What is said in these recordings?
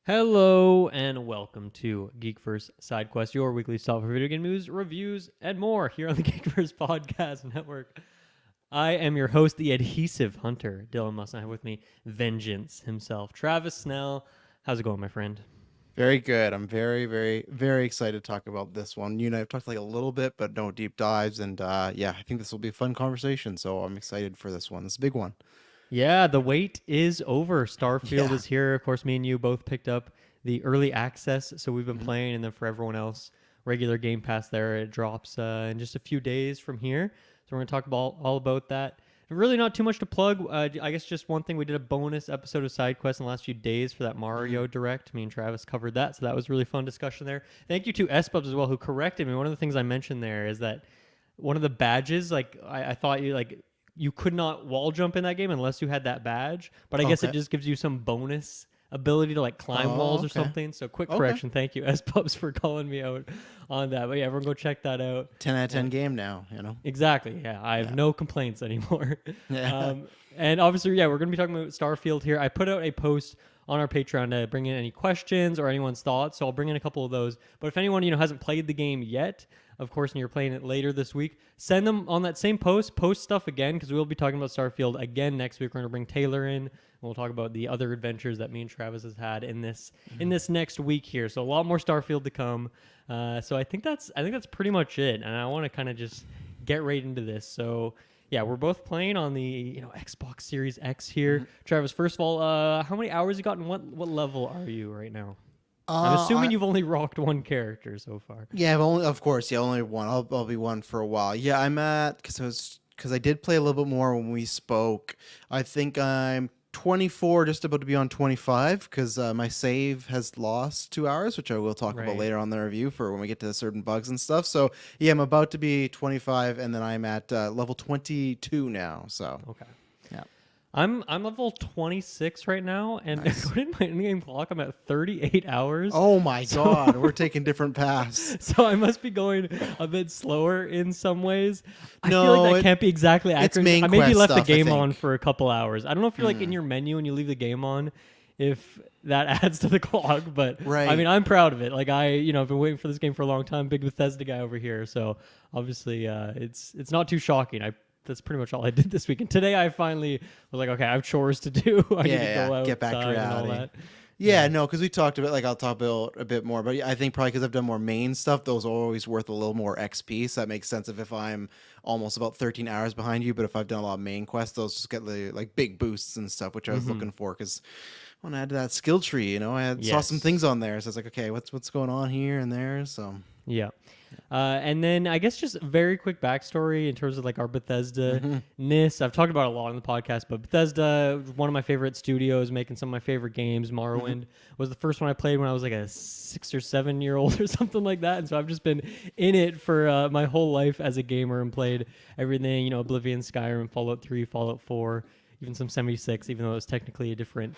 Hello and welcome to Geekverse Sidequest, your weekly stop for video game news, reviews, and more here on the Geekverse Podcast Network. I am your host, the adhesive hunter, Dylan Musk, and I have with me Vengeance himself, Travis Snell. How's it going, my friend? Very good. I'm very excited to talk about this one. You and I have talked like a little bit, but no deep dives. And I think this will be a fun conversation. So I'm excited for this one. It's a big one. Yeah, the wait is over. Starfield Yeah. is here. Of course, me and you both picked up the early access, so we've been playing, and then for everyone else, regular Game Pass there. It drops in just a few days from here. So we're going to talk about all about that. Really not too much to plug. I guess just one thing, we did a bonus episode of SideQuest in the last few days for that Mario Direct. Me and Travis covered that, so that was really fun discussion there. Thank you to SPubs as well, who corrected me. One of the things I mentioned there is that one of the badges, like I thought you could not wall jump in that game unless you had that badge, but I guess it Okay. just gives you some bonus ability to like climb Oh, walls or okay. something. So quick Okay. correction. Thank you, SPubs, for calling me out on that. But yeah, everyone go check that out. 10 out of 10 game now, you know? Exactly. Yeah, I have Yeah. no complaints anymore. Yeah. And obviously, yeah, we're going to be talking about Starfield here. I put out a post on our Patreon to bring in any questions or anyone's thoughts, so I'll bring in a couple of those. But if anyone hasn't played the game yet, of course, and you're playing it later this week, send them on that same post. Post stuff again, because we'll be talking about Starfield again next week. We're going to bring Taylor in. And we'll talk about the other adventures that me and Travis has had in this next week here. So a lot more Starfield to come. So I think that's pretty much it. And I want to kind of just get right into this. So yeah, we're both playing on the Xbox Series X here. Travis, first of all, how many hours you got, and what level are you right now? I'm assuming you've only rocked one character so far. Yeah, but only, of course, yeah, only one. I'll be one for a while. Yeah, I'm at because I did play a little bit more when we spoke. I think I'm 24, just about to be on 25, because my save has lost 2 hours, which I will talk about Right. later on the review for when we get to certain bugs and stuff. So yeah, I'm about to be 25, and then I'm at level 22 now. So Okay. yeah, I'm level 26 right now, and nice. according to my in-game clock, I'm at 38 hours. Oh my God, we're taking different paths. So I must be going a bit slower in some ways. I feel No, like that can't be exactly accurate. main I maybe quest left stuff, the I game think. on for a couple hours. I don't know if you're like in your menu and you leave the game on, if that adds to the clock. But I Right. mean, I'm proud of it. Like I've been waiting for this game for a long time. Big Bethesda guy over here. So obviously, it's not too shocking. That's pretty much all I did this week. And today I finally was like, okay, I have chores to do. I need to go out Get back to and all reality. that. Yeah, no, because we talked about, like, I'll talk about a bit more, but I think probably because I've done more main stuff, those are always worth a little more XP. So that makes sense if I'm almost about 13 hours behind you, but if I've done a lot of main quests, those just get the like big boosts and stuff, which I was looking for because I want to add to that skill tree. Saw some Yes. things on there, so it's like, okay, what's going on here and there? So Yeah. And then I guess just a very quick backstory in terms of like our Bethesda-ness. I've talked about it a lot on the podcast, but Bethesda, one of my favorite studios, making some of my favorite games. Morrowind was the first one I played when I was like a 6 or 7 year old or something like that. And so I've just been in it for my whole life as a gamer and played everything, Oblivion, Skyrim, Fallout 3, Fallout 4, even some 76, even though it was technically a different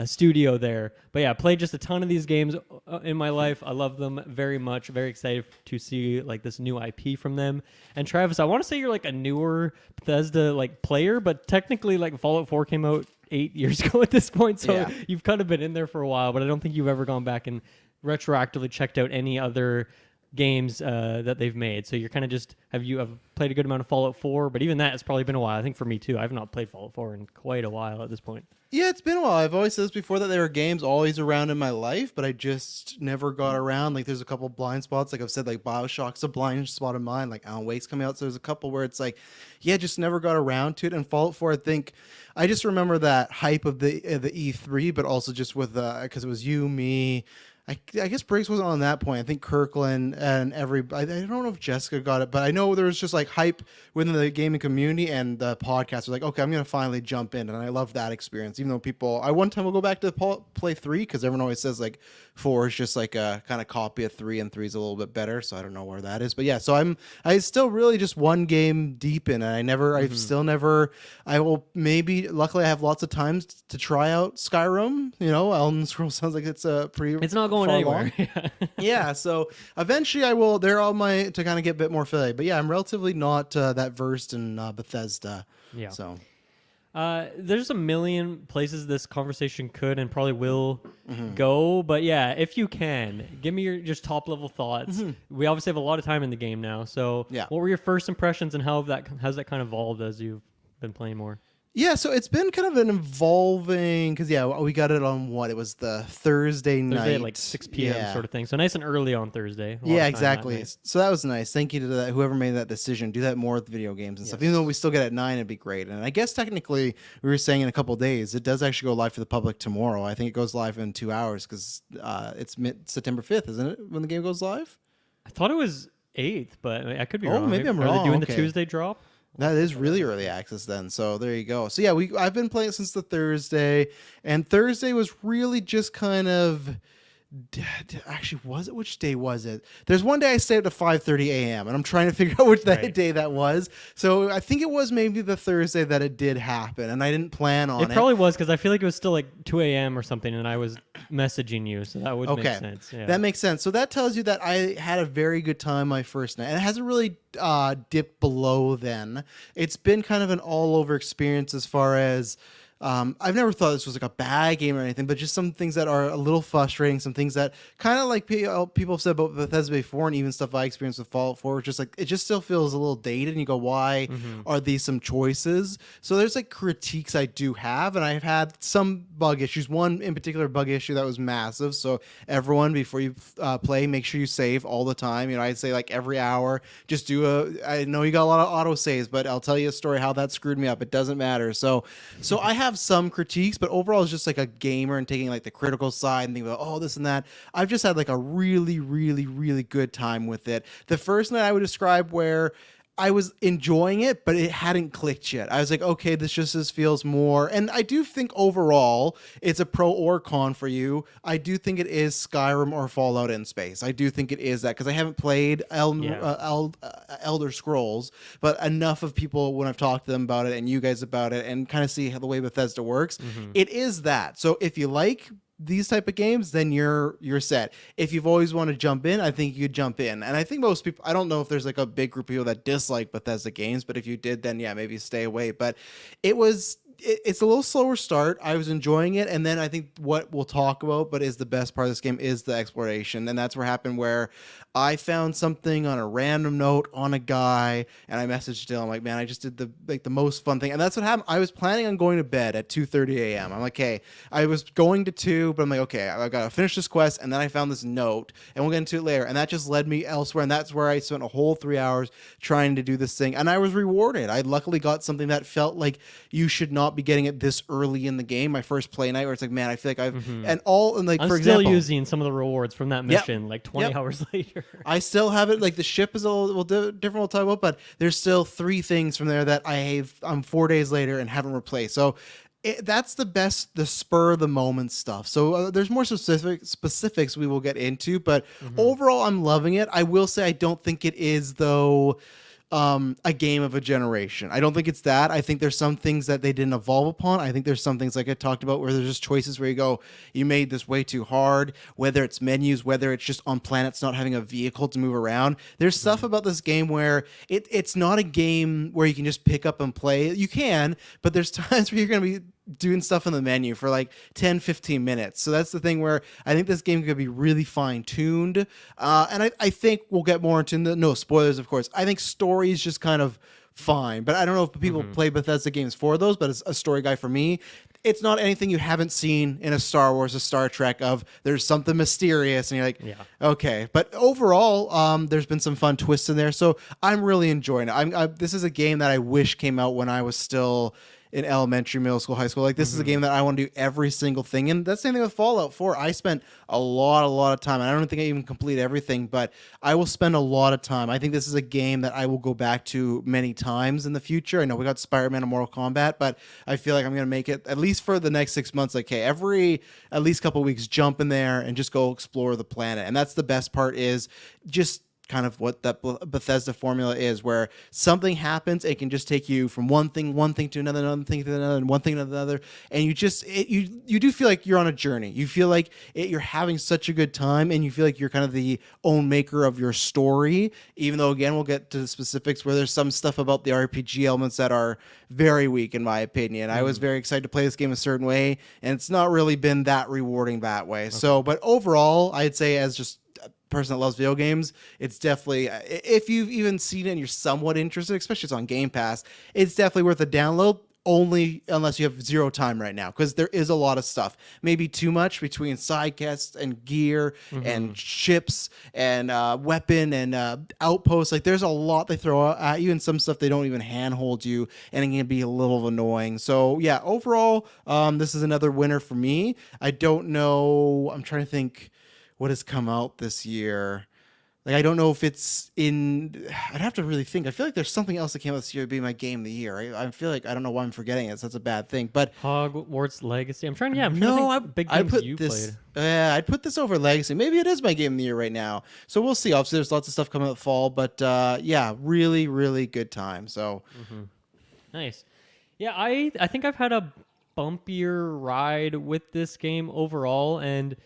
studio there. But yeah, I played just a ton of these games in my life. I love them very much. Very excited to see like this new IP from them. And Travis, I want to say you're like a newer Bethesda like player, but technically like Fallout 4 came out 8 years ago at this point, so Yeah. you've kind of been in there for a while. But I don't think you've ever gone back and retroactively checked out any other games that they've made. So you're kind of just have played a good amount of Fallout 4, but even that has probably been a while. I think for me too. I've not played Fallout 4 in quite a while at this point. yeah, it's been a while. I've always said this before that there were games always around in my life, but I just never got around. Like, there's a couple blind spots. Like I've said, like BioShock's a blind spot of mine. Like Alan Wake's coming out, so there's a couple where it's like, yeah, just never got around to it. And Fallout 4, I think, I just remember that hype of the E3, but also just with because it was you, me. I guess Briggs wasn't on that point. I think Kirkland and I don't know if Jessica got it, but I know there was just like hype within the gaming community, and the podcast was like, okay, I'm going to finally jump in. And I love that experience. Even though I one time will go back to play 3 because everyone always says like 4 is just like a kind of copy of 3 and 3 is a little bit better. So I don't know where that is. But yeah, so I still really just one game deep in, and I've still never, I will luckily I have lots of times to try out Skyrim. Elden Scrolls sounds like it's a pretty. It's not going far anywhere. along. Yeah, so eventually I will. They're all to kind of get a bit more familiar. But yeah, I'm relatively not that versed in Bethesda. Yeah. So There's a million places this conversation could and probably will Mm-hmm. go, but yeah, if you can, give me your just top level thoughts. We obviously have a lot of time in the game now, so Yeah. what were your first impressions and how's that kind of evolved as you've been playing more? Yeah, so it's been kind of an evolving because we got it on what it was the Thursday night, Thursday at like 6 p.m. Yeah. sort of thing, so nice and early on Thursday. A lot Yeah, of time that exactly. night. So that was nice. Thank you to whoever made that decision. Do that more with video games and stuff. Even though we still get at 9, it'd be great. And I guess technically, we were saying in a couple days, it does actually go live for the public tomorrow. I think it goes live in 2 hours because it's September 5th, isn't it? When the game goes live. I thought it was 8th, but I could be Oh, wrong. maybe I'm Are they wrong. doing Okay. the Tuesday drop? That is really early access then. So there you go. So yeah, I've been playing it since the Thursday, and Thursday was really just kind of. Actually, was it? Which day was it? There's one day I stayed up to 5:30 a.m. and I'm trying to figure out which day that was. So I think it was maybe the Thursday that it did happen, and I didn't plan on it. It probably was because I feel like it was still like 2 a.m. or something, and I was messaging you, so that would make sense. Yeah. That makes sense. So that tells you that I had a very good time my first night, and it hasn't really dipped below then. It's been kind of an all-over experience as far as I've never thought this was like a bad game or anything, but just some things that are a little frustrating, some things that kind of like people have said about Bethesda before, and even stuff I experienced with Fallout 4, just like it just still feels a little dated, and you go, why are these some choices? So there's like critiques I do have, and I've had some bug issues. One in particular bug issue that was massive. So everyone, before you play, make sure you save all the time. You know, I'd say like every hour, just I know you got a lot of auto saves, but I'll tell you a story how that screwed me up. It doesn't matter. So I have some critiques, but overall it's just like a gamer and taking like the critical side and thinking about, oh, this and that. I've just had like a really, really, really good time with it. The first night I would describe where I was enjoying it, but it hadn't clicked yet. I was like, okay, this feels more. And I do think overall it's a pro or con for you. I do think it is Skyrim or Fallout in space. I do think it is that because I haven't played Elder Scrolls, but enough of people when I've talked to them about it and you guys about it and kind of see how the way Bethesda works, it is that. So if you like these type of games, then you're set. If you've always wanted to jump in, I think you could jump in. And I think most people, I don't know if there's like a big group of people that dislike Bethesda games, but if you did, then yeah, maybe stay away. But it's a little slower start. I was enjoying it, and then I think what we'll talk about, but is the best part of this game, is the exploration, and that's what happened where I found something on a random note on a guy, and I messaged him. I'm like, man, I just did the most fun thing, and that's what happened. I was planning on going to bed at 2:30 a.m. I'm like, okay, I was going to 2, but I'm like, okay, I got to finish this quest, and then I found this note, and we'll get into it later, and that just led me elsewhere, and that's where I spent a whole 3 hours trying to do this thing, and I was rewarded. I luckily got something that felt like you should not be getting it this early in the game. My first play night, where it's like, man, I feel like I'm for still example, using some of the rewards from that mission like 20 hours later. I still have it. Like the ship is a little different. We'll talk about, but there's still 3 things from there that I'm 4 days later and haven't replaced. So that's the spur of the moment stuff. So there's more specifics we will get into, but overall, I'm loving it. I will say I don't think it is though. A game of a generation. I don't think it's that. I think there's some things that they didn't evolve upon. I think there's some things like I talked about where there's just choices where you go, you made this way too hard, whether it's menus, whether it's just on planets not having a vehicle to move around. There's stuff about this game where it's not a game where you can just pick up and play. You can, but there's times where you're going to be doing stuff in the menu for like 10, 15 minutes. So that's the thing where I think this game could be really fine-tuned. And I think we'll get more into no spoilers, of course. I think story is just kind of fine. But I don't know if people play Bethesda games for those, but as a story guy for me, it's not anything you haven't seen in a Star Wars, a Star Trek of there's something mysterious and you're like, okay. But overall, there's been some fun twists in there. So I'm really enjoying it. This is a game that I wish came out when I was still in elementary, middle school, high school. Like this is a game that I want to do every single thing. And that's the same thing with Fallout 4. I spent a lot of time. And I don't think I even complete everything, but I will spend a lot of time. I think this is a game that I will go back to many times in the future. I know we got Spider-Man and Mortal Kombat, but I feel like I'm going to make it at least for the next 6 months. Like, hey, every at least couple of weeks, jump in there and just go explore the planet. And that's the best part is just kind of what that Bethesda formula is, where something happens, it can just take you from one thing to another thing to another, and one thing to another, and you just you do feel like you're on a journey. You feel like you're having such a good time, and you feel like you're kind of the own maker of your story. Even though, again, we'll get to the specifics where there's some stuff about the RPG elements that are very weak, in my opinion. I was very excited to play this game a certain way, and it's not really been that rewarding that way. Okay. So, but overall, I'd say as just person that loves video games, it's definitely, if you've even seen it and you're somewhat interested, especially it's on Game Pass, it's definitely worth a download, only unless you have zero time right now, because there is a lot of stuff, maybe too much between side quests and gear and ships and weapon and outposts. Like, there's a lot they throw at you, and some stuff they don't even handhold you, and it can be a little annoying. So yeah, overall, this is another winner for me. I don't know, I'm trying to think what has come out this year. Like, I don't know if it's in. I'd have to really think. I feel like there's something else that came out this year to be my game of the year. I feel like I don't know why I'm forgetting it. So that's a bad thing. But Hogwarts Legacy. I'm trying. Yeah, I'm no, trying to think big games put you this. played. I'd put this over Legacy. Maybe it is my game of the year right now. So we'll see. Obviously, there's lots of stuff coming out fall, but yeah, really, really good time. So Nice. Yeah, I think I've had a bumpier ride with this game overall, and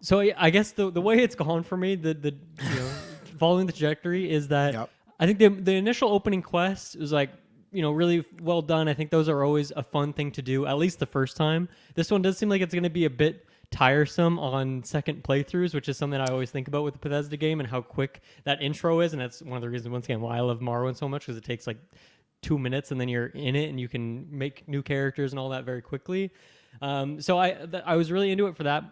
so I guess the way it's gone for me, the following the trajectory, is that I think the initial opening quest was like, really well done. I think those are always a fun thing to do, at least the first time. This one does seem like it's going to be a bit tiresome on second playthroughs, which is something I always think about with the Bethesda game and how quick that intro is. And that's one of the reasons, once again, why I love Morrowind so much, because it takes like 2 minutes and then you're in it and you can make new characters and all that very quickly. So I was really into it for that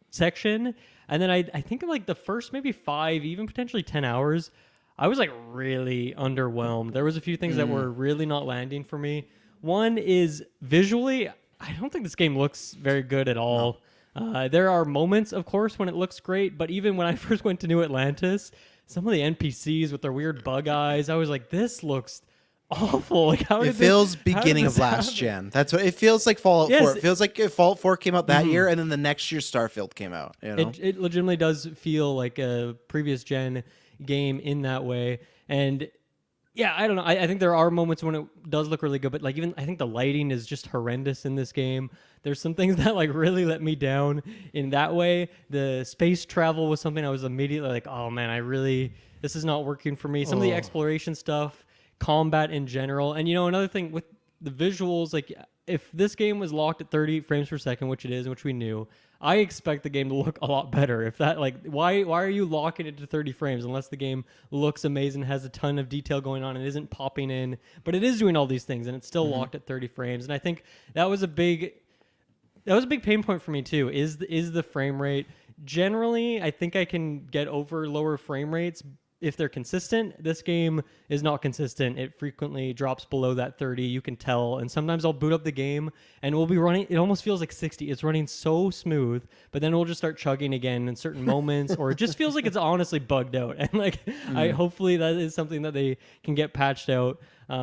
section, and then I think in like the first maybe 5, even potentially 10 hours, I was like really underwhelmed. There was a few things that were really not landing for me. One is visually, I don't think this game looks very good at all. There are moments, of course, when it looks great, but even when I first went to New Atlantis, some of the NPCs with their weird bug eyes, I was like, this looks awful. Like, it feels beginning of last gen. That's what it feels like. Fallout 4. It feels like Fallout 4 came out that year, and then the next year Starfield came out. It legitimately does feel like a previous gen game in that way. And yeah, I don't know. I think there are moments when it does look really good, but like, even I think the lighting is just horrendous in this game. There's some things that like really let me down in that way. The space travel was something I was immediately like, oh man, this is not working for me. Some of the exploration stuff, combat in general. And another thing with the visuals, like, if this game was locked at 30 frames per second, which it is, which we knew, I expect the game to look a lot better. If that, like, why are you locking it to 30 frames unless the game looks amazing, has a ton of detail going on, and isn't popping in, but it is doing all these things and it's still locked at 30 frames. And I think that was a big pain point for me too, is the frame rate. Generally, I think I can get over lower frame rates if they're consistent. This game is not consistent. It frequently drops below that 30. You can tell. And sometimes I'll boot up the game and we'll be running. It almost feels like 60. It's running so smooth, but then we'll just start chugging again in certain moments, or it just feels like it's honestly bugged out. And like, hopefully that is something that they can get patched out.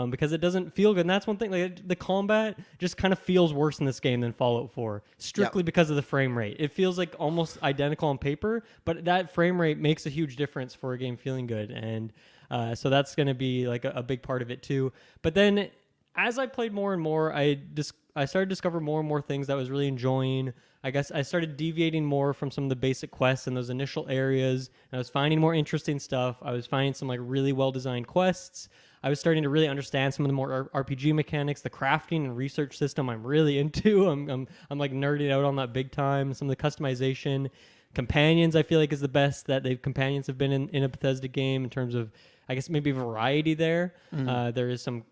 Because it doesn't feel good. And that's one thing. Like, the combat just kind of feels worse in this game than Fallout 4, strictly because of the frame rate. It feels like almost identical on paper, but that frame rate makes a huge difference for a game feeling good. And so that's going to be like a big part of it too. But then as I played more and more, I started to discover more and more things that I was really enjoying. I guess I started deviating more from some of the basic quests in those initial areas. And I was finding more interesting stuff. I was finding some like really well-designed quests. I was starting to really understand some of the more RPG mechanics, the crafting and research system I'm really into. I'm like nerding out on that big time. Some of the customization. Companions, I feel like, is the best that companions have been in a Bethesda game in terms of, I guess, maybe variety there. There is some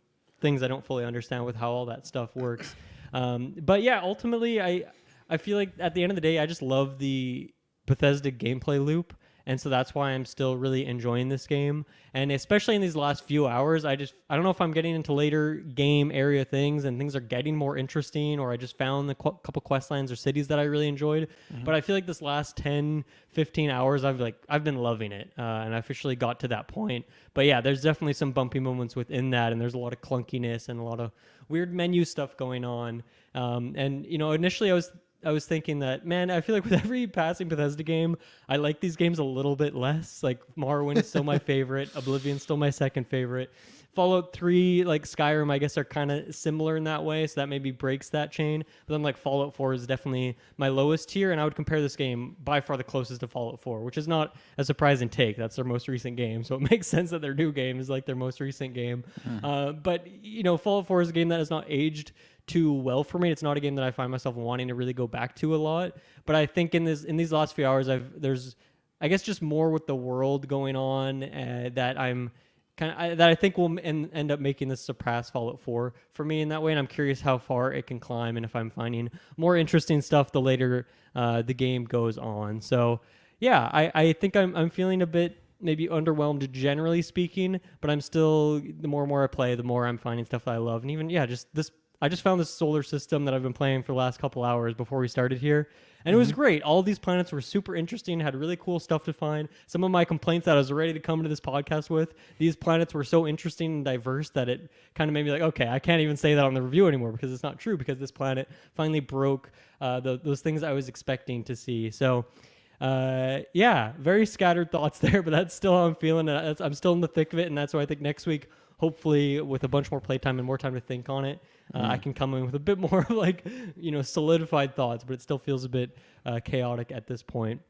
things I don't fully understand with how all that stuff works. But yeah, ultimately, I feel like at the end of the day, I just love the Bethesda gameplay loop. And so that's why I'm still really enjoying this game. And especially in these last few hours, I don't know if I'm getting into later game area things and things are getting more interesting, or I just found the couple quest lines or cities that I really enjoyed. But I feel like this last 10, 15 hours, I've been loving it. And I officially got to that point. But yeah, there's definitely some bumpy moments within that. And there's a lot of clunkiness and a lot of weird menu stuff going on. And initially I was was thinking that, man, I feel like with every passing Bethesda game, I like these games a little bit less. Like Morrowind is still my favorite, Oblivion's still my second favorite. Fallout 3, like Skyrim, I guess are kind of similar in that way, so that maybe breaks that chain. But then like Fallout 4 is definitely my lowest tier, and I would compare this game by far the closest to Fallout 4, which is not a surprising take. That's their most recent game, so it makes sense that their new game is like their most recent game. But you know, Fallout 4 is a game that has not aged too well for me. It's not a game that I find myself wanting to really go back to a lot. But I think in these last few hours, there's I guess just more with the world going on that I'm that I think will end up making this surpass Fallout 4 for me in that way. And I'm curious how far it can climb and if I'm finding more interesting stuff the later the game goes on. So yeah, I think I'm feeling a bit maybe underwhelmed generally speaking, but I'm still, the more and more I play, the more I'm finding stuff that I love. And even, yeah, just this, I just found this solar system that I've been playing for the last couple hours before we started here. And it was great. All these planets were super interesting, had really cool stuff to find. Some of my complaints that I was ready to come into this podcast with, these planets were so interesting and diverse that it kind of made me like, okay, I can't even say that on the review anymore because it's not true, because this planet finally broke those things I was expecting to see. So, yeah, very scattered thoughts there, but that's still how I'm feeling. I'm still in the thick of it, and that's why I think next week, hopefully with a bunch more playtime and more time to think on it, I can come in with a bit more like, solidified thoughts, but it still feels a bit chaotic at this point.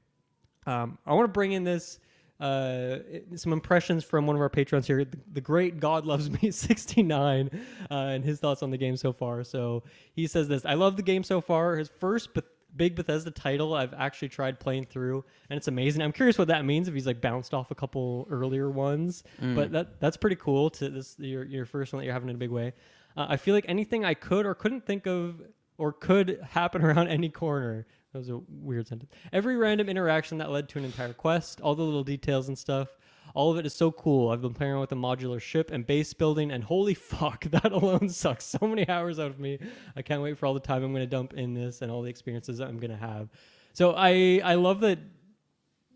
I want to bring in this some impressions from one of our patrons here, the great God Loves Me 69, and his thoughts on the game so far. So he says this: I love the game so far. His first big Bethesda title I've actually tried playing through, and it's amazing. I'm curious what that means, if he's like bounced off a couple earlier ones, but that's pretty cool. To this your first one that you're having in a big way. I feel like anything I could or couldn't think of or could happen around any corner. That was a weird sentence. Every random interaction that led to an entire quest, all the little details and stuff, all of it is so cool. I've been playing around with a modular ship and base building, and holy fuck, that alone sucks so many hours out of me. I can't wait for all the time I'm going to dump in this and all the experiences that I'm going to have. So I love that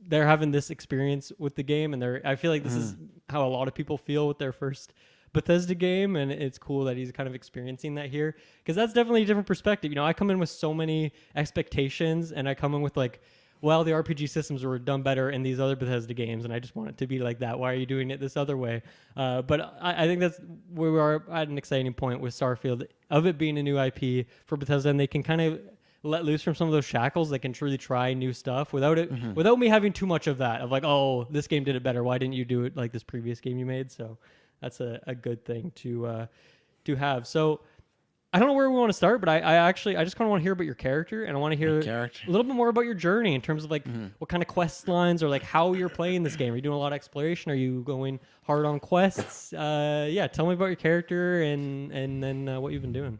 they're having this experience with the game, and I feel like this is how a lot of people feel with their first Bethesda game, and it's cool that he's kind of experiencing that here, because that's definitely a different perspective. I come in with so many expectations, and I come in with like, well, the RPG systems were done better in these other Bethesda games, and I just want it to be like that. Why are you doing it this other way? But I think that's where we are at an exciting point with Starfield, of it being a new IP for Bethesda, and they can kind of let loose from some of those shackles. They can truly try new stuff without me having too much of that, of like, oh, this game did it better. Why didn't you do it like this previous game you made? So that's a good thing to have. So I don't know where we want to start, but I just kind of want to hear about your character, and I want to hear a little bit more about your journey in terms of like what kind of quest lines, or like how you're playing this game. Are you doing a lot of exploration? Are you going hard on quests? Yeah, tell me about your character and then what you've been doing.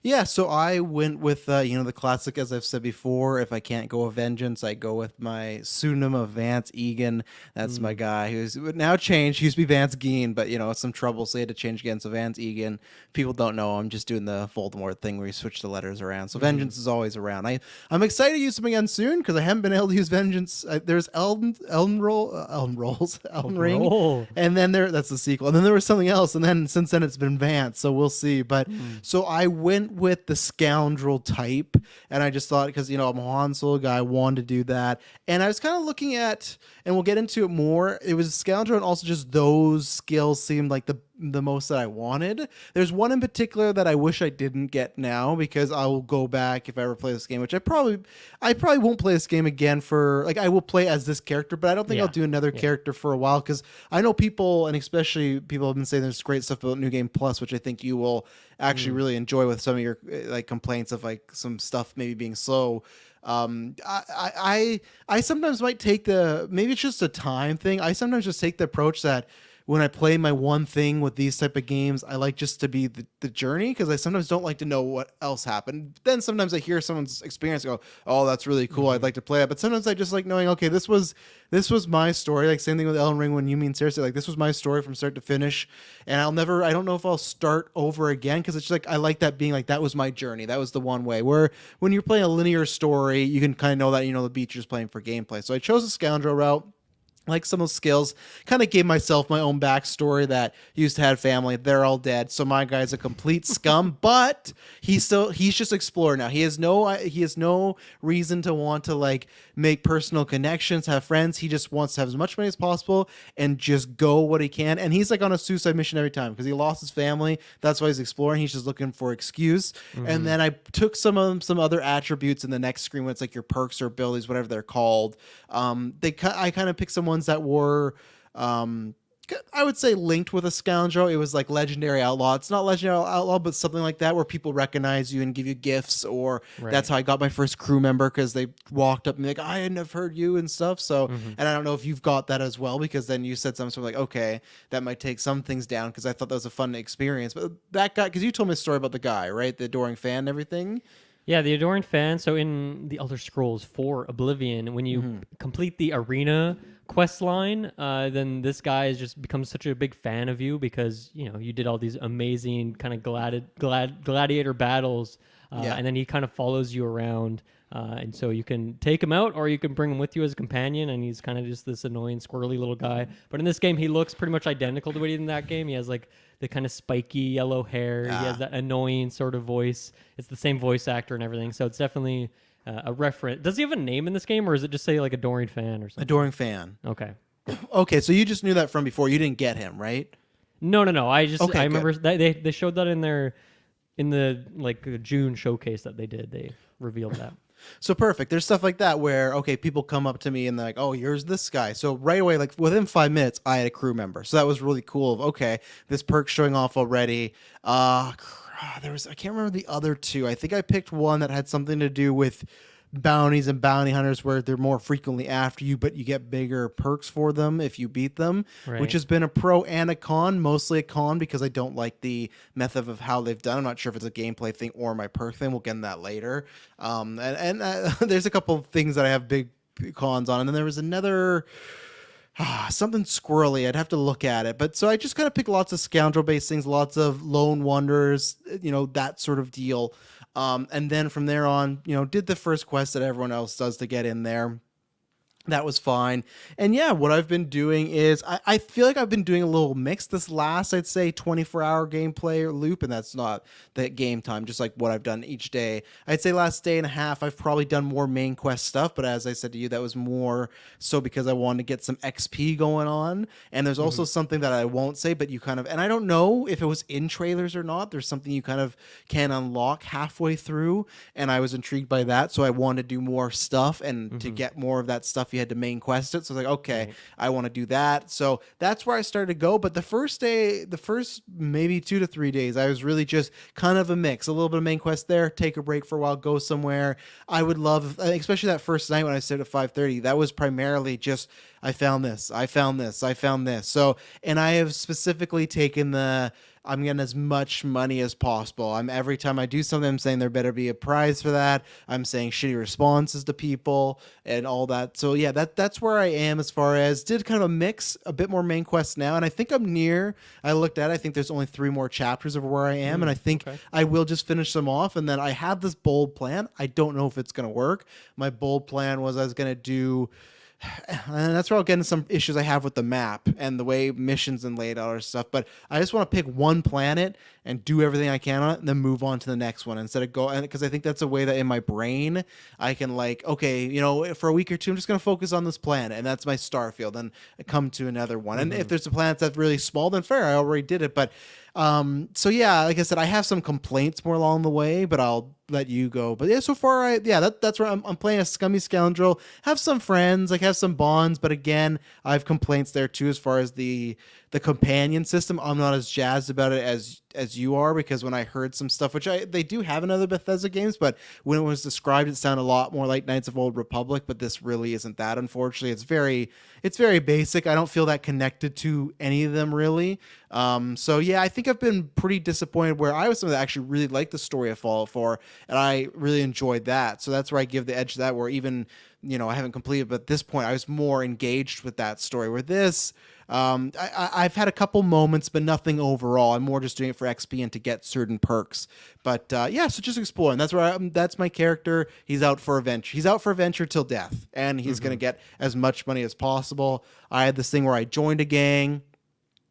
Yeah, so I went with the classic, as I've said before. If I can't go with Vengeance, I go with my pseudonym of Vance Egan. That's my guy, who's now changed. He used to be Vance Geen, but it's some trouble, so he had to change again. So Vance Egan. People don't know, I'm just doing the Voldemort thing where you switch the letters around. So Vengeance is always around. I'm excited to use him again soon, because I haven't been able to use Vengeance. There's Elden Ring, and then that's the sequel, and then there was something else, and then since then it's been Vance. So we'll see. But so I went with the scoundrel type, and I just thought, because I'm a Han Solo guy, I wanted to do that, and I was kind of looking at, and we'll get into it more, it was scoundrel, and also just those skills seemed like the most that I wanted. There's one in particular that I wish I didn't get now, because I will go back if I ever play this game, which I probably won't play this game again for, like, I will play as this character, but I don't think I'll do another character for a while, because I know people, and especially people have been saying there's great stuff about New Game Plus, which I think you will actually really enjoy, with some of your like complaints of like some stuff maybe being slow. I sometimes might take maybe it's just a time thing. I sometimes just take the approach that when I play my one thing with these type of games, I like just to be the journey, because I sometimes don't like to know what else happened. Then sometimes I hear someone's experience and go, oh, that's really cool. I'd like to play it. But sometimes I just like knowing, okay, this was my story. Like same thing with Elden Ring, when you mean seriously, like this was my story from start to finish. And I don't know if I'll start over again, because it's just like, I like that being like, that was my journey. That was the one way. Where when you're playing a linear story, you can kind of know that, the beat you're just playing for gameplay. So I chose the scoundrel route. like some of those skills. Kind of gave myself my own backstory that used to have family. They're all dead, so my guy's a complete scum. But he's just exploring now. He has no reason to want to like make personal connections, have friends. He just wants to have as much money as possible and just go what he can. And he's like on a suicide mission every time because he lost his family. That's why he's exploring. He's just looking for excuse. And then I took some other attributes in the next screen when it's like your perks or abilities, whatever they're called. I kind of picked some ones that were I would say linked with a scoundrel. It was like legendary outlaw. It's not legendary outlaw, but something like that where people recognize you and give you gifts. Or that's how I got my first crew member, because they walked up and like, I hadn't have heard you and stuff. So, and I don't know if you've got that as well, because then you said something sort of like, okay, that might take some things down, because I thought that was a fun experience. But that guy, because you told me a story about the guy, right? The adoring fan and everything. Yeah, the Adoring Fan. So in the Elder Scrolls 4 Oblivion, when you complete the arena quest line, then this guy has just become such a big fan of you because, you know, you did all these amazing kind of gladiator battles, and then he kind of follows you around. And so you can take him out or you can bring him with you as a companion, and he's kind of just this annoying, squirrely little guy. But in this game, he looks pretty much identical to what he did in that game. He has like the kind of spiky yellow hair. He has that annoying sort of voice. It's the same voice actor and everything. So it's definitely a reference. Does he have a name in this game, or is it just say like Adoring Fan or something? Adoring Fan. Okay. Okay, so you just knew that from before. You didn't get him, right? No. I Okay, remember that they showed that in the like June showcase that they did. They revealed that. So perfect. There's stuff like that where, okay, people come up to me and they're like, oh, here's this guy. So right away, like within 5 minutes, I had a crew member. So that was really cool. Okay, this perk's showing off already. I can't remember the other two. I think I picked one that had something to do with bounties and bounty hunters, where they're more frequently after you, but you get bigger perks for them if you beat them, which has been a pro and a con. Mostly a con because I don't like the method of how they've done. I'm not sure if it's a gameplay thing or my perk thing. We'll get into that later. There's a couple of things that I have big cons on, and then there was another something squirrely. I'd have to look at it. But so I just kind of pick lots of scoundrel based things, lots of lone wonders, you know, that sort of deal. And then from there on, you know, did the first quest that everyone else does to get in there. That was fine. And yeah, what I've been doing is I feel like I've been doing a little mix this last, I'd say 24-hour gameplay loop. And that's not the game time, just like what I've done each day. I'd say last day and a half, I've probably done more main quest stuff. But as I said to you, that was more so because I wanted to get some XP going on. And there's also something that I won't say, but you kind of, and I don't know if it was in trailers or not. There's something you kind of can unlock halfway through. And I was intrigued by that. So I wanted to do more stuff, and to get more of that stuff, you had to main quest it. So I was like, okay, I want to do that. So that's where I started to go. But the first maybe 2 to 3 days, I was really just kind of a mix, a little bit of main quest there, take a break for a while, go somewhere. I would love, especially that first night when I stayed at 5:30, that was primarily just, I found this. So, and I have specifically taken I'm getting as much money as possible. Every time I do something, I'm saying there better be a prize for that. I'm saying shitty responses to people and all that. So yeah, that's where I am as far as did kind of a mix, a bit more main quests now. And I think I'm near, I think there's only 3 more chapters of where I am. And I think I will just finish them off. And then I have this bold plan. I don't know if it's going to work. My bold plan was I was going to do, and that's where I'll get into some issues I have with the map and the way missions and laid out or stuff. But I just want to pick one planet and do everything I can on it, and then move on to the next one instead of going, because I think that's a way that in my brain I can like, okay, you know, for a week or two, I'm just going to focus on this planet, and that's my Starfield, and come to another one. And if there's a planet that's really small, then fair, I already did it. But so yeah, like I said, I have some complaints more along the way, but I'll let you go. But yeah, so far, that's where I'm playing a scummy scoundrel. Have some friends, like have some bonds, but again, I have complaints there too as far as the companion system. I'm not as jazzed about it as you are, because when I heard some stuff, which they do have in other Bethesda games, but when it was described, it sounded a lot more like Knights of Old Republic. But this really isn't that. Unfortunately, it's very basic. I don't feel that connected to any of them really. So yeah, I think I've been pretty disappointed, where I was someone that actually really liked the story of Fallout 4, and I really enjoyed that. So that's where I give the edge to that, where even I haven't completed, but at this point I was more engaged with that story. Where this, I've had a couple moments, but nothing overall. I'm more just doing it for XP and to get certain perks. But yeah, so just exploring. That's where that's my character. He's out for adventure. He's out for adventure till death, and he's gonna get as much money as possible. I had this thing where I joined a gang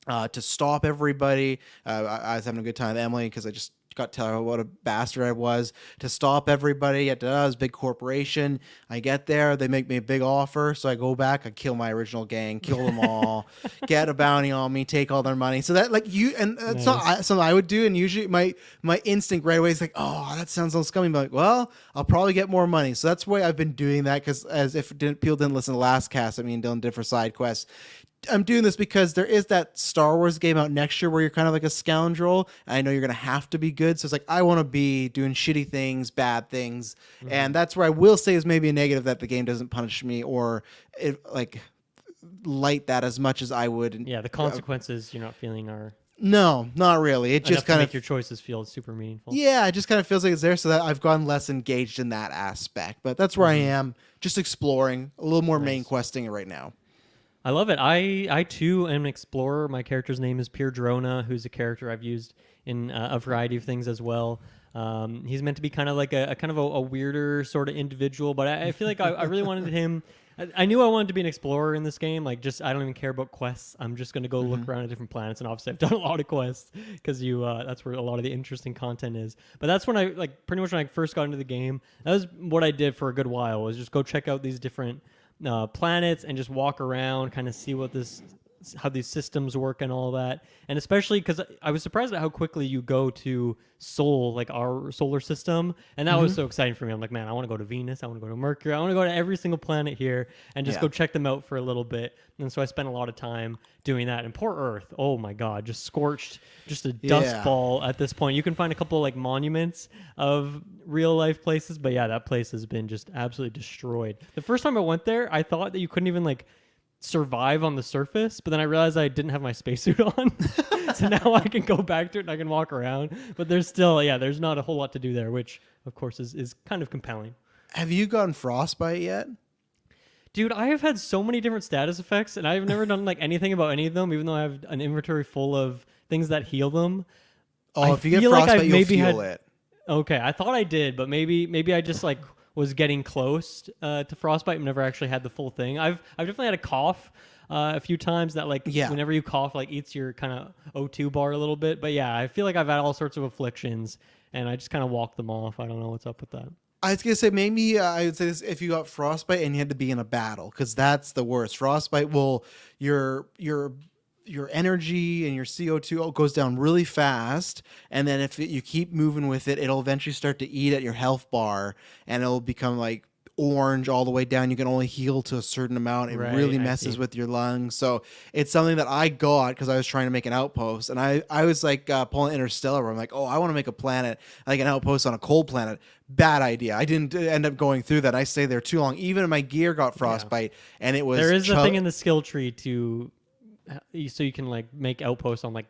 to stop everybody. I was having a good time with Emily because I just got to tell her what a bastard I was, to stop everybody at this big corporation. I get there, they make me a big offer, so I go back, I kill my original gang, kill them all, get a bounty on me, take all their money. So that it's not something I would do, and usually my instinct right away is like, oh, that sounds so scummy, but like, well, I'll probably get more money. So that's why I've been doing that, because as if people didn't listen to the last cast, Dylan did for Sidequest. I'm doing this because there is that Star Wars game out next year where you're kind of like a scoundrel. I know you're going to have to be good. So it's like, I want to be doing shitty things, bad things. And that's where I will say is maybe a negative, that the game doesn't punish me or light that as much as I would. Yeah, the consequences you're not feeling are... No, not really. It just kind of make your choices feel super meaningful. Yeah, it just kind of feels like it's there, so that I've gotten less engaged in that aspect. But that's where I am, just exploring, a little more main questing right now. I love it. I too am an explorer. My character's name is Pier Drona, who's a character I've used in a variety of things as well. He's meant to be kind of like a weirder sort of individual, but I feel like I really wanted him. I knew I wanted to be an explorer in this game. Like, just I don't even care about quests. I'm just gonna go look around at different planets, and obviously I've done a lot of quests because that's where a lot of the interesting content is. But that's when pretty much when I first got into the game. That was what I did for a good while, was just go check out these different planets and just walk around, kind of see how these systems work and all that. And especially because I was surprised at how quickly you go to Sol, like our solar system, and that was so exciting for me. I'm like, man, I want to go to Venus, I want to go to Mercury, I want to go to every single planet here and just go check them out for a little bit. And so I spent a lot of time doing that. And poor Earth, oh my god, just scorched, just a dust ball at this point. You can find a couple like monuments of real life places, but yeah, that place has been just absolutely destroyed. The first time I went there, I thought that you couldn't even survive on the surface, but then I realized I didn't have my spacesuit on. So now I can go back to it and I can walk around, but there's still there's not a whole lot to do there, which of course is kind of compelling. Have you gotten frostbite yet? Dude, I have had so many different status effects, and I've never done anything about any of them, even though I have an inventory full of things that heal them. Oh, if you get frostbite, you'll feel it. Okay, I thought I did, but maybe I just was getting close to frostbite and never actually had the full thing. I've definitely had a cough a few times that whenever you cough eats your kind of O2 bar a little bit. But yeah, I feel like I've had all sorts of afflictions and I just kind of walk them off. I don't know what's up with that. I was gonna say maybe I would say this if you got frostbite and you had to be in a battle, because that's the worst. Frostbite will your energy and your CO2 goes down really fast, and then if you keep moving with it, it'll eventually start to eat at your health bar, and it'll become orange all the way down. You can only heal to a certain amount. It really messes with your lungs. So it's something that I got because I was trying to make an outpost, and I was pulling Interstellar, where I'm like, oh, I want to make a planet, like an outpost on a cold planet. Bad idea. I didn't end up going through that. I stayed there too long. Even my gear got frostbite, and it was... There is a thing in the skill tree so you can make outposts on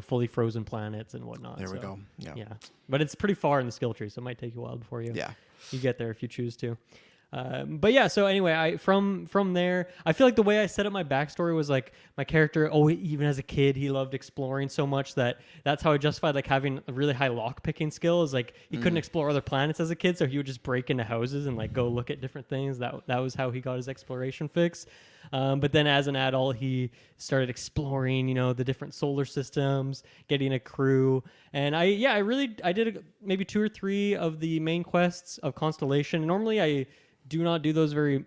fully frozen planets and whatnot. There we go. Yeah. But it's pretty far in the skill tree, so it might take you a while before you get there if you choose to. But yeah, so anyway, from there, I feel like the way I set up my backstory was my character, even as a kid, he loved exploring so much that's how I justified having a really high lock picking skill. Is he couldn't explore other planets as a kid, so he would just break into houses and go look at different things. That was how he got his exploration fix. But then as an adult, he started exploring, the different solar systems, getting a crew. And I did maybe 2 or 3 of the main quests of Constellation. Normally I do not do those very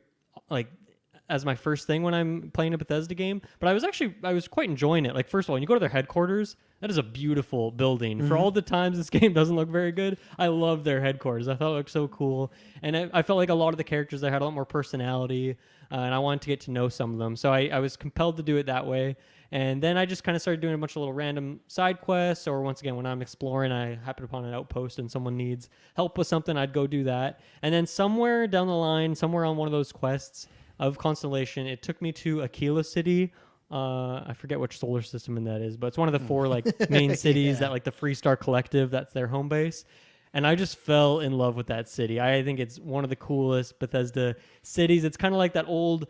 as my first thing when I'm playing a Bethesda game, but I was quite enjoying it. First of all, when you go to their headquarters, that is a beautiful building. For all the times this game doesn't look very good, I love their headquarters. I thought it looked so cool, and I felt like a lot of the characters there had a lot more personality, and I wanted to get to know some of them, so I was compelled to do it that way. And then I just kind of started doing a bunch of little random side quests, or once again, when I'm exploring, I happen upon an outpost and someone needs help with something, I'd go do that. And then somewhere down the line, somewhere on one of those quests of Constellation, it took me to Aquila City. I forget which solar system that is, but it's one of the 4 main cities that the Freestar Collective, that's their home base. and I just fell in love with that city. I think it's one of the coolest Bethesda cities. It's kind of like that old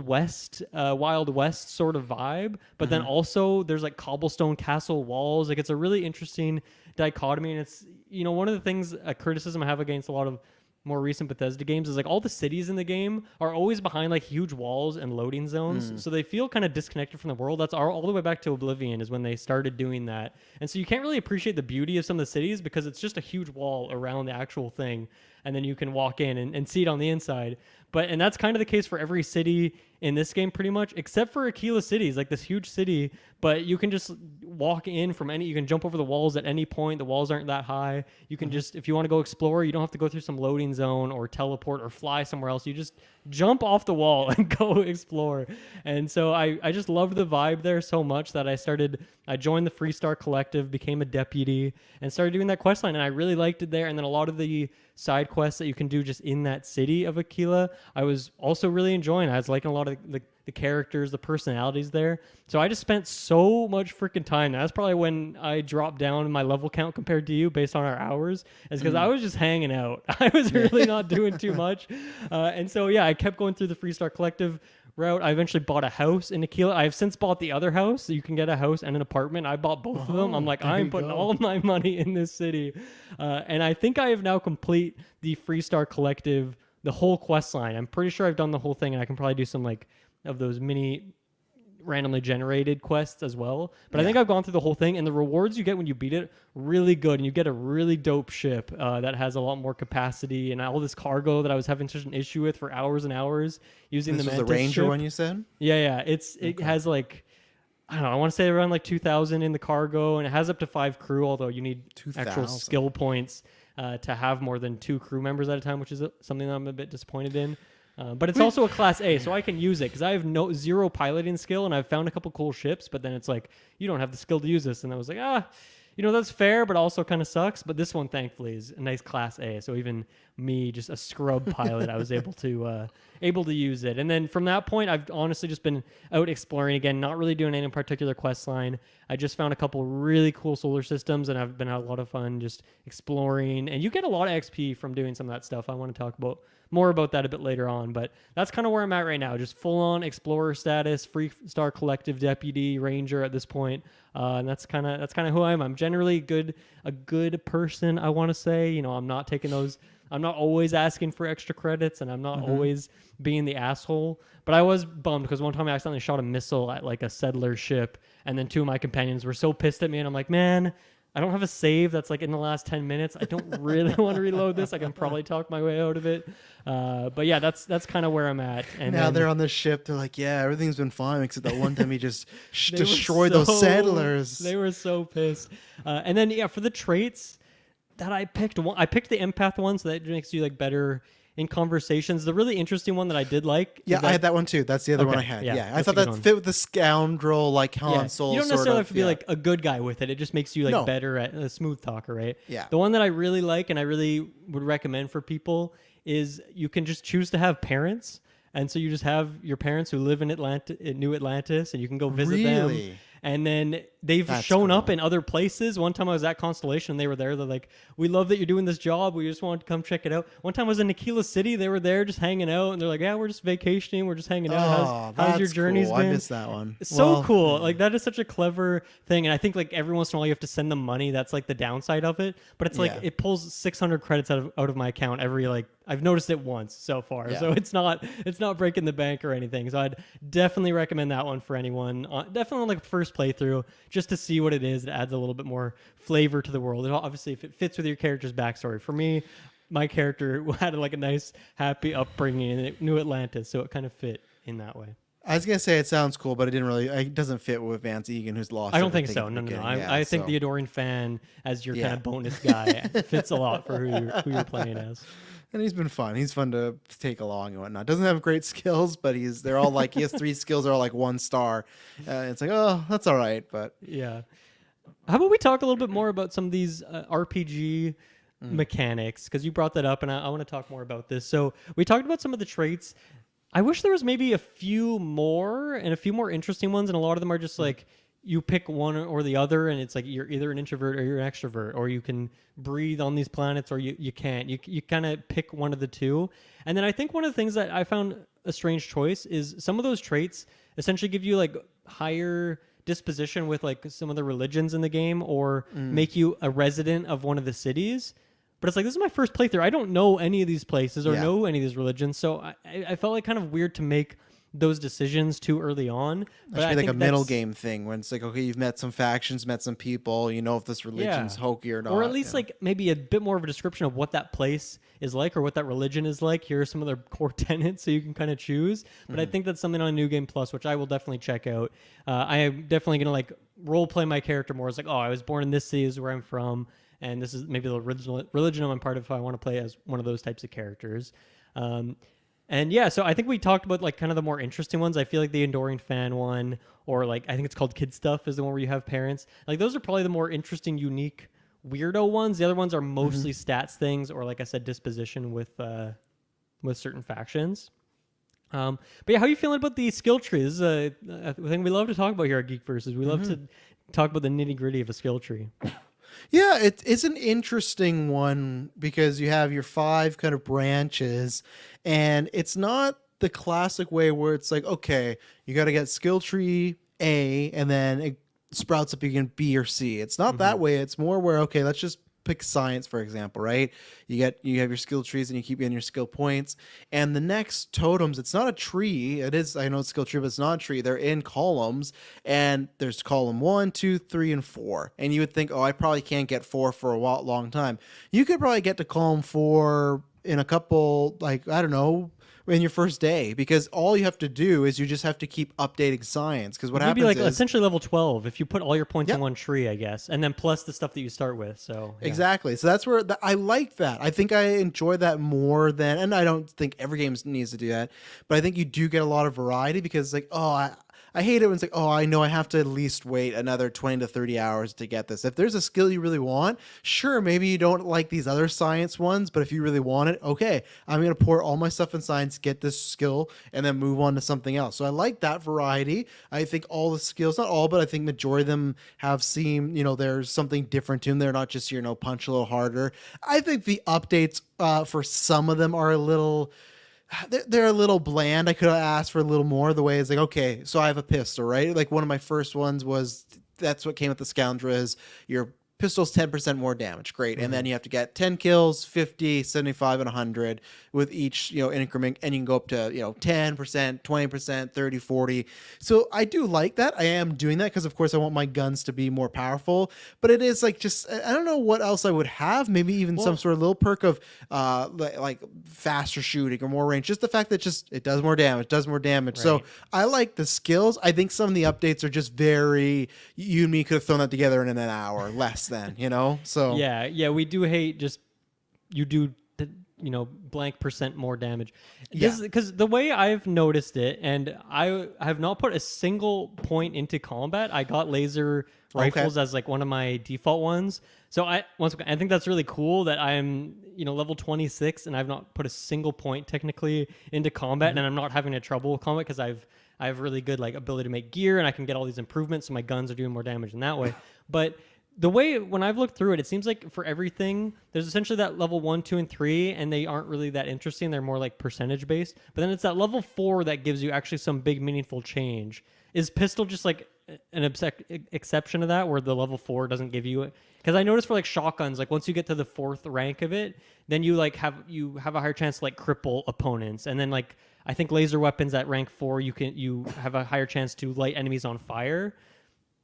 west, Wild West sort of vibe, but then also there's like cobblestone castle walls. Like it's a really interesting dichotomy, and it's one of the things, a criticism I have against a lot of more recent Bethesda games is like all the cities in the game are always behind like huge walls and loading zones, so they feel kind of disconnected from the world. That's all the way back to Oblivion is when they started doing that, and so you can't really appreciate the beauty of some of the cities because it's just a huge wall around the actual thing, and then you can walk in and see it on the inside. And that's kind of the case for every city in this game pretty much, except for Aquila City. It's like this huge city, but you can just walk in from you can jump over the walls at any point. The walls aren't that high. You can just, if you want to go explore, you don't have to go through some loading zone or teleport or fly somewhere else. You just jump off the wall and go explore. And so I just loved the vibe there so much that I joined the Freestar Collective, became a deputy, and started doing that quest line, and I really liked it there. And then a lot of the side quests that you can do just in that city of Aquila, I was also really enjoying. I was liking a lot of the characters, the personalities there. So I just spent so much freaking time. That's probably when I dropped down in my level count compared to you based on our hours, is because I was just hanging out. I was really not doing too much. And so, yeah, I kept going through the Freestar Collective route. I eventually bought a house in Aquila. I've since bought the other house. So you can get a house and an apartment. I bought both of them. I'm like, I'm putting all my money in this city. And I think I have now complete the Freestar Collective, the whole quest line. I'm pretty sure I've done the whole thing, and I can probably do some like of those mini randomly generated quests as well. But I think I've gone through the whole thing, and the rewards you get when you beat it, really good. And you get a really dope ship that has a lot more capacity, and all this cargo that I was having such an issue with for hours and hours using this the was Mantis the Ranger ship. one you said? Yeah. It has like, I don't know, I want to say around like 2,000 in the cargo, and it has up to 5 crew, although you need actual skill points to have more than 2 crew members at a time, which is something that I'm a bit disappointed in. But it's also a Class A, so I can use it because I have zero piloting skill, and I've found a couple cool ships, but then it's like, you don't have the skill to use this. And I was like, that's fair, but also kind of sucks. But this one, thankfully, is a nice Class A. So even me, just a scrub pilot, I was able to use it. And then from that point, I've honestly just been out exploring again, not really doing any particular quest line. I just found a couple really cool solar systems, and I've been having a lot of fun just exploring. And you get a lot of XP from doing some of that stuff. I want to talk more about that a bit later on, but that's kind of where I'm at right now. Just full on explorer status, Freestar Collective deputy, ranger at this point. And that's kind of who I am. I'm generally a good person, I want to say. I'm not taking those. I'm not always asking for extra credits, and I'm not always being the asshole. But I was bummed because one time I accidentally shot a missile at like a settler ship, and then 2 of my companions were so pissed at me, and I'm like, man, I don't have a save that's like in the last 10 minutes. I don't really want to reload this. I can probably talk my way out of it. But yeah, that's kind of where I'm at. And now they're on the ship. They're like, yeah, everything's been fine except that one time he just destroyed those settlers. They were so pissed. And then, yeah, for the traits that I picked the empath one, so that makes you like better in conversations. The really interesting one that I did like. Yeah, I had that one too. That's the other one I had. Yeah, I thought that fit with the scoundrel, like Han Solo. You don't necessarily have to be like a good guy with it. It just makes you like better at a smooth talker, right? Yeah. The one that I really like and I really would recommend for people is you can just choose to have parents. And so you just have your parents who live in New Atlantis, and you can go visit them. And then they've shown up in other places. One time I was at Constellation, and they were there. They're like, we love that you're doing this job. We just wanted to come check it out. One time I was in Aquila City. They were there just hanging out. And they're like, yeah, we're just vacationing. We're just hanging out. How's your journeys been? I missed that one. So cool. Like, that is such a clever thing. And I think like every once in a while you have to send them money. That's like the downside of it. But it's like it pulls 600 credits out of my account every like, I've noticed it once so far. So it's not breaking the bank or anything. So I'd definitely recommend that one for anyone. Definitely on like first playthrough, just to see what it is. It adds a little bit more flavor to the world. Obviously, if it fits with your character's backstory. For me, my character had like a nice, happy upbringing in New Atlantis, so it kind of fit in that way. I was gonna say it sounds cool, but it doesn't fit with Vance Egan, who's lost. I don't think so. No. I think the Adoring Fan as your kind of bonus guy fits a lot for who you're playing as. And he's been fun. He's fun to take along and whatnot. Doesn't have great skills, but they're all like, he has 3 skills that are like 1 star. It's like, oh, that's all right. But yeah. How about we talk a little bit more about some of these RPG mechanics? Because you brought that up, and I want to talk more about this. So we talked about some of the traits. I wish there was maybe a few more interesting ones, and a lot of them are just like, you pick one or the other, and it's like you're either an introvert or you're an extrovert, or you can breathe on these planets or you can't. You kind of pick one of the two. And then I think one of the things that I found a strange choice is some of those traits essentially give you like higher disposition with like some of the religions in the game, or make you a resident of one of the cities. But it's like, this is my first playthrough. I don't know any of these places or know any of these religions. So I felt like kind of weird to make those decisions too early on. But I think like a middle game thing when it's like, okay, you've met some factions, met some people, you know if this religion's hokey or not. Or at least like maybe a bit more of a description of what that place is like or what that religion is like. Here are some of their core tenets so you can kind of choose. But I think that's something on New Game Plus, which I will definitely check out. I am definitely going to like role play my character more. It's like, oh, I was born in this city, this is where I'm from. And this is maybe the religion I'm part of if I want to play as one of those types of characters. And yeah, so I think we talked about like kind of the more interesting ones. I feel like the Enduring Fan one, or like I think it's called Kid Stuff, is the one where you have parents. Like those are probably the more interesting, unique, weirdo ones. The other ones are mostly stats things, or like I said, disposition with certain factions. But yeah, how are you feeling about the skill tree? This is a thing we love to talk about here at Geek Versus. We love to talk about the nitty gritty of a skill tree. Yeah, it's an interesting one because you have your 5 kind of branches, and it's not the classic way where it's like, okay, you got to get skill tree A, and then it sprouts up again B or C. It's not that way. It's more where, okay, let's just pick science, for example, right? You have your skill trees and you keep getting your skill points. And the next totems, it's not a tree. It is, I know it's skill tree, but it's not a tree. They're in columns, and there's column 1, 2, 3, and 4. And you would think, oh, I probably can't get 4 for a long time. You could probably get to column 4 in a couple, like, I don't know, in your first day, because all you have to do is you just have to keep updating science. Because what happens like is essentially level 12 if you put all your points in one tree, I guess, and then plus the stuff that you start with. So exactly. So that's where I like that. I think I enjoy that more than, and I don't think every game needs to do that, but I think you do get a lot of variety because like, oh, I hate it when it's like, oh, I know I have to at least wait another 20 to 30 hours to get this. If there's a skill you really want, sure, maybe you don't like these other science ones, but if you really want it, okay, I'm going to pour all my stuff in science, get this skill, and then move on to something else. So I like that variety. I think all the skills, not all, but I think majority of them have seemed, there's something different to them. They're not just, punch a little harder. I think the updates for some of them are a little... They're a little bland. I could have asked for a little more. The way it's like, okay, so I have a pistol, right? Like one of my first ones was, that's what came with the Scoundrel, is your pistol's 10% more damage. Great. And then you have to get 10 kills, 50, 75, and 100 with each, increment. And you can go up to, 10%, 20%, 30, 40. So I do like that. I am doing that because, of course, I want my guns to be more powerful. But it is like just, I don't know what else I would have. Maybe even some sort of little perk of like faster shooting or more range. Just the fact that it does more damage, Right. So I like the skills. I think some of the updates are just very, you and me could have thrown that together in an hour, less than, so yeah, we do hate just you do blank percent more damage. Because the way I've noticed it, and I have not put a single point into combat. I got laser rifles as like one of my default ones. So I think that's really cool that I'm level 26 and I've not put a single point technically into combat, and I'm not having a trouble with combat because I have really good like ability to make gear and I can get all these improvements, so my guns are doing more damage in that way. But the way, when I've looked through it, it seems like for everything, there's essentially that level 1, 2, and 3, and they aren't really that interesting. They're more like percentage based. But then it's that level 4 that gives you actually some big meaningful change. Is pistol just like an exception to that, where the level 4 doesn't give you it? Because I noticed for like shotguns, like once you get to the 4th rank of it, then you like have a higher chance to like cripple opponents, and then like I think laser weapons at rank 4, you have a higher chance to light enemies on fire.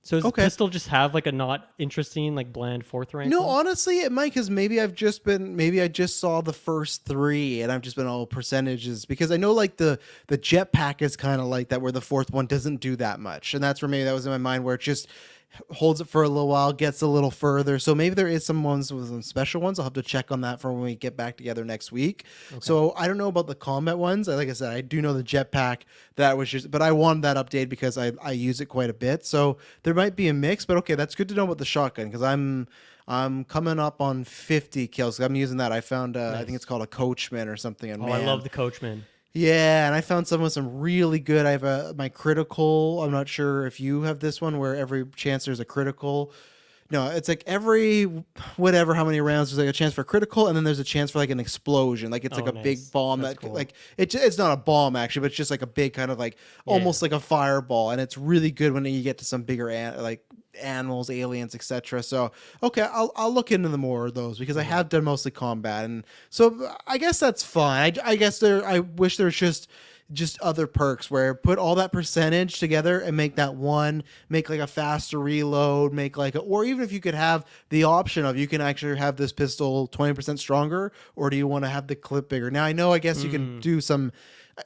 So does pistol just have like a not interesting, like bland 4th rank? No, honestly, it might, because maybe I just saw the first 3 and I've just been all percentages, because I know like the jetpack is kind of like that, where the 4th one doesn't do that much. And that's where maybe that was in my mind, where it just holds it for a little while, gets a little further. So maybe there is some ones with some special ones. I'll have to check on that for when we get back together next week. Okay. So I don't know about the combat ones. Like I said, I do know the jetpack, that was just, but I wanted that update because I use it quite a bit. So there might be a mix, but okay, that's good to know about the shotgun, because I'm coming up on 50 kills. I'm using that. I found, nice. I think it's called a Coachman or something. And I love the Coachman. Yeah, and I found some with some really good. I have my critical. I'm not sure if you have this one where every chance there's a critical. No, it's like every whatever how many rounds there's like a chance for critical, and then there's a chance for like an explosion. Like it's like Oh, a big nice. bomb That's that cool. like it's not a bomb actually, but it's just like a big kind of like Yeah. almost like a fireball, and it's really good when you get to some bigger like animals, aliens, etc. So okay, I'll look into the more of those because I Mhm. have done mostly combat, and so I guess that's fine. I guess I wish there's just other perks where put all that percentage together and make that one, make like a faster reload, make like a, or even if you could have the option of you can actually have this pistol 20% stronger, or do you want to have the clip bigger? Now I know I guess you can Mm, do some,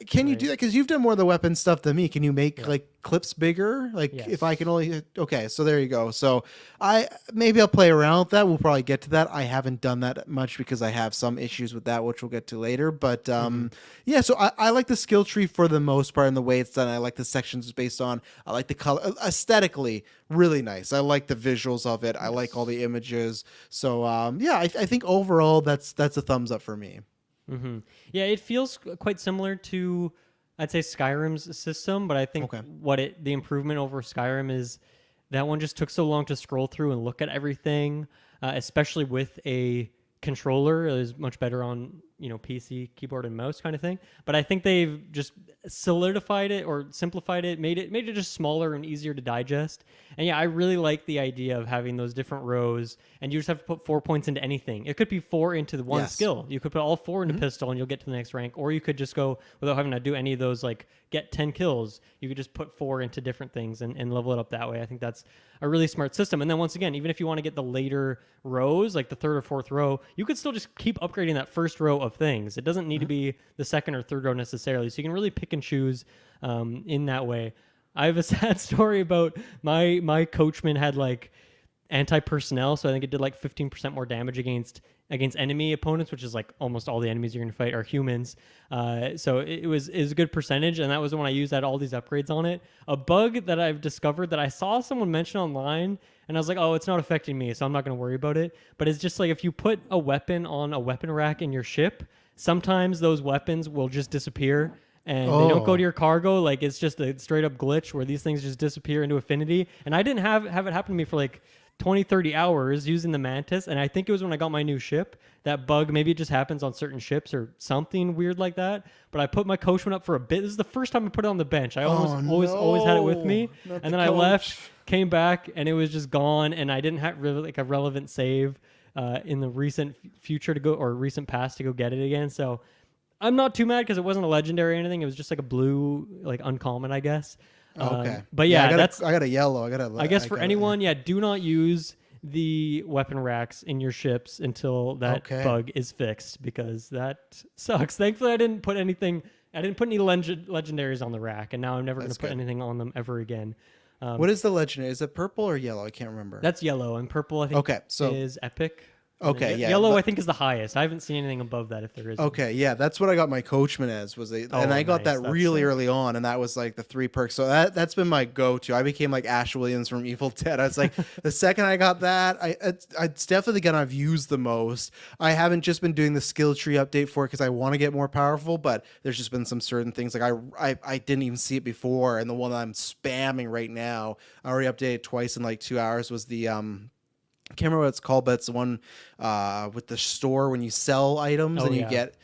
can you do right. that because you've done more of the weapon stuff than me? Can you make Yeah. like clips bigger? Like if I can Yes. only, okay, so there you go. So I maybe I'll play around with that. We'll probably get to that. I haven't done that much because I have some issues with that, which we'll get to later. But Hmm. yeah, so I like the skill tree for the most part and the way it's done. I like the sections it's based on. I like the color aesthetically, really nice. I like the visuals of it. I like all Yes. the images. So yeah, I think overall that's a thumbs up for me. Hmm. Yeah, it feels quite similar to, I'd say, Skyrim's system, but I think Okay. the improvement over Skyrim is that one just took so long to scroll through and look at everything, especially with a controller. It is much better on PC keyboard and mouse kind of thing. But I think they've just solidified it or simplified it, made it just smaller and easier to digest. And yeah, I really like the idea of having those different rows, and you just have to put 4 points into anything. It could be 4 into the one Yes. skill. You could put all 4 into Mhm. pistol, and you'll get to the next rank. Or you could just go without having to do any of those, like get 10 kills. You could just put 4 into different things and level it up that way. I think that's a really smart system. And then once again, even if you want to get the later rows, like the third or fourth row, you could still just keep upgrading that first row of things. It doesn't need to be the second or third row necessarily. So you can really pick and choose in that way. I have a sad story about my coachman had like anti-personnel, so I think it did like 15% more damage against enemy opponents, which is like almost all the enemies you're gonna fight are humans. So it was a good percentage, and that was when I used that all these upgrades on it. A bug that I've discovered that I saw someone mention online, and I was like, oh, it's not affecting me, so I'm not gonna worry about it. But it's just like if you put a weapon on a weapon rack in your ship, sometimes those weapons will just disappear and they don't go to Oh. your cargo. Like it's just a straight up glitch where these things just disappear into infinity. And I didn't have it happen to me for like 20, 30 hours using the Mantis. And I think it was when I got my new ship. That bug, maybe it just happens on certain ships or something weird like that. But I put my coachman up for a bit. This is the first time I put it on the bench. I almost Oh always had it with no, me. not And the then I left, coach. came back, and it was just gone. And I didn't have really like a relevant save in the recent future to go, or recent past to go get it again. So I'm not too mad because it wasn't a legendary or anything. It was just like a blue, like uncommon, I guess. Okay. But Yeah, yeah, that's I got a yellow. I guess I for got it. Yeah. anyone, yeah, do not use the weapon racks in your ships until that Okay. bug is fixed because that sucks. Thankfully, I didn't put anything. I didn't put any legendaries on the rack, and now I'm never going That's to put good. anything on them ever again. What is the legendary? Is it purple or yellow? I can't remember. That's yellow, and purple I think Okay, so is epic. And then okay, yeah. yellow I think is the highest. I haven't seen anything above that if there is. Okay, yeah, that's what I got my coachman as and Oh, I got nice. that That's really sick. early on, and that was like the 3 perks. So that's been my go-to. I became like Ash Williams from Evil Dead. I was like, the second I got that, it's definitely the gun I've used the most. I haven't just been doing the skill tree update for it because I want to get more powerful, but there's just been some certain things like I didn't even see it before, and the one that I'm spamming right now, I already updated twice in like 2 hours, was the I can't remember what it's called, but it's the one with the store when you sell items Oh and you yeah. get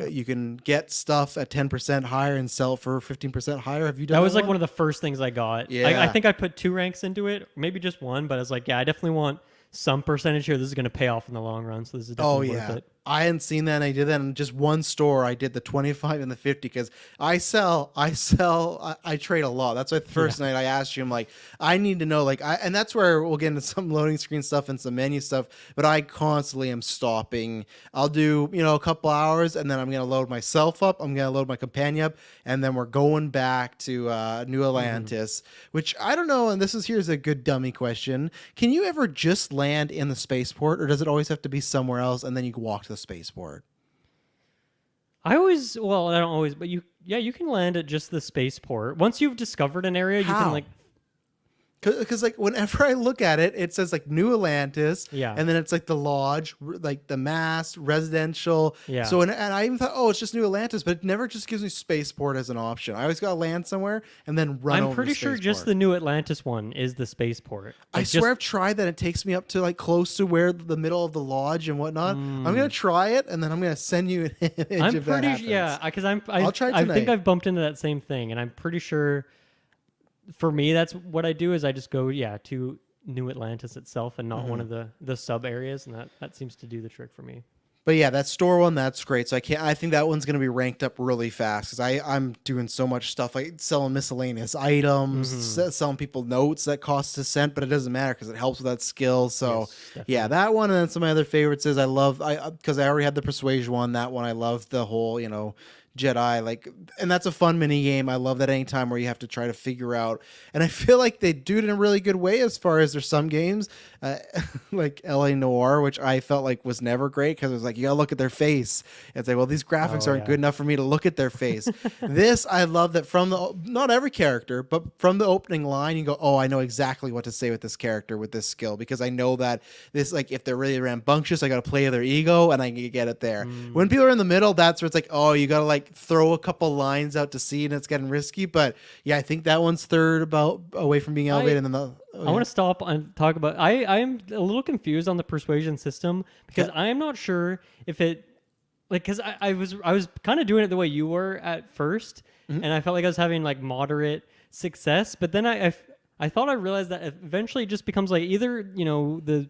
you can get stuff at 10% higher and sell it for 15% higher. Have you done That that was like one? one of the first things I got. I Yeah. think I put 2 ranks into it, maybe just one, but I was like, yeah, I definitely want some percentage here. This is going to pay off in the long run, so this is Oh definitely worth yeah. it. I hadn't seen that, and I did that in just one store. I did the 25 and the 50 because I trade a lot. That's why the first night I asked you, I'm like, I need to know, like, and that's where we'll get into some loading screen stuff and some menu stuff. But I constantly am stopping. I'll do, a couple hours, and then I'm gonna load myself up. I'm gonna load my companion up, and then we're going back to New Atlantis, which I don't know. And here's a good dummy question: can you ever just land in the spaceport, or does it always have to be somewhere else, and then you walk to the spaceport? I don't always, but you can land at just the spaceport. Once you've discovered an area, you can How? like, Because like whenever I look at it, it says like New Atlantis, Yeah. and then it's like the Lodge, like the Mast, Residential. Yeah. So and I even thought, oh, it's just New Atlantis, but it never just gives me spaceport as an option. I always got to land somewhere and then run. I'm over pretty to sure just spaceport. the New Atlantis one is the spaceport. I Like, swear I've tried that. It takes me up to like close to where the middle of the lodge and whatnot. I'm gonna try it, and then I'm gonna send you an image. I'm if that pretty happens. yeah, because I'll try it I think tonight. I've bumped into that same thing, and I'm pretty sure. For me, that's what I do is I just go to New Atlantis itself and not one of the sub areas, and that seems to do the trick for me. But yeah, that store one, that's great. So I think that one's going to be ranked up really fast because I'm doing so much stuff like selling miscellaneous items, selling people notes that cost a cent, but it doesn't matter because it helps with that skill. So Yes, yeah, that one. And then some of my other favorites is because I already had the persuasion one. That one I love the whole, Jedi, like, and that's a fun mini game. I love that anytime where you have to try to figure out, and I feel like they do it in a really good way as far as there's some games like LA Noire, which I felt like was never great because it was like you gotta look at their face and say, well, these graphics aren't good enough for me to look at their face. This I love that from not every character, but from the opening line, you go, oh, I know exactly what to say with this character with this skill because I know that this, like, if they're really rambunctious, I gotta play their ego and I can get it there. When people are in the middle, that's where it's like, oh, you gotta like throw a couple lines out to sea and it's getting risky. But yeah, I think that one's third about away from being elevated. I want to stop and talk about. I am a little confused on the persuasion system because I am not sure if it, like, because I was kind of doing it the way you were at 1st, and I felt like I was having like moderate success, but then I thought I realized that eventually it just becomes like either the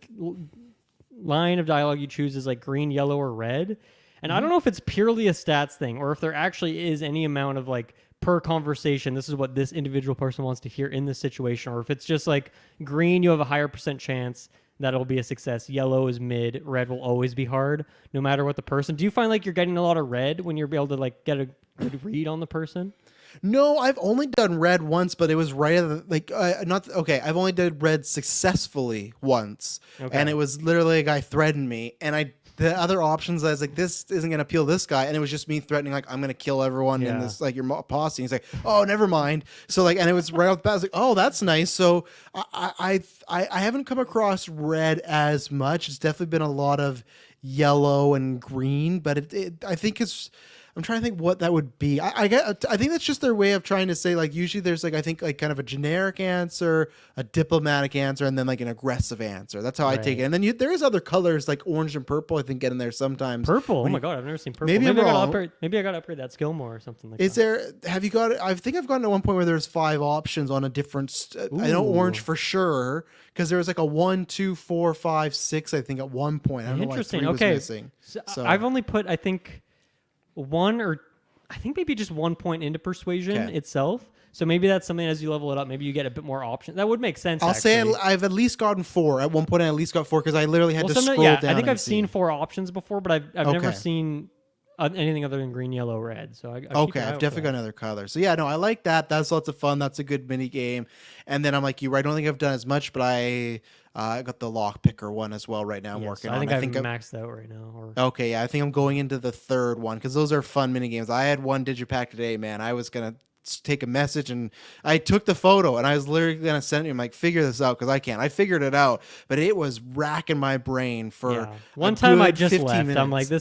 line of dialogue you choose is like green, yellow, or red, and I don't know if it's purely a stats thing or if there actually is any amount of like per conversation, this is what this individual person wants to hear in this situation, or if it's just like green, you have a higher % chance that it'll be a success. Yellow is mid, red will always be hard, no matter what the person. Do you find like you're getting a lot of red when you're able to like get a good read on the person? No, I've only done red once, but it was right at the, like not okay. I've only did red successfully once, and it was literally a guy threatened me, and the other options, I was like, this isn't going to appeal to this guy. And it was just me threatening, like, I'm going to kill everyone in this, like, your posse. And he's like, oh, never mind. So, like, and it was right off the bat. I was like, oh, that's nice. So I haven't come across red as much. It's definitely been a lot of yellow and green, but I think I'm trying to think what that would be. I think that's just their way of trying to say, like, usually there's like, I think like kind of a generic answer, a diplomatic answer, and then like an aggressive answer. That's how I take it. And then there is other colors like orange and purple, I think, get in there sometimes. Purple? Oh my God, I've never seen purple. Maybe I gotta upgrade that skill more or something like that. Have you got, I think I've gotten to one point where there's 5 options on a different, I know orange for sure, because there was like a 1, 2, 4, 5, 6, I think at one point. I don't know why 3 was missing. So I've only put, I think, maybe just 1 point into persuasion itself. So maybe that's something as you level it up, maybe you get a bit more options. That would make sense. I'll say I've at least gotten 4. At one point, I at least got 4 because I literally had to scroll down. I think I've seen 4 options before, but I've never seen anything other than green, yellow, red. So I've definitely got another color. So yeah, no, I like that. That's lots of fun. That's a good mini game. And then I'm like you, I don't think I've done as much, but I got the lock picker one as well right now. I'm working on. I think I've maxed out right now. Okay, yeah, I think I'm going into the 3rd one because those are fun mini games. I had one digipack today, man. I was gonna take a message and I took the photo and I was literally gonna send it. I'm like, figure this out because I can't. I figured it out, but it was racking my brain for one time. I just left. Minutes. I'm like,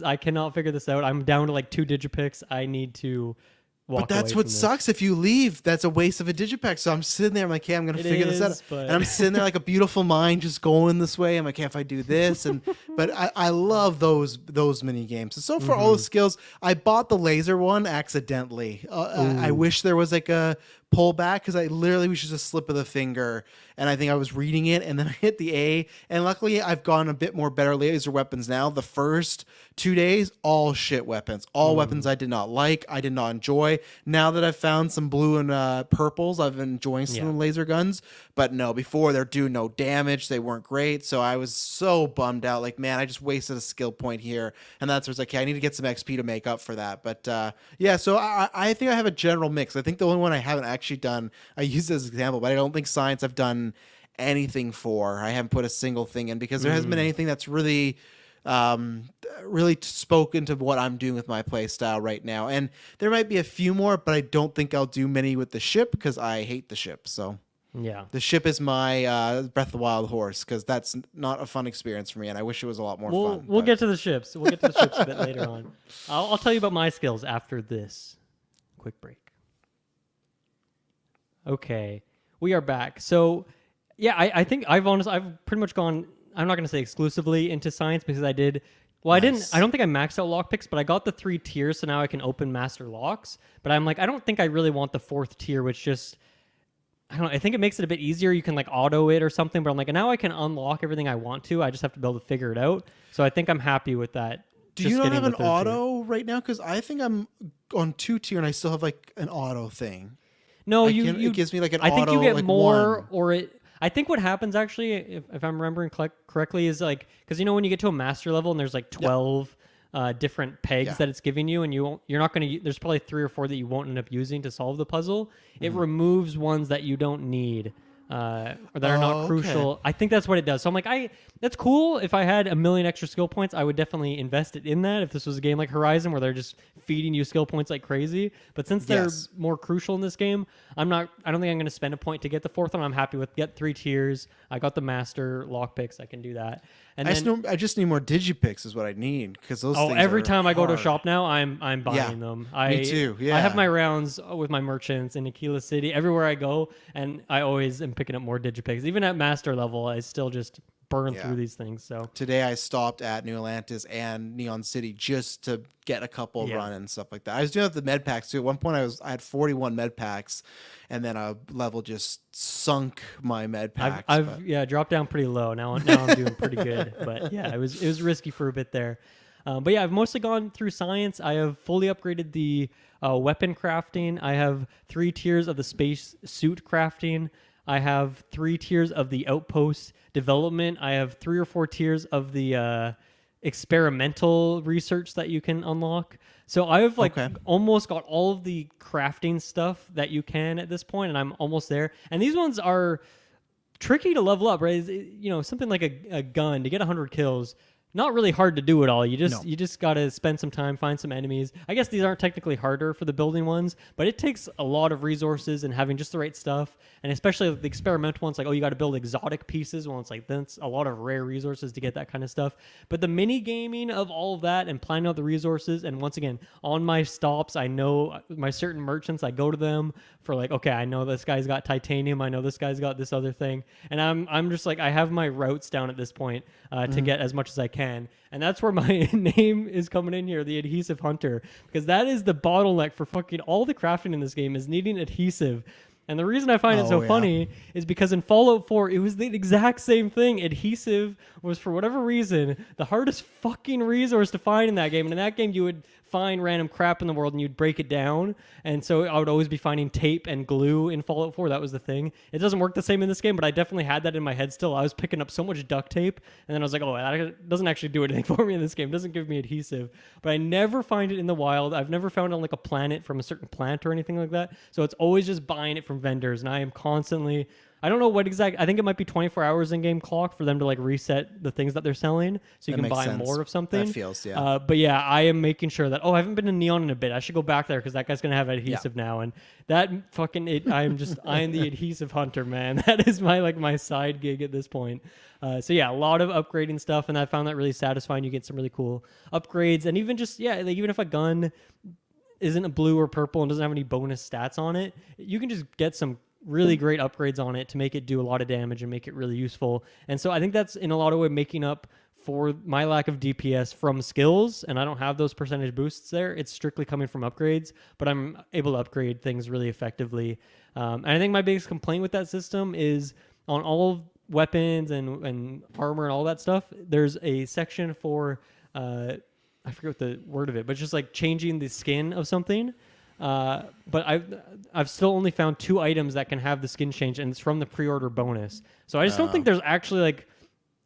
I cannot figure this out. I'm down to like 2 digipicks. I need to. But that's what sucks. If you leave, that's a waste of a digipack. So I'm sitting there. I'm like, hey, I'm going to figure this out. And I'm sitting there like a beautiful mind just going this way. I'm like, hey, if I do this. But I love those mini games. So for all the skills, I bought the laser one accidentally. I wish there was like a pullback because I literally was just a slip of the finger. And I think I was reading it and then I hit the A. And luckily I've gone a bit more better laser weapons now. The first 2 days, all shit weapons. All weapons I did not like. I did not enjoy. Now that I've found some blue and purples, I've been enjoying some laser guns. But no, before they're doing no damage. They weren't great. So I was so bummed out. Like, man, I just wasted a skill point here. And that's where it's like, okay, I need to get some XP to make up for that. But yeah, so I think I have a general mix. I think the only one I haven't actually done, I use this as an example, but I don't think science I've done anything for. I haven't put a single thing in because there hasn't been anything that's really spoken to what I'm doing with my play style right now. And there might be a few more, but I don't think I'll do many with the ship because I hate the ship. So Yeah. The ship is my Breath of the Wild horse, because that's not a fun experience for me, and I wish it was a lot more fun. We'll get to the ships. We'll get to the ships a bit later on. I'll tell you about my skills after this quick break. Okay, we are back. So, yeah, I think I've pretty much gone. I'm not going to say exclusively into science because I did. Well, Nice. I don't think I maxed out lockpicks, but I got the 3 tiers, so now I can open master locks. But I'm like, I don't think I really want the 4th tier, which just, I don't know. I think it makes it a bit easier. You can like auto it or something, but I'm like, now I can unlock everything I want to. I just have to be able to figure it out. So I think I'm happy with that. Do you not have an auto right now? Because I think I'm on 2 tier and I still have like an auto thing. No, it gives me like an I auto. think you get like more, 1. or it. I think what happens actually, if I'm remembering correctly, is like, because you know when you get to a master level and there's like 12 different pegs that it's giving you, and you're not going to. There's probably 3 or 4 that you won't end up using to solve the puzzle. It removes ones that you don't need. Or that are not crucial. Okay. I think that's what it does. So I'm like, that's cool. If I had a million extra skill points, I would definitely invest it in that. If this was a game like Horizon where they're just feeding you skill points like crazy, but since they're more crucial in this game, I don't think I'm going to spend a point to get the 4th one. I'm happy with get 3 tiers. I got the master lockpicks. I can do that. And I just need more digipicks is what I need, because those. Oh, things every are time I go to a hard. shop now, I'm buying them. Me too. Yeah. I have my rounds with my merchants in Aquila City everywhere I go, and I always am picking up more digipicks. Even at master level, I still just burn through these things. So today I stopped at New Atlantis and Neon City just to get a couple run and stuff like that. I was doing the med packs too. At one point I had 41 med packs, and then a level just sunk my med packs. I've dropped down pretty low. Now I'm doing pretty good. But yeah, it was risky for a bit there. But yeah, I've mostly gone through science. I have fully upgraded the weapon crafting. I have 3 tiers of the space suit crafting. I have 3 tiers of the outpost development. I have 3 or 4 tiers of the experimental research that you can unlock. So I've almost got all of the crafting stuff that you can at this point, and I'm almost there. And these ones are tricky to level up, right? Something like a gun to get 100 kills. Not really hard to do it all. You just got to spend some time, find some enemies. I guess these aren't technically harder for the building ones, but it takes a lot of resources and having just the right stuff. And especially the experimental ones, like, you got to build exotic pieces. Well, it's like, that's a lot of rare resources to get that kind of stuff. But the mini gaming of all of that and planning out the resources, and once again, on my stops, I know my certain merchants, I go to them for like, okay, I know this guy's got titanium. I know this guy's got this other thing. And I'm just like, I have my routes down at this point to get as much as I can. And that's where my name is coming in here, the adhesive hunter, because that is the bottleneck for fucking all the crafting in this game is needing adhesive. And the reason I find it so funny is because in Fallout 4, it was the exact same thing. Adhesive was, for whatever reason, the hardest fucking resource to find in that game. And in that game, you would find random crap in the world and you'd break it down. And so I would always be finding tape and glue in Fallout 4. That was the thing. It doesn't work the same in this game, but I definitely had that in my head still. I was picking up so much duct tape, and then I was like, oh, that doesn't actually do anything for me in this game. It doesn't give me adhesive. But I never find it in the wild. I've never found it on like a planet from a certain plant or anything like that. So it's always just buying it from vendors, and I am constantly... I don't know what exact. I think it might be 24 hours in-game clock for them to like reset the things that they're selling, so you can buy more of something. That feels, but yeah, I am making sure that. Oh, I haven't been to Neon in a bit. I should go back there because that guy's gonna have adhesive now, and that fucking. I'm the adhesive hunter, man. That is my side gig at this point. So yeah, a lot of upgrading stuff, and I found that really satisfying. You get some really cool upgrades, and even just even if a gun isn't a blue or purple and doesn't have any bonus stats on it, you can just get some really great upgrades on it to make it do a lot of damage and make it really useful. And so I think that's in a lot of way making up for my lack of DPS from skills, and I don't have those percentage boosts there. It's strictly coming from upgrades, but I'm able to upgrade things really effectively. And I think my biggest complaint with that system is on all weapons and armor and all that stuff, there's a section for I forget what the word of it, but just like changing the skin of something. But I've still only found 2 items that can have the skin change, and it's from the pre-order bonus. So I just don't think there's actually like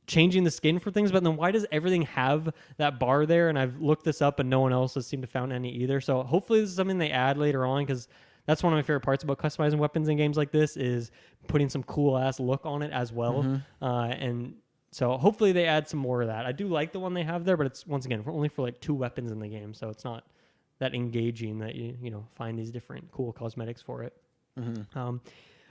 changing the skin for things. But then why does everything have that bar there? And I've looked this up, and no one else has seemed to found any either. So hopefully this is something they add later on, because that's one of my favorite parts about customizing weapons in games like this is putting some cool ass look on it as well. And so hopefully they add some more of that. I do like the one they have there, but it's once again only for like 2 weapons in the game, so it's not that engaging that you find these different cool cosmetics for it.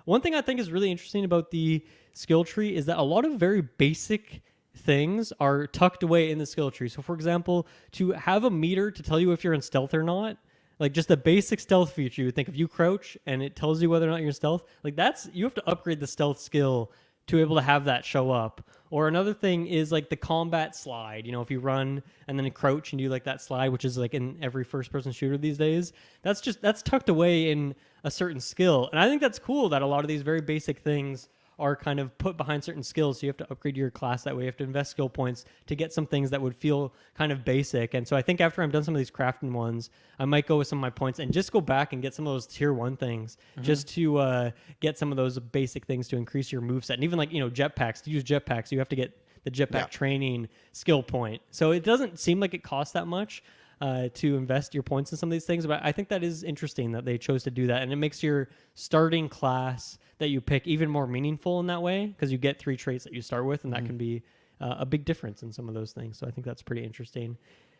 One thing I think is really interesting about the skill tree is that a lot of very basic things are tucked away in the skill tree. So, for example, to have a meter to tell you if you're in stealth or not, like just the basic stealth feature, you would think if you crouch and it tells you whether or not you're in stealth, like that's, you have to upgrade the stealth skill to be able to have that show up. Or another thing is like the combat slide. You know, if you run and then crouch and do like that slide, which is like in every first person shooter these days, that's tucked away in a certain skill. And I think that's cool that a lot of these very basic things are kind of put behind certain skills. So you have to upgrade your class that way. You have to invest skill points to get some things that would feel kind of basic. And so I think after I'm done some of these crafting ones, I might go with some of my points and just go back and get some of those tier 1 things just to get some of those basic things to increase your moveset. And even like, you know, jetpacks, to use jetpacks, you have to get the jetpack training skill point. So it doesn't seem like it costs that much to invest your points in some of these things. But I think that is interesting that they chose to do that. And it makes your starting class that you pick even more meaningful in that way, because you get 3 traits that you start with, and that can be a big difference in some of those things. So I think that's pretty interesting.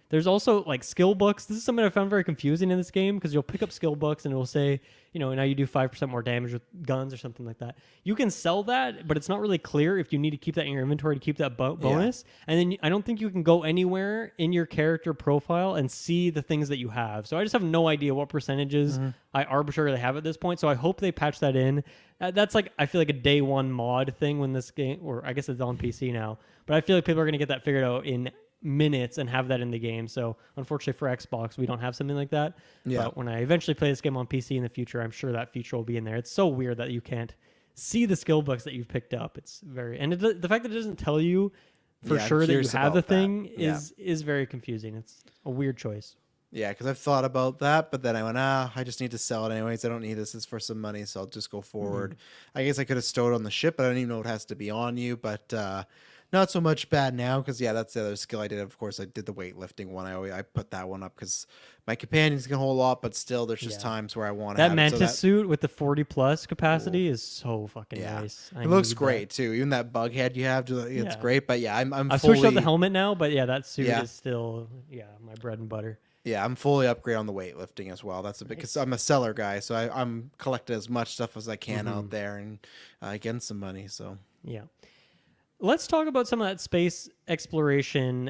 There's also like skill books. This is something I found very confusing in this game, because you'll pick up skill books and it will say, you know, now you do 5% more damage with guns or something like that. You can sell that, but it's not really clear if you need to keep that in your inventory to keep that bonus. And then I don't think you can go anywhere in your character profile and see the things that you have. So I just have no idea what percentages I arbitrarily have at this point. So I hope they patch that in. That's like, I feel like a day one mod thing when this game, or I guess it's on PC now, but I feel like people are going to get that figured out in minutes and have that in the game. So unfortunately for Xbox, we don't have something like that. But when I eventually play this game on PC in the future, I'm sure that feature will be in there. It's so weird that you can't see the skill books that you've picked up. It's very, and the fact that it doesn't tell you for sure that you have the thing is very confusing. It's a weird choice. Yeah, because I've thought about that, but then I went, I just need to sell it anyways. I don't need this. It's for some money, so I'll just go forward. I guess I could have stowed on the ship, but I don't even know it has to be on you. But not so much bad now, because, that's the other skill I did. Of course, I did the weightlifting one. I put that one up because my companions can hold a lot, but still there's just times where I want to that have mantis suit with the 40+ capacity is so fucking nice. It looks great, too. Even that bug head you have, it's great. But, I've switched out the helmet now, but, that suit is still, my bread and butter. Yeah, I'm fully upgraded on the weightlifting as well. That's because I'm a seller guy, so I'm collecting as much stuff as I can out there and getting some money. So let's talk about some of that space exploration,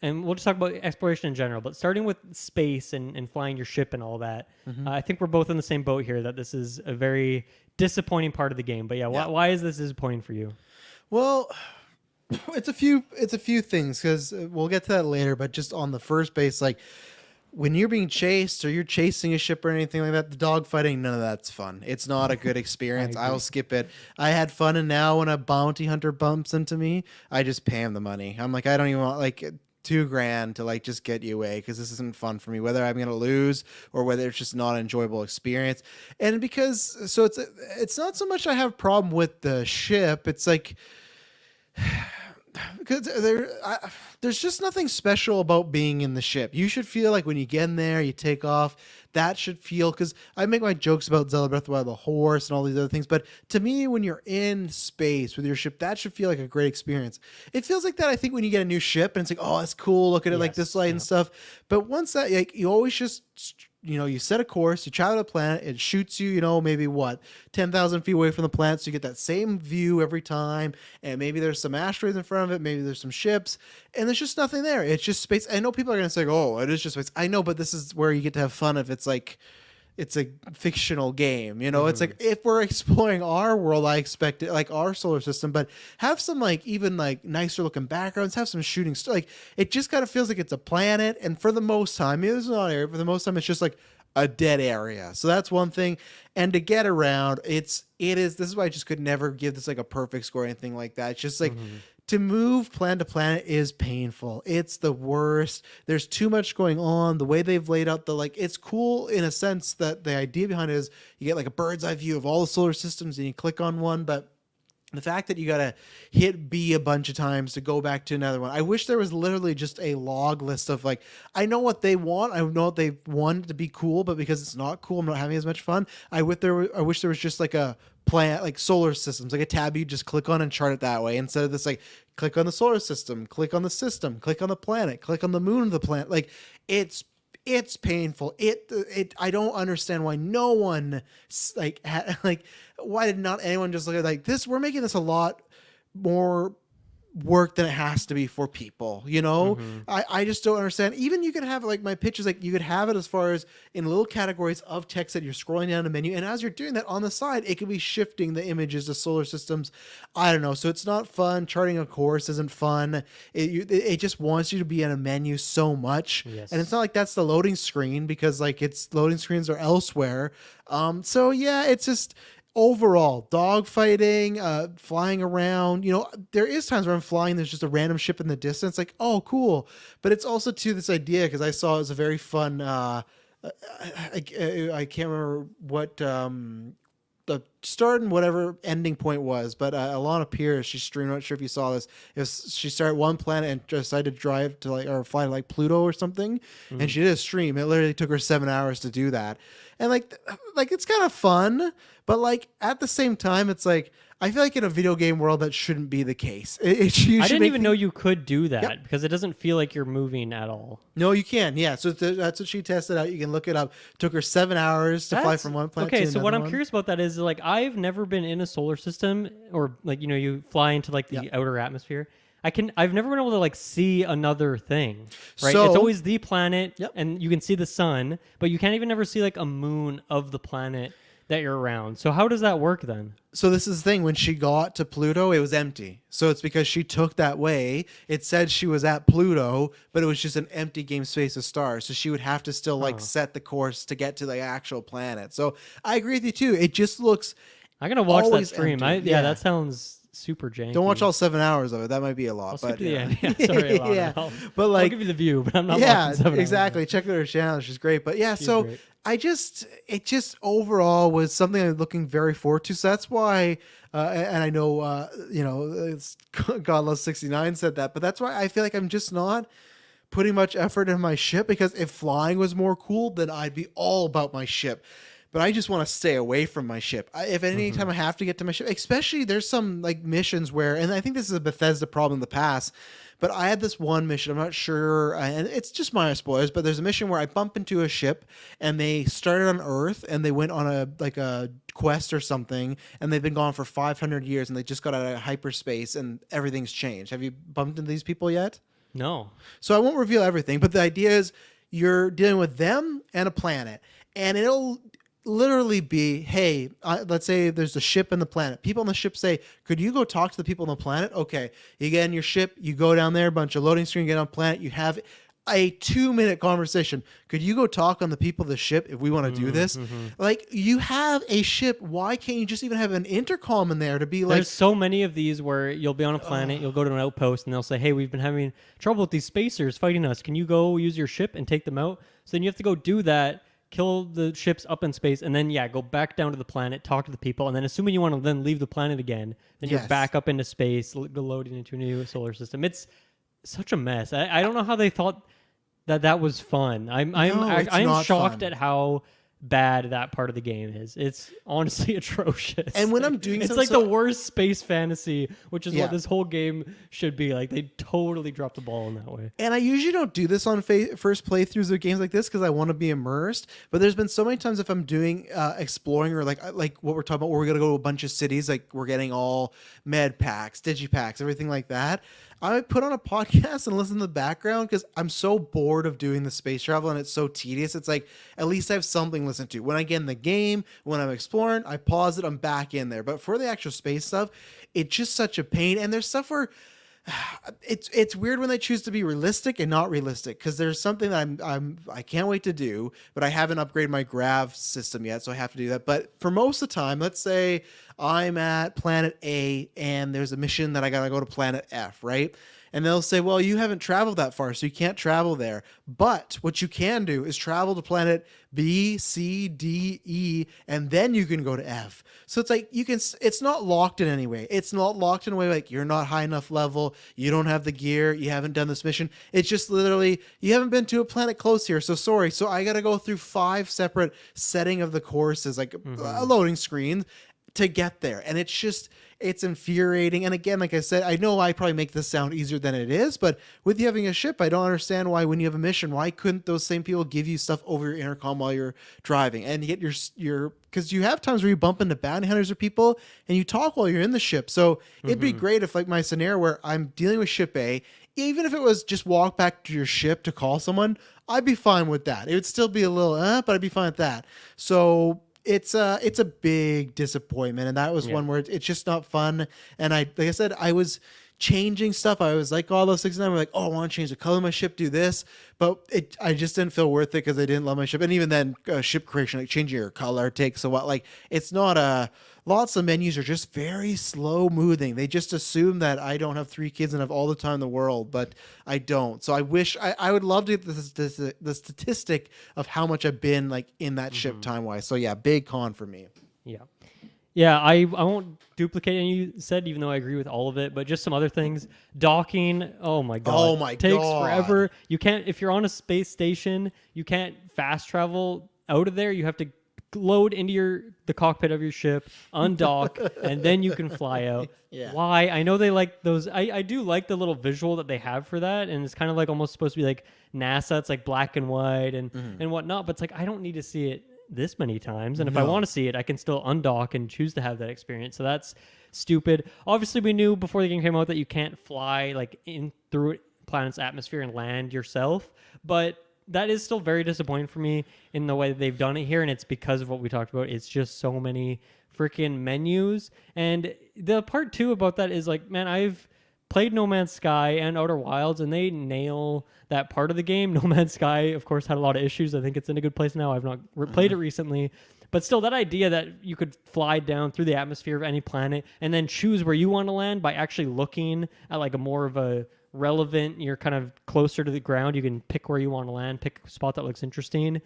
and we'll just talk about exploration in general. But starting with space and flying your ship and all that, I think we're both in the same boat here. That this is a very disappointing part of the game. But why is this disappointing for you? Well, it's a few things, because we'll get to that later, but just on the first base, like when you're being chased or you're chasing a ship or anything like that, the dogfighting, none of that's fun. It's not a good experience. I'll skip it. I had fun, and now when a bounty hunter bumps into me, I just pay him the money. I'm like, I don't even want like $2,000 to like just get you away, because this isn't fun for me, whether I'm gonna lose or whether it's just not an enjoyable experience. And because it's not so much I have a problem with the ship, it's like because there's just nothing special about being in the ship. You should feel like when you get in there, you take off, that should feel, because I make my jokes about Zelda Breath of the Wild, the horse and all these other things, but to me, when you're in space with your ship, that should feel like a great experience. It feels like that, I think, when you get a new ship and it's like, oh, that's cool, look at it like this light and stuff. But once that, like, you always just, you set a course, you travel to a planet, it shoots you, maybe 10,000 feet away from the planet, so you get that same view every time, and maybe there's some asteroids in front of it, maybe there's some ships, and there's just nothing there. It's just space. I know people are going to say, oh, it is just space. I know, but this is where you get to have fun if it's like, it's a fictional game, It's like, if we're exploring our world, I expect it, like our solar system, but have some like even like nicer looking backgrounds, have some shooting like it just kind of feels like it's a planet. And for the most time, maybe there's not an area, for the most time, it's just like a dead area. So that's one thing. And to get around, this is why I just could never give this like a perfect score or anything like that. It's just like, to move planet to planet is painful. It's the worst. There's too much going on. The way they've laid out it's cool in a sense that the idea behind it is you get like a bird's eye view of all the solar systems and you click on one, but the fact that you got to hit B a bunch of times to go back to another one. I wish there was literally just a log list of like, I know what they want. I know what they want it to be cool, but because it's not cool, I'm not having as much fun. I wish there was just like a planet, like solar systems, like a tab you just click on and chart it that way, instead of this like click on the solar system, click on the system, click on the planet, click on the moon of the planet. Like it's It's painful. I don't understand why no one like why did not anyone just look at like this? We're making this a lot more work than it has to be for people, you know. I just don't understand. Even you could have like my pictures, like you could have it as far as in little categories of text that you're scrolling down the menu, and as you're doing that on the side it could be shifting the images to solar systems. I don't know, so it's not fun. Charting a course isn't fun. It just wants you to be in a menu so much. Yes. And it's not like that's the loading screen, because like its loading screens are elsewhere. So yeah, it's just overall dogfighting, flying around, you know, there is times where I'm flying, there's just a random ship in the distance, like, oh cool. But it's also to this idea, because I saw it was a very fun I can't remember what the start and whatever ending point was, but Alana Pierce, she streamed, I'm not sure if you saw this, she started one planet and decided to drive to like, or fly to like Pluto or something, and she did a stream. It literally took her 7 hours to do that. And like it's kind of fun, but like at the same time, it's like, I feel like in a video game world that shouldn't be the case. I didn't even know you could do that, because it doesn't feel like you're moving at all. No, you can. Yeah, so that's what she tested out. You can look it up. Took her 7 hours to fly from one planet to another. Okay, so what I'm curious about that is like I've never been in a solar system, or like, you know, you fly into like the outer atmosphere. I've never been able to like see another thing, right? So, it's always the planet, and you can see the sun, but you can't even ever see like a moon of the planet that you're around. So how does that work then? So this is the thing. When she got to Pluto, it was empty. So it's because she took that way. It said she was at Pluto, but it was just an empty game space of stars. So she would have to still like set the course to get to the actual planet. So I agree with you too. It just looks. I'm gonna watch that stream. Yeah, that sounds super janky. Don't watch all 7 hours of it. That might be a lot. I'll skip but to the end. Yeah, sorry, Alana. But like, I'll give you the view, but I'm not watching 7 hours. exactly. Check out her channel. She's great. But yeah, so great. it just overall was something I'm looking very forward to. So that's why, and I know, you know, God Loves 69 said that, but that's why I feel like I'm just not putting much effort in my ship, because if flying was more cool, then I'd be all about my ship. But I just want to stay away from my ship. If any time I have to get to my ship, especially there's some like missions where, and I think this is a Bethesda problem in the past, but I had this one mission, I'm not sure, and it's just minor spoilers, but there's a mission where I bump into a ship and they started on Earth and they went on a quest or something, and they've been gone for 500 years and they just got out of hyperspace and everything's changed. Have you bumped into these people yet? No. So I won't reveal everything, but the idea is you're dealing with them and a planet, and it'll literally be, hey, let's say there's a ship in the planet. People on the ship say, could you go talk to the people on the planet? Okay, you get in your ship, you go down there, a bunch of loading screen, get on planet, you have a 2-minute conversation. Could you go talk on the people of the ship if we want to do this? Like, you have a ship, why can't you just even have an intercom in there to be like... There's so many of these where you'll be on a planet, you'll go to an outpost, and they'll say, hey, we've been having trouble with these spacers fighting us. Can you go use your ship and take them out? So then you have to go do that, kill the ships up in space, and then go back down to the planet, talk to the people, and then assuming you want to then leave the planet again, then you're back up into space, loading into a new solar system. It's such a mess. I don't know how they thought that was fun. I'm shocked at how bad that part of the game is. It's honestly atrocious. And when I'm doing it's like the worst space fantasy, which is what this whole game should be. Like, they totally dropped the ball in that way. And I usually don't do this on first playthroughs of games like this because I want to be immersed. But there's been so many times if I'm doing exploring, or like what we're talking about, where we're gonna go to a bunch of cities, like we're getting all med packs, digipacks, everything like that. I put on a podcast and listen to the background because I'm so bored of doing the space travel and it's so tedious. It's like, at least I have something to listen to. When I get in the game, when I'm exploring, I pause it, I'm back in there. But for the actual space stuff, it's just such a pain. And there's stuff where it's weird when they choose to be realistic and not realistic, because there's something that I can't wait to do, but I haven't upgraded my grav system yet, so I have to do that. But for most of the time, let's say I'm at planet A and there's a mission that I gotta go to planet F, right? And they'll say, well, you haven't traveled that far, so you can't travel there. But what you can do is travel to planet B, C, D, E, and then you can go to F. So it's like it's not locked in any way. It's not locked in a way like you're not high enough level, you don't have the gear, you haven't done this mission. It's just literally, you haven't been to a planet close here, so sorry. So I got to go through 5 separate setting of the courses, like a loading screen. to get there. And it's infuriating. And again, like I said, I know I probably make this sound easier than it is, but with you having a ship, I don't understand why when you have a mission, why couldn't those same people give you stuff over your intercom while you're driving? And yet because you have times where you bump into bounty hunters or people and you talk while you're in the ship. So it'd be great if, like, my scenario where I'm dealing with ship A, even if it was just walk back to your ship to call someone, I'd be fine with that. It would still be a little, but I'd be fine with that. So it's a big disappointment, and that was one where it's just not fun. And like I said, I was changing stuff. I was like all those 69 were like, oh, I want to change the color of my ship, do this, but I just didn't feel worth it because I didn't love my ship. And even then, ship creation, like changing your color takes a while. Like, it's not lots of menus are just very slow moving. They just assume that I don't have 3 kids and have all the time in the world, but I don't. So I wish I would love to get the statistic of how much I've been like in that ship time wise. So yeah, big con for me. Yeah, I won't duplicate any you said, even though I agree with all of it, but just some other things. Docking, oh my god. Takes forever. You can't, if you're on a space station, you can't fast travel out of there. You have to load into the cockpit of your ship, undock, and then you can fly out. Why? I know they like those. I do like the little visual that they have for that, and it's kind of like almost supposed to be like NASA. It's like black and white and whatnot, but it's like I don't need to see it this many times, and if I want to see it, I can still undock and choose to have that experience. So that's stupid. Obviously, we knew before the game came out that you can't fly like in through planet's atmosphere and land yourself, but that is still very disappointing for me in the way that they've done it here, and it's because of what we talked about. It's just so many freaking menus, and the part two about that is like, man, I've played No Man's Sky and Outer Wilds, and they nail that part of the game. No Man's Sky, of course, had a lot of issues. I think it's in a good place now. I've not played it recently. But still, that idea that you could fly down through the atmosphere of any planet and then choose where you want to land by actually looking at like a more of a relevant, you're kind of closer to the ground, you can pick where you want to land, pick a spot that looks interesting.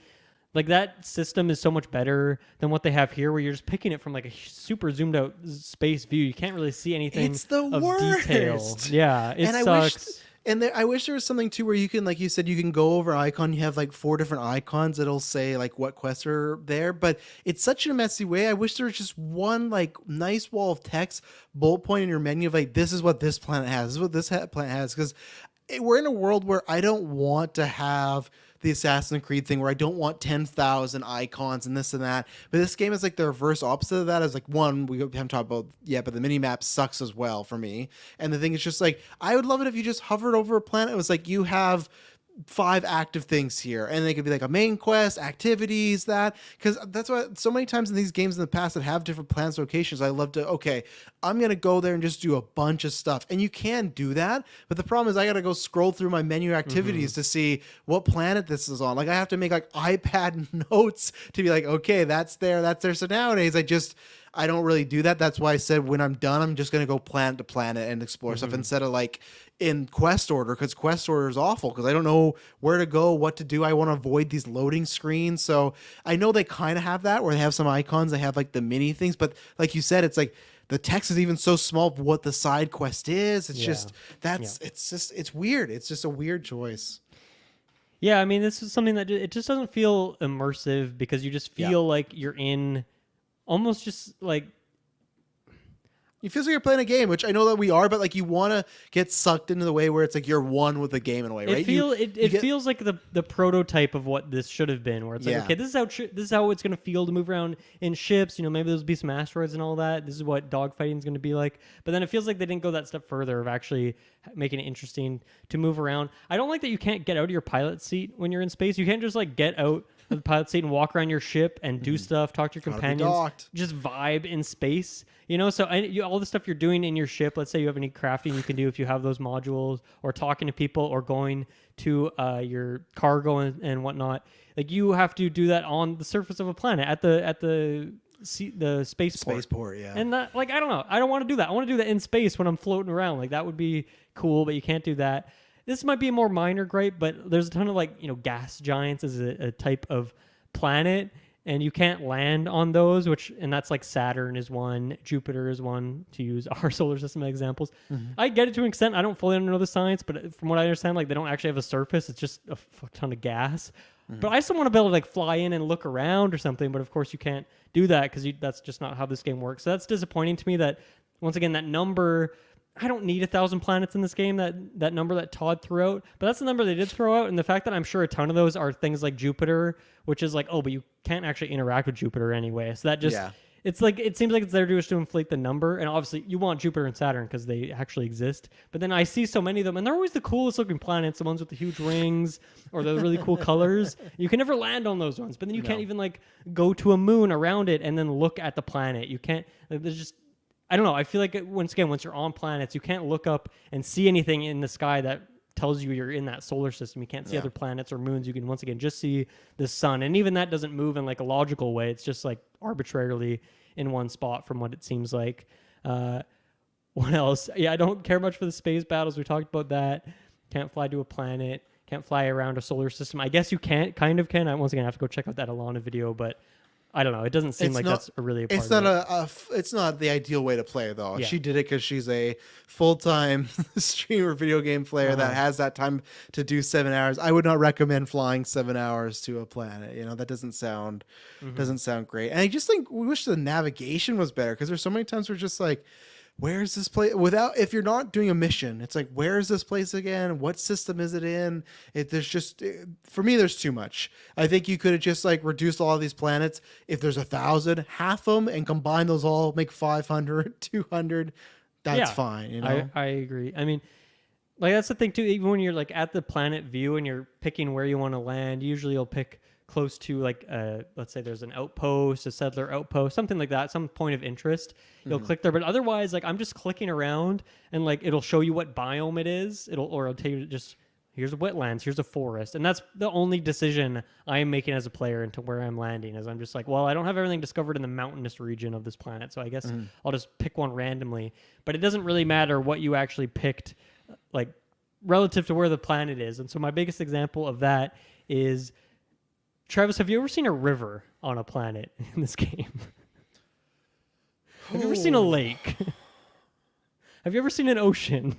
Like, that system is so much better than what they have here, where you're just picking it from like a super zoomed out space view. You can't really see anything of detail. Yeah, it sucks. I wish there was something too where you can, like you said, you can go over icon. You have like 4 different icons that'll say like what quests are there, but it's such a messy way. I wish there was just one like nice wall of text, bullet point in your menu of like, this is what this planet has, this is what this planet has. Because we're in a world where I don't want to have the Assassin's Creed thing where I don't want 10,000 icons and this and that. But this game is like the reverse opposite of that. Is like, one, we haven't talked about yet, but the mini map sucks as well for me. And the thing is just like, I would love it if you just hovered over a planet. It was like, you have 5 active things here, and they could be like a main quest, activities, that, because that's why so many times in these games in the past that have different plans, locations, I love to, okay, I'm gonna go there and just do a bunch of stuff, and you can do that, but the problem is I gotta go scroll through my menu activities to see what planet this is on. Like, I have to make like iPad notes to be like, okay, that's there. So nowadays I don't really do that. That's why I said when I'm done, I'm just going to go planet to planet and explore stuff instead of like in quest order, because quest order is awful because I don't know where to go, what to do. I want to avoid these loading screens. So I know they kind of have that where they have some icons. They have like the mini things. But like you said, it's like the text is even so small of what the side quest is. It's it's weird. It's just a weird choice. Yeah, I mean, this is something that it just doesn't feel immersive because you just feel like you're in almost just like, it feels like you're playing a game, which I know that we are, but like you want to get sucked into the way where it's like you're one with the game in a way, right? It feels like the prototype of what this should have been, where it's like, okay, this is how it's gonna feel to move around in ships. You know, maybe there'll be some asteroids and all that. This is what dogfighting is gonna be like. But then it feels like they didn't go that step further of actually making it interesting to move around. I don't like that you can't get out of your pilot seat when you're in space. You can't just like get out of the pilot seat and walk around your ship and do stuff, talk to your companions, just vibe in space. You know, so all the stuff you're doing in your ship, let's say you have any crafting you can do if you have those modules, or talking to people, or going to your cargo and whatnot. Like, you have to do that on the surface of a planet at the spaceport. Spaceport, yeah. And that, like, I don't know. I don't want to do that. I want to do that in space when I'm floating around. Like, that would be cool, but you can't do that. This might be a more minor gripe, but there's a ton of, like, you know, gas giants as a type of planet, and you can't land on those, and that's like Saturn is one, Jupiter is one, to use our solar system examples. I get it to an extent. I don't fully know the science, but from what I understand, like, they don't actually have a surface. It's just a fuck ton of gas. But I still want to be able to like fly in and look around or something. But of course you can't do that because that's just not how this game works. So that's disappointing to me that once again, that number, I don't need 1,000 planets in this game, that number that Todd threw out. But that's the number they did throw out. And the fact that I'm sure a ton of those are things like Jupiter, which is like, oh, but you can't actually interact with Jupiter anyway. So that just, it's like, it seems like it's there just to inflate the number. And obviously you want Jupiter and Saturn because they actually exist. But then I see so many of them and they're always the coolest looking planets, the ones with the huge rings or the really cool colors. You can never land on those ones, but then you can't even like go to a moon around it and then look at the planet. You can't, like, there's just, I don't know. I feel like once you're on planets, you can't look up and see anything in the sky that tells you you're in that solar system. You can't see other planets or moons. You can once again just see the sun, and even that doesn't move in like a logical way. It's just like arbitrarily in one spot from what it seems like. What else? Yeah, I don't care much for the space battles. We talked about that. Can't fly to a planet. Can't fly around a solar system. I guess you kind of can. I once again have to go check out that Alana video, but I don't know. It doesn't seem like that's really a part of it. It's not the ideal way to play, though. Yeah. She did it because she's a full-time streamer video game player that has that time to do 7 hours. I would not recommend flying 7 hours to a planet. You know, that doesn't sound great. And I just think we wish the navigation was better because there's so many times we're just like, where's this place? If you're not doing a mission, it's like, where is this place again? What system is it in? For me, there's too much. I think you could have just like reduced all of these planets. If there's 1,000, half them and combine those all, make 500, 200. That's fine. You know, I agree. I mean, like that's the thing too. Even when you're like at the planet view and you're picking where you want to land, usually you'll pick close to like let's say there's an outpost, a settler outpost, something like that, some point of interest. You'll click there, but otherwise like I'm just clicking around and like it'll show you what biome it is. It'll tell you just here's a wetlands, here's a forest, and that's the only decision I am making as a player into where I'm landing. Is I'm just like, well, I don't have everything discovered in the mountainous region of this planet, so I guess I'll just pick one randomly. But it doesn't really matter what you actually picked, like relative to where the planet is. And so my biggest example of that is, Travis, have you ever seen a river on a planet in this game? Have you ever seen a lake? Have you ever seen an ocean?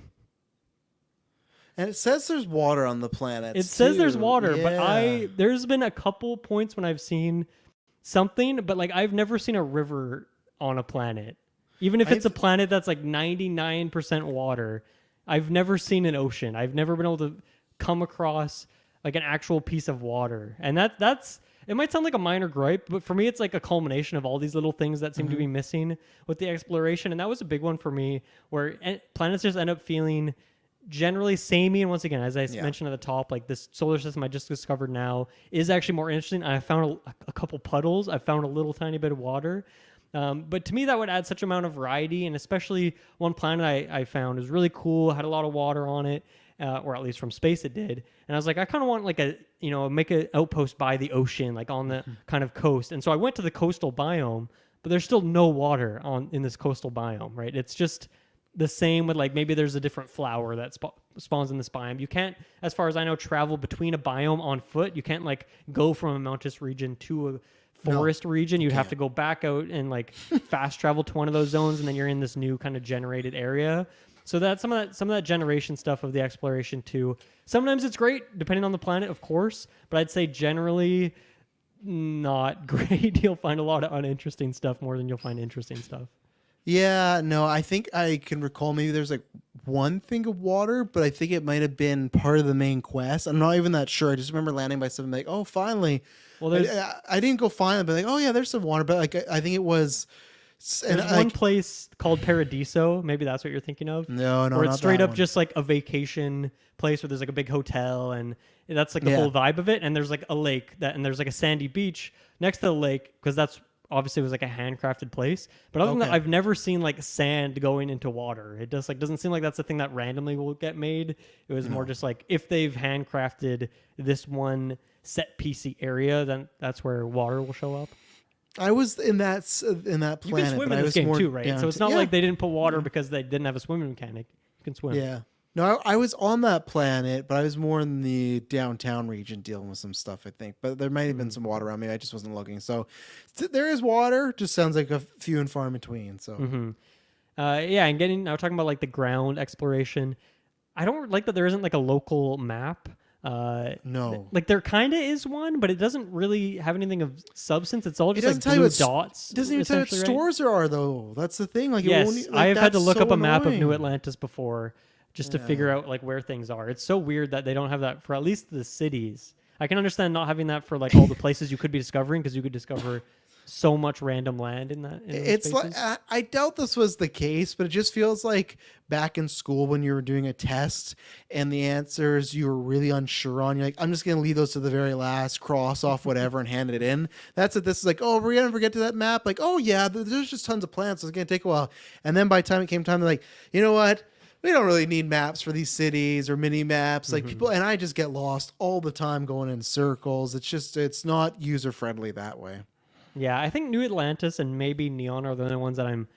And it says there's water on the planet. It says there's water, but there's been a couple points when I've seen something, but like I've never seen a river on a planet. Even if it's a planet that's like 99% water, I've never seen an ocean. I've never been able to come across like an actual piece of water. And that's it might sound like a minor gripe, but for me it's like a culmination of all these little things that seem to be missing with the exploration. And that was a big one for me, where planets just end up feeling generally samey. And once again, as I mentioned at the top, like this solar system I just discovered now is actually more interesting. I found a couple puddles. I found a little tiny bit of water. But to me, that would add such amount of variety. And especially one planet I found was really cool, had a lot of water on it. Or at least from space it did. And I was like, I kind of want like make an outpost by the ocean, like on the kind of coast. And so I went to the coastal biome, but there's still no water in this coastal biome, right? It's just the same with like, maybe there's a different flower that spawns in this biome. You can't, as far as I know, travel between a biome on foot. You can't like go from a mountainous region to a forest region. You'd have to go back out and like fast travel to one of those zones, and then you're in this new kind of generated area. So that's some of that generation stuff of the exploration too. Sometimes it's great, depending on the planet, of course, but I'd say generally not great. You'll find a lot of uninteresting stuff more than you'll find interesting stuff. Yeah, no, I think I can recall maybe there's like one thing of water, but I think it might have been part of the main quest. I'm not even that sure. I just remember landing by something like, oh, finally. Well, I didn't go find it, but like, oh yeah, there's some water. But like, I think it was. There's one place called Paradiso. Maybe that's what you're thinking of. No, where it's straight up just like a vacation place where there's like a big hotel, and that's like the whole vibe of it. And there's like a lake and there's like a sandy beach next to the lake, because that's obviously was like a handcrafted place. But other than that, I've never seen like sand going into water. It just like doesn't seem like that's the thing that randomly will get made. It was more just like if they've handcrafted this one set piecey area, then that's where water will show up. I was in that planet. You can swim in this game too, right? So it's not like they didn't put water because they didn't have a swimming mechanic. You can swim. Yeah. No, I was on that planet, but I was more in the downtown region dealing with some stuff, I think. But there might have been some water around me. I just wasn't looking. So there is water. Just sounds like a few and far in between. So and now talking about like the ground exploration. I don't like that there isn't like a local map. No. Like there kind of is one, but it doesn't really have anything of substance. It's all It just doesn't like tell you blue what dots. It doesn't even tell you what essentially, right? stores there are, though. That's the thing. Like, it Yes, won't, I like, have had to that's look up so a map of New annoying. Atlantis before just to figure Yeah. out like where things are. It's so weird that they don't have that for at least the cities. I can understand not having that for like all the places you could be discovering because you could discover so much random land in that. In those It's like spaces. I doubt this was the case, but it just feels like back in school when you were doing a test and the answers you were really unsure on. You're like, I'm just gonna leave those to the very last, cross off whatever, and hand it in. That's what this is like. Oh, we're gonna forget to that map. Like, oh yeah, there's just tons of plants. So it's gonna take a while. And then by the time it came time, they're like, you know what? We don't really need maps for these cities or mini maps. Like people, and I just get lost all the time going in circles. It's not user friendly that way. Yeah, I think New Atlantis and maybe Neon are the only ones that I'm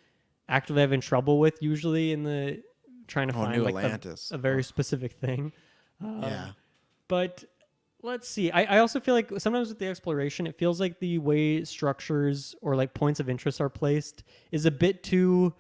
actively having trouble with usually in the trying to Oh, find New like Atlantis. a very specific thing. Yeah. But let's see. I also feel like sometimes with the exploration, it feels like the way structures or like points of interest are placed is a bit too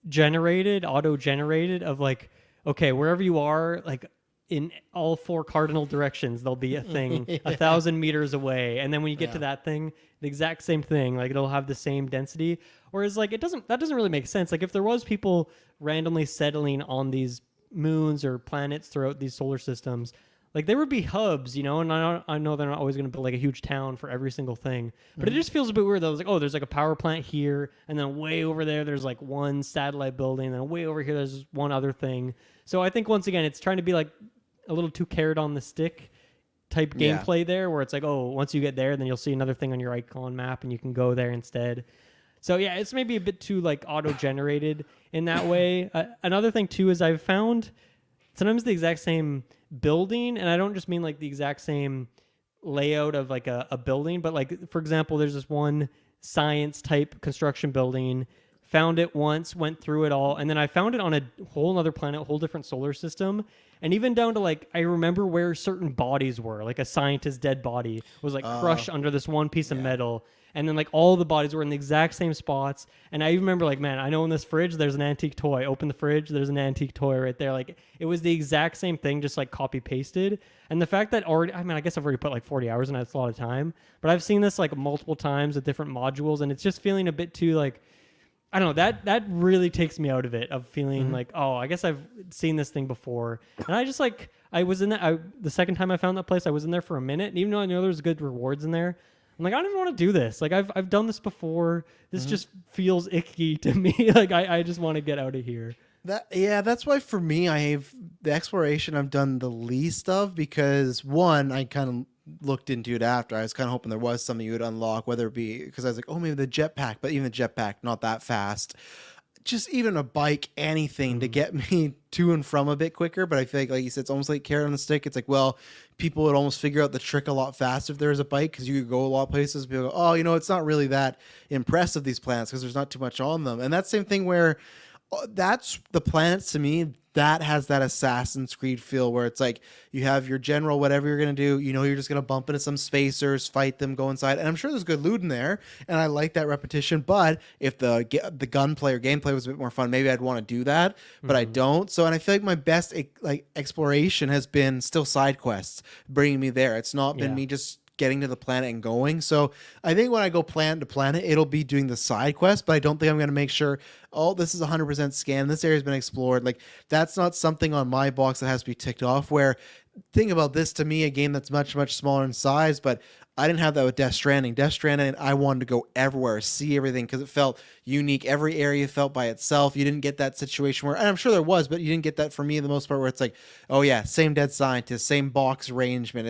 auto-generated of like, okay, wherever you are, like in all four cardinal directions, there'll be a thing 1,000 meters away. And then when you get to that thing, the exact same thing, like it'll have the same density. Whereas like that doesn't really make sense. Like if there was people randomly settling on these moons or planets throughout these solar systems, like there would be hubs, and I know they're not always going to build like a huge town for every single thing, but it just feels a bit weird. Though, like, oh, there's like a power plant here, and then way over there, there's like one satellite building, and then way over here, there's one other thing. So I think once again, it's trying to be like a little too carrot on the stick type gameplay there, where it's like, oh, once you get there, then you'll see another thing on your icon map, and you can go there instead. So yeah, it's maybe a bit too like auto-generated in that way. Another thing too is I've found sometimes the exact same building, and I don't just mean like the exact same layout of like a building, but like for example, there's this one science type construction building. Found it once, went through it all, and then I found it on a whole other planet, a whole different solar system, and even down to like I remember where certain bodies were, like a scientist's dead body was like crushed under this one piece of metal. And then like all the bodies were in the exact same spots. And I even remember like, man, I know in this fridge there's an antique toy. Open the fridge, there's an antique toy right there. Like it was the exact same thing, just like copy pasted. And the fact that I guess I've already put like 40 hours in it, that's a lot of time. But I've seen this like multiple times with different modules, and it's just feeling a bit too like, I don't know, that really takes me out of it, of feeling like, oh, I guess I've seen this thing before. And I just like, I was in that, the second time I found that place, I was in there for a minute. And even though I know there's good rewards in there, I'm like, I don't even want to do this. Like I've done this before. This just feels icky to me. Like I just want to get out of here. That's why for me, I have the exploration I've done the least of, because one, I kind of looked into it after. I was kind of hoping there was something you would unlock, whether it be because I was like, oh, maybe the jetpack, but even the jetpack, not that fast. Just even a bike, anything to get me to and from a bit quicker. But I feel like you said, it's almost like carrot on the stick. It's like, well, people would almost figure out the trick a lot faster if there was a bike, because you could go a lot of places. People go, oh, it's not really that impressive, these planets, because there's not too much on them. And that's the same thing where that's the planets to me that has that Assassin's Creed feel, where it's like you have your general, whatever you're going to do, you're just going to bump into some spacers, fight them, go inside. And I'm sure there's good loot in there, and I like that repetition. But if the gunplay or gameplay was a bit more fun, maybe I'd want to do that, but I don't. So, and I feel like my best exploration has been still side quests, bringing me there. It's not been me just getting to the planet and going. So I think when I go planet to planet, it'll be doing the side quest, but I don't think I'm going to make sure, oh, this is 100% scanned, this area's been explored. Like that's not something on my box that has to be ticked off. Where think about this, to me, a game that's much, much smaller in size, but I didn't have that with Death Stranding. Death Stranding, I wanted to go everywhere, see everything, because it felt unique. Every area felt by itself. You didn't get that situation where, and I'm sure there was, but you didn't get that for me the most part, where it's like, oh yeah, same dead scientist, same box arrangement.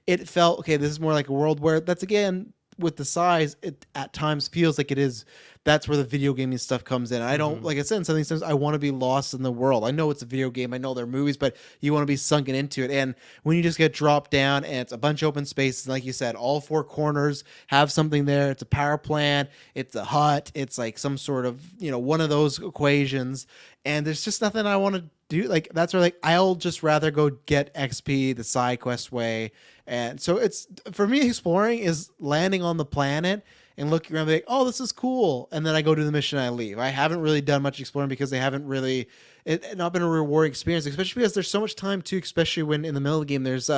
It felt, okay, this is more like a world where, that's again, with the size, it at times feels like it is. That's where the video gaming stuff comes in. I don't, like I said, in some of these times, I want to be lost in the world. I know it's a video game, I know they're movies, but you want to be sunken into it. And when you just get dropped down and it's a bunch of open spaces, like you said, all four corners have something there. It's a power plant, it's a hut, it's like some sort of, one of those equations, and there's just nothing I want to do. Like that's where, like, I'll just rather go get XP the side quest way. And so it's, for me, exploring is landing on the planet and look around and be like, oh, this is cool. And then I go do the mission and I leave. I haven't really done much exploring because they haven't really it not been a rewarding experience, especially because there's so much time too, especially when in the middle of the game there's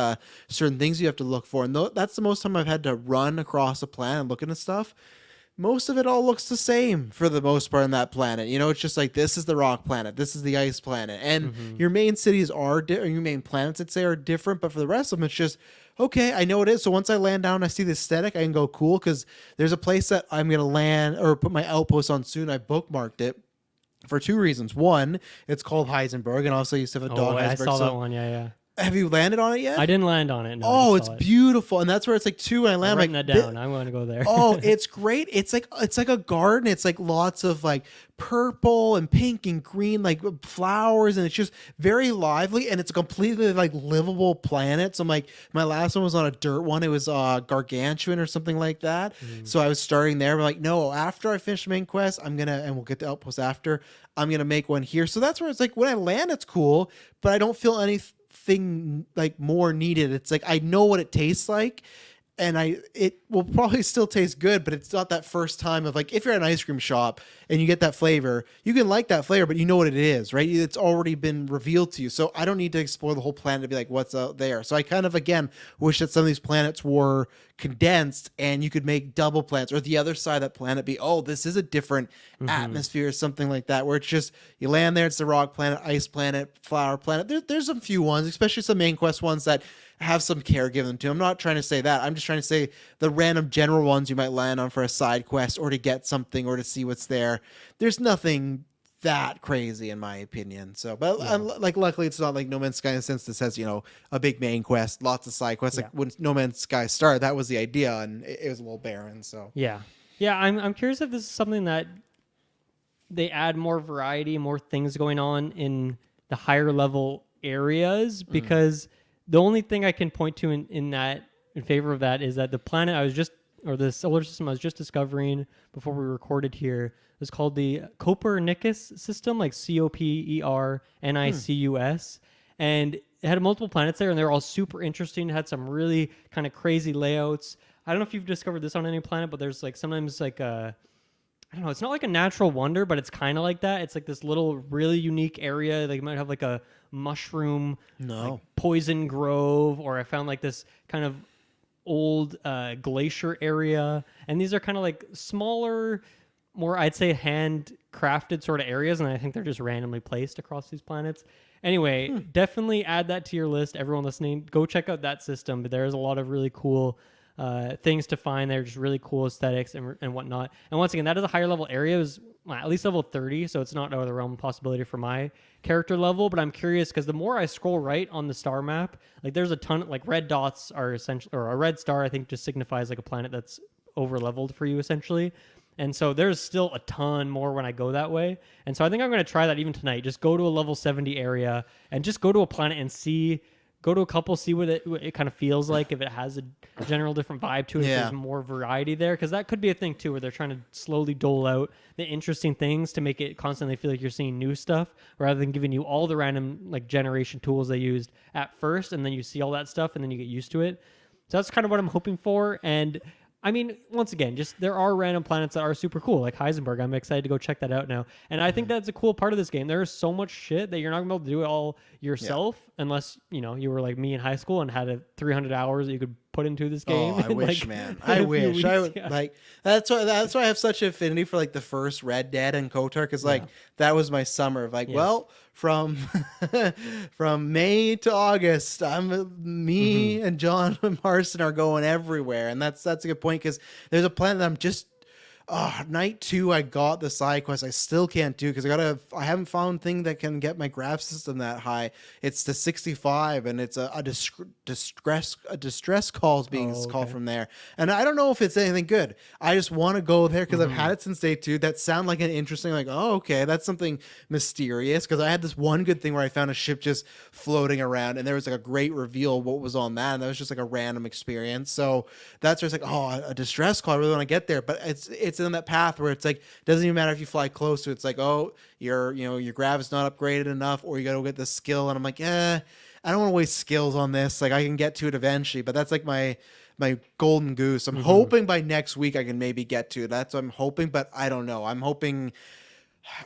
certain things you have to look for. And that's the most time I've had to run across a planet and looking at stuff. Most of it all looks the same for the most part on that planet. You know, it's just like, this is the rock planet, this is the ice planet, and your main cities are or your main planets, I'd say, are different. But for the rest of them, it's just okay. I know what it is. So once I land down, I see the aesthetic, I can go cool because there's a place that I'm gonna land or put my outpost on soon. I bookmarked it for two reasons. One, it's called Heisenberg, and also I used to have a dog. I Heisenberg, saw so that one. Yeah. have you landed on it yet? I didn't land on it. No, oh, I it's just saw it. beautiful, and that's where it's like two. And I land, I'm writing like, that down. I'm going to go there. oh, it's great. It's like a garden. It's like lots of like purple and pink and green like flowers, and it's just very lively, and it's a completely like livable planet. So I'm like, my last one was on a dirt one. It was gargantuan or something like that. So I was starting there. I'm like, no, after I finish the main quest, and we'll get the outpost after, I'm gonna make one here. So that's where it's like, when I land, it's cool, but I don't feel anything like more needed. It's like, I know what it tastes like, and it will probably still taste good, but it's not that first time of like, if you're at an ice cream shop and you get that flavor, you can like that flavor, but you know what it is, right? It's already been revealed to you. So I don't need to explore the whole planet to be like, what's out there. So I kind of, again, wish that some of these planets were condensed and you could make double planets, or the other side of that planet be, oh, this is a different atmosphere or something like that, where it's just, you land there, it's the rock planet, ice planet, flower planet. There's a few ones, especially some main quest ones that have some care given to. I'm not trying to say that. I'm just trying to say the random general ones you might land on for a side quest or to get something or to see what's there. There's nothing that crazy in my opinion. So, but like, luckily it's not like No Man's Sky in the sense that says, you know, a big main quest, lots of side quests. Like when No Man's Sky started, that was the idea, and it was a little barren. So yeah. I'm curious if this is something that they add more variety, more things going on in the higher level areas, because the only thing I can point to in favor of that is that the planet the solar system I was just discovering before we recorded here was called the Copernicus system, like Copernicus, and it had multiple planets there, and they're all super interesting. It had some really kind of crazy layouts. I don't know if you've discovered this on any planet, but there's like sometimes like I don't know, it's not like a natural wonder, but it's kind of like that. It's like this little really unique area. Like you might have like a mushroom like poison grove, or I found like this kind of old glacier area. And these are kind of like smaller, more, I'd say, handcrafted sort of areas, and I think they're just randomly placed across these planets. Anyway, definitely add that to your list. Everyone listening, go check out that system. But there's a lot of really cool things to find there, just really cool aesthetics and whatnot. And once again, that is a higher level area. It was at least level 30, so it's not out of the realm of possibility for my character level. But I'm curious because the more I scroll right on the star map, like there's a ton, like red dots are essentially, or a red star I think just signifies like a planet that's over leveled for you essentially. And so there's still a ton more when I go that way. And so I think I'm going to try that even tonight. Just go to a level 70 area and just go to a planet and go to a couple, see what it kind of feels like, if it has a general different vibe to it, if there's more variety there. Because that could be a thing too, where they're trying to slowly dole out the interesting things to make it constantly feel like you're seeing new stuff, rather than giving you all the random like generation tools they used at first, and then you see all that stuff and then you get used to it. So that's kind of what I'm hoping for. And I mean, once again, just there are random planets that are super cool, like Heisenberg. I'm excited to go check that out now. And I think that's a cool part of this game. There is so much shit that you're not going to be able to do it all yourself unless, you know, you were like me in high school and had 300 hours that you could put into this game. Oh, I wish, man. I wish. I would like that's why I have such affinity for like the first Red Dead and KOTOR, because like that was my summer of like, well, from May to August, me and John and Marston are going everywhere, and that's a good point, because there's a planet that I'm just night 2 I got the side quest I still can't do because I haven't found thing that can get my graph system that high. It's the 65, and it's a distress calls being called from there, and I don't know if it's anything good. I just want to go there because I've had it since day 2. That sound like an interesting, like, oh, okay, that's something mysterious, because I had this one good thing where I found a ship just floating around, and there was like a great reveal of what was on that, and that was just like a random experience. So that's where it's like, oh, a distress call, I really want to get there, but it's in that path where it's like, doesn't even matter if you fly close to it. It's like, oh, your grav is not upgraded enough, or you got to get the skill, and I'm like, I don't want to waste skills on this. Like, I can get to it eventually, but that's like my my golden goose. I'm hoping by next week I can maybe get to it. That's what I'm hoping, but I don't know. I'm hoping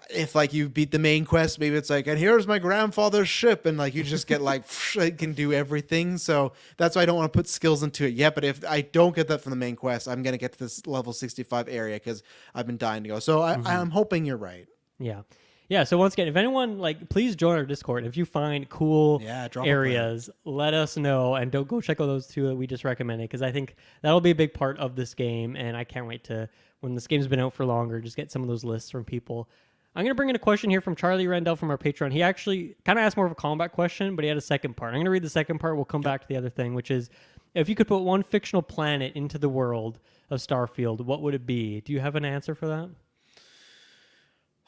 if like you beat the main quest, maybe it's like, and here's my grandfather's ship, and like you just get like I can do everything. So that's why I don't want to put skills into it yet. But if I don't get that from the main quest, I'm gonna get to this level 65 area because I've been dying to go. So I'm hoping you're right. Yeah. Yeah, so once again, if anyone, like, please join our Discord. If you find cool areas, let us know, and don't go check out those two that we just recommended, because I think that'll be a big part of this game, and I can't wait to, when this game's been out for longer, just get some of those lists from people. I'm going to bring in a question here from Charlie Rendell from our Patreon. He actually kind of asked more of a combat question, but he had a second part. I'm going to read the second part. We'll come back to the other thing, which is, if you could put one fictional planet into the world of Starfield, what would it be? Do you have an answer for that?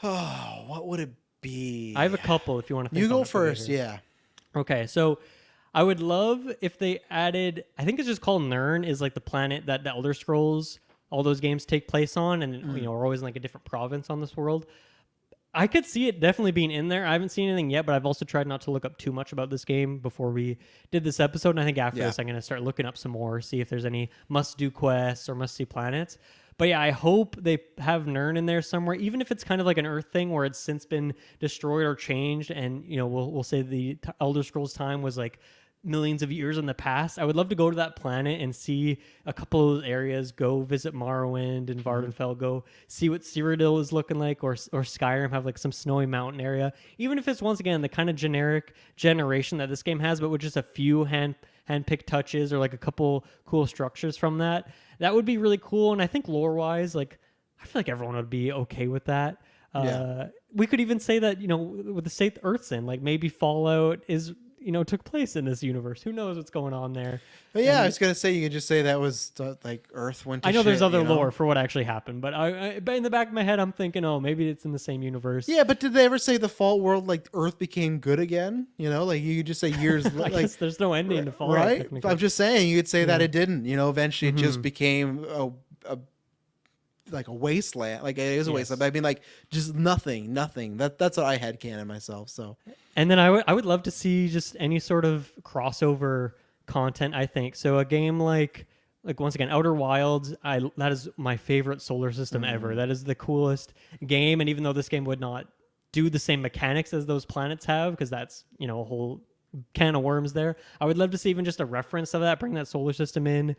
Oh, what would it be? I have a couple if you want to think. You go first, yeah. Okay, so I would love if they added, I think it's just called Nirn, is like the planet that the Elder Scrolls, all those games take place on, and you know, we're always in like a different province on this world. I could see it definitely being in there. I haven't seen anything yet, but I've also tried not to look up too much about this game before we did this episode, and I think after this I'm going to start looking up some more, see if there's any must-do quests or must-see planets. But yeah, I hope they have Nirn in there somewhere, even if it's kind of like an Earth thing where it's since been destroyed or changed, and you know, we'll say the Elder Scrolls time was like millions of years in the past. I would love to go to that planet and see a couple of those areas, go visit Morrowind and Vardenfell, go see what Cyrodiil is looking like, or Skyrim have like some snowy mountain area. Even if it's once again the kind of generic generation that this game has, but with just a few hand-picked touches or like a couple cool structures from that. That would be really cool. And I think lore-wise, like, I feel like everyone would be okay with that. We could even say that, you know, with the state Earth's in, like maybe Fallout is, you know, took place in this universe. Who knows what's going on there? But yeah, I was gonna say you could just say that was like Earth went to I know shit, there's other you know? lore for what actually happened, but but in the back of my head, I'm thinking, oh, maybe it's in the same universe. Yeah, but did they ever say the Fallout world, like Earth became good again? You know, like you could just say years. I like guess there's no ending to Fallout, right? technically. I'm just saying you could say that it didn't. You know, eventually it just became a like a wasteland. Like it is a wasteland. But I mean, like just nothing. That's what I had canon myself. So. And then I would love to see just any sort of crossover content, I think. So a game like once again, Outer Wilds, that is my favorite solar system ever. That is the coolest game. And even though this game would not do the same mechanics as those planets have, because that's, you know, a whole can of worms there, I would love to see even just a reference of that, bring that solar system in,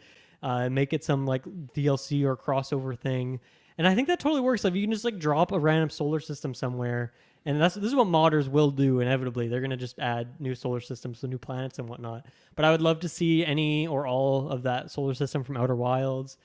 make it some like DLC or crossover thing. And I think that totally works. Like you can just like drop a random solar system somewhere. And this is what modders will do inevitably. They're going to just add new solar systems, so new planets and whatnot. But I would love to see any or all of that solar system from Outer Wilds.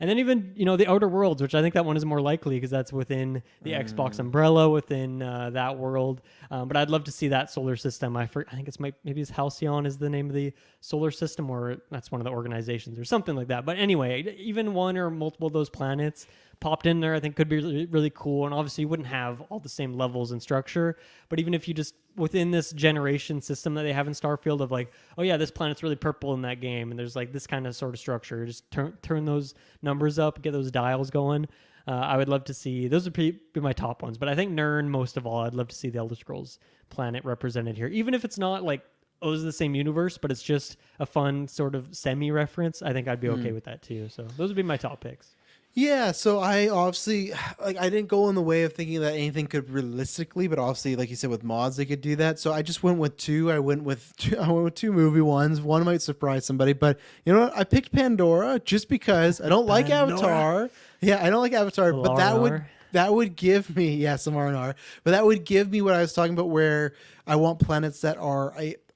And then even, you know, the Outer Worlds, which I think that one is more likely because that's within the Xbox umbrella, within that world. But I'd love to see that solar system. I think maybe it's Halcyon is the name of the solar system, or that's one of the organizations or something like that. But anyway, even one or multiple of those planets popped in there, I think could be really, really cool. And obviously you wouldn't have all the same levels and structure, but even if you just within this generation system that they have in Starfield of like, oh yeah, this planet's really purple in that game, and there's like this kind of sort of structure, just turn those numbers up, get those dials going. I would love to see, those would be my top ones, but I think Nirn most of all. I'd love to see the Elder Scrolls planet represented here, even if it's not like, oh, it's the same universe, but it's just a fun sort of semi-reference. I think I'd be okay with that too. So those would be my top picks. Yeah, so I obviously, like, I didn't go in the way of thinking that anything could realistically, but obviously, like you said, with mods they could do that. So I just went with two. I went with two movie ones. One might surprise somebody, but you know what? I picked Pandora just because I don't like Avatar. Yeah, I don't like Avatar, but that would give me some R&R, but that would give me what I was talking about, where I want planets that are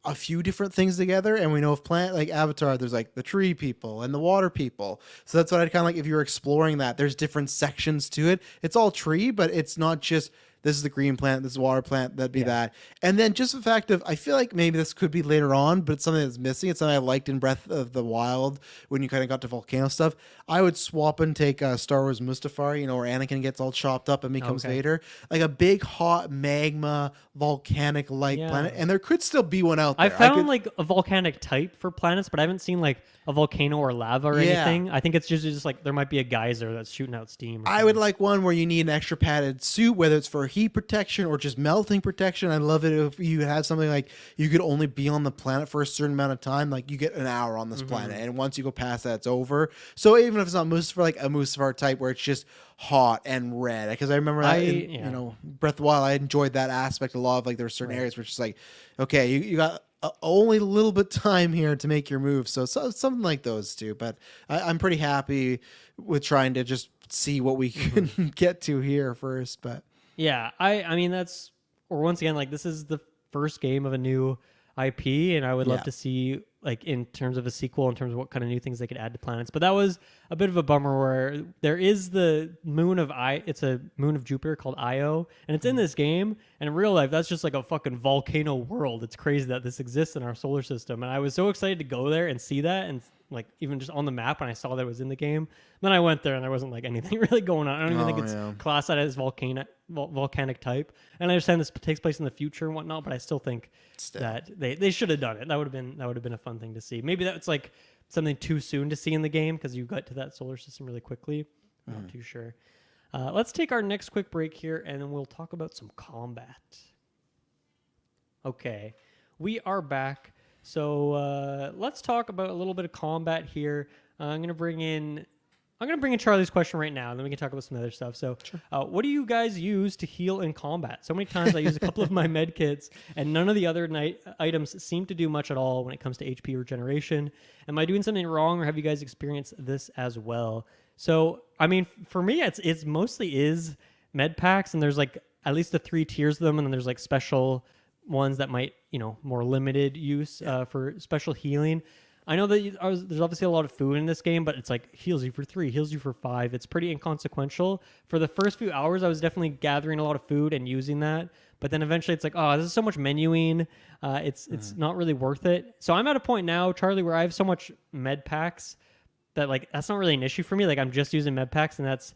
a few different things together. And we know if planet like Avatar, there's like the tree people and the water people. So that's what I'd kind of like, if you're exploring that, there's different sections to it. It's all tree, but it's not just this is the green plant, this is the water plant, that'd be that. And then just the fact of, I feel like maybe this could be later on, but it's something that's missing. It's something I liked in Breath of the Wild when you kind of got to volcano stuff. I would swap and take Star Wars Mustafar, you know, where Anakin gets all chopped up and becomes Vader. Like a big, hot, magma, volcanic-like planet. And there could still be one out there. I found like a volcanic type for planets, but I haven't seen like a volcano or lava or anything. I think it's just like there might be a geyser that's shooting out steam. I would like one where you need an extra padded suit, whether it's for heat protection or just melting protection. I love it if you have something like you could only be on the planet for a certain amount of time. Like you get an hour on this planet, and once you go past that, it's over. So even if it's not Mustafar, like a Mustafar type where it's just hot and red, because I remember that you know, Breath of the Wild, I enjoyed that aspect a lot of, like there were certain areas where it's just like, okay, you got only a little bit time here to make your move. So something like those two, but I'm pretty happy with trying to just see what we can get to here first. But yeah, I mean that's, or once again, like this is the first game of a new IP, and I would love to see, like, in terms of a sequel, in terms of what kind of new things they could add to planets. But that was a bit of a bummer where there is the moon of it's a moon of Jupiter called Io, and it's in this game, and in real life that's just like a fucking volcano world. It's crazy that this exists in our solar system, and I was so excited to go there and see that, and like even just on the map when I saw that it was in the game. Then I went there and there wasn't like anything really going on. I don't even think it's classed as volcanic type. And I understand this takes place in the future and whatnot, but I still think that they should have done it. That would have been a fun thing to see. Maybe that's like something too soon to see in the game because you got to that solar system really quickly. I'm not too sure. Let's take our next quick break here, and then we'll talk about some combat. Okay, we are back. So let's talk about a little bit of combat here. I'm gonna bring in Charlie's question right now, and then we can talk about some other stuff. So, what do you guys use to heal in combat? So many times I use a couple of my med kits, and none of the other items seem to do much at all when it comes to HP regeneration. Am I doing something wrong, or have you guys experienced this as well? So, I mean, for me, it's mostly is med packs, and there's like at least the 3 tiers of them, and then there's like special ones that might, you know, more limited use for special healing. I know that there's obviously a lot of food in this game, but it's like heals you for 3, heals you for 5. It's pretty inconsequential. For the first few hours, I was definitely gathering a lot of food and using that. But then eventually it's like, oh, this is so much menuing. It's not really worth it. So I'm at a point now, Charlie, where I have so much med packs that like that's not really an issue for me. Like I'm just using med packs, and that's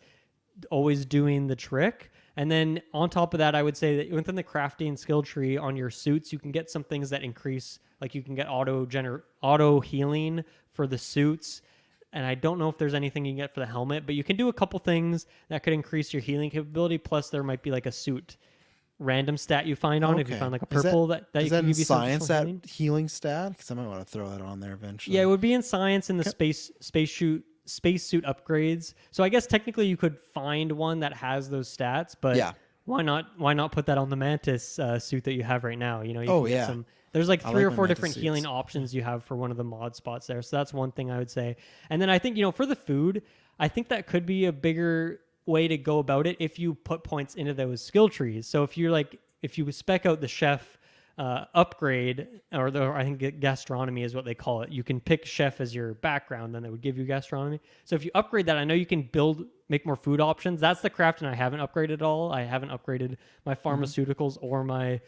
always doing the trick. And then on top of that, I would say that within the crafting skill tree on your suits, you can get some things that increase, like you can get auto healing for the suits. And I don't know if there's anything you can get for the helmet, but you can do a couple things that could increase your healing capability. Plus, there might be like a suit random stat you find on if you find like a purple that you can give you science, that healing stat? Because I might want to throw that on there eventually. Yeah, it would be in science in the spacesuit upgrades. So I guess technically you could find one that has those stats, but why not put that on the Mantis suit that you have right now? You know, you can get some, there's like 3 or 4 different healing options you have for one of the mod spots there. So that's one thing I would say. And then I think, you know, for the food, I think that could be a bigger way to go about it if you put points into those skill trees. So if you spec out the chef upgrade, or I think gastronomy is what they call it. You can pick chef as your background, then it would give you gastronomy. So if you upgrade that, I know you can make more food options. That's the craft, and I haven't upgraded at all. I haven't upgraded my pharmaceuticals or my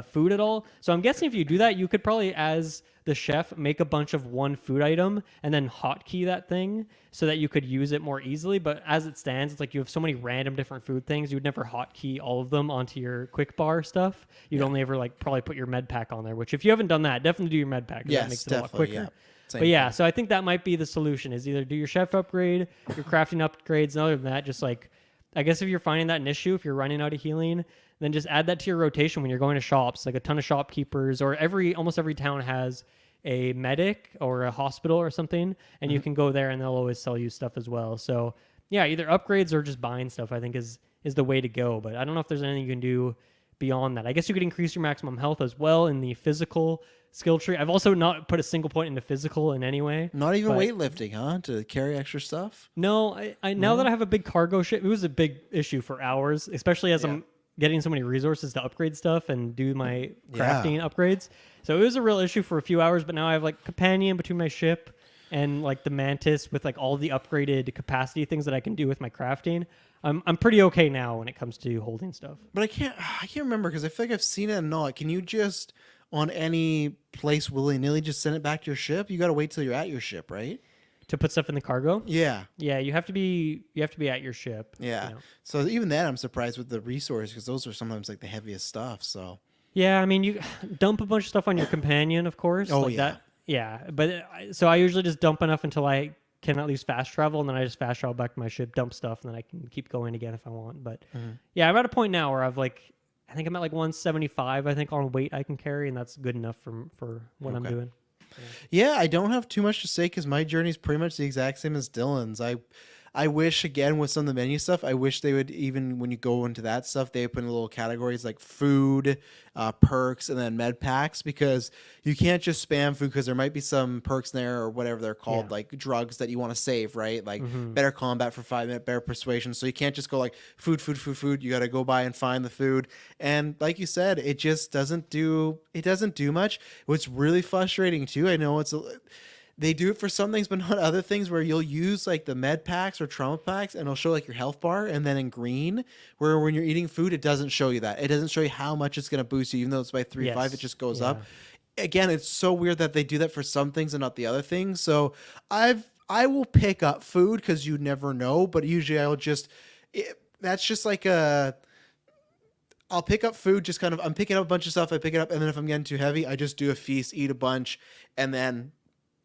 food at all. So I'm guessing if you do that, you could probably, as the chef, make a bunch of one food item and then hotkey that thing so that you could use it more easily. But as it stands, it's like you have so many random different food things. You would never hotkey all of them onto your quick bar stuff. You'd only ever like probably put your med pack on there, which if you haven't done that, definitely do your med pack. Yes, that makes it a lot quicker. Yeah. But yeah, so I think that might be the solution, is either do your chef upgrade, your crafting upgrades, and other than that, just like, I guess if you're finding that an issue, if you're running out of healing, then just add that to your rotation when you're going to shops. Like a ton of shopkeepers, or almost every town has a medic or a hospital or something, and you can go there and they'll always sell you stuff as well. So yeah, either upgrades or just buying stuff, I think is the way to go. But I don't know if there's anything you can do beyond that. I guess you could increase your maximum health as well in the physical skill tree. I've also not put a single point into physical in any way. Not even weightlifting, huh? To carry extra stuff? No, I now that I have a big cargo ship, it was a big issue for hours, especially as I'm getting so many resources to upgrade stuff and do my crafting upgrades. So it was a real issue for a few hours, but now I have like companion between my ship and like the Mantis with like all the upgraded capacity things that I can do with my crafting. I'm pretty okay now when it comes to holding stuff. But I can't remember, because I feel like I've seen it and not. Can you just on any place willy-nilly just send it back to your ship? You got to wait till you're at your ship, right? To put stuff in the cargo? Yeah. Yeah, you have to be at your ship. Yeah. You know. So even then I'm surprised with the resources, because those are sometimes like the heaviest stuff. So yeah, I mean, you dump a bunch of stuff on your companion, of course. Oh, like that. Yeah, but so I usually just dump enough until I can at least fast travel, and then I just fast travel back to my ship, dump stuff, and then I can keep going again if I want. But yeah, I'm at a point now where I think I'm at like 175, I think, on weight I can carry, and that's good enough for what I'm doing. Yeah, I don't have too much to say because my journey is pretty much the exact same as Dylan's. I wish, again, with some of the menu stuff, I wish they would, even when you go into that stuff, they put in little categories like food, perks, and then med packs, because you can't just spam food because there might be some perks in there or whatever they're called, like drugs that you want to save, right? Like better combat for 5 minutes, better persuasion. So you can't just go like food, food, food, food. You got to go by and find the food. And like you said, it just doesn't do much. What's really frustrating too, I know they do it for some things, but not other things, where you'll use like the med packs or trauma packs and it'll show like your health bar, and then in green, where when you're eating food, it doesn't show you that. It doesn't show you how much it's going to boost you, even though it's by 3.5, it just goes up. Again, it's so weird that they do that for some things and not the other things. So I will pick up food because you never know, but usually that's just like I'll pick up food, just kind of, I'm picking up a bunch of stuff, I pick it up, and then if I'm getting too heavy, I just do a feast, eat a bunch, and then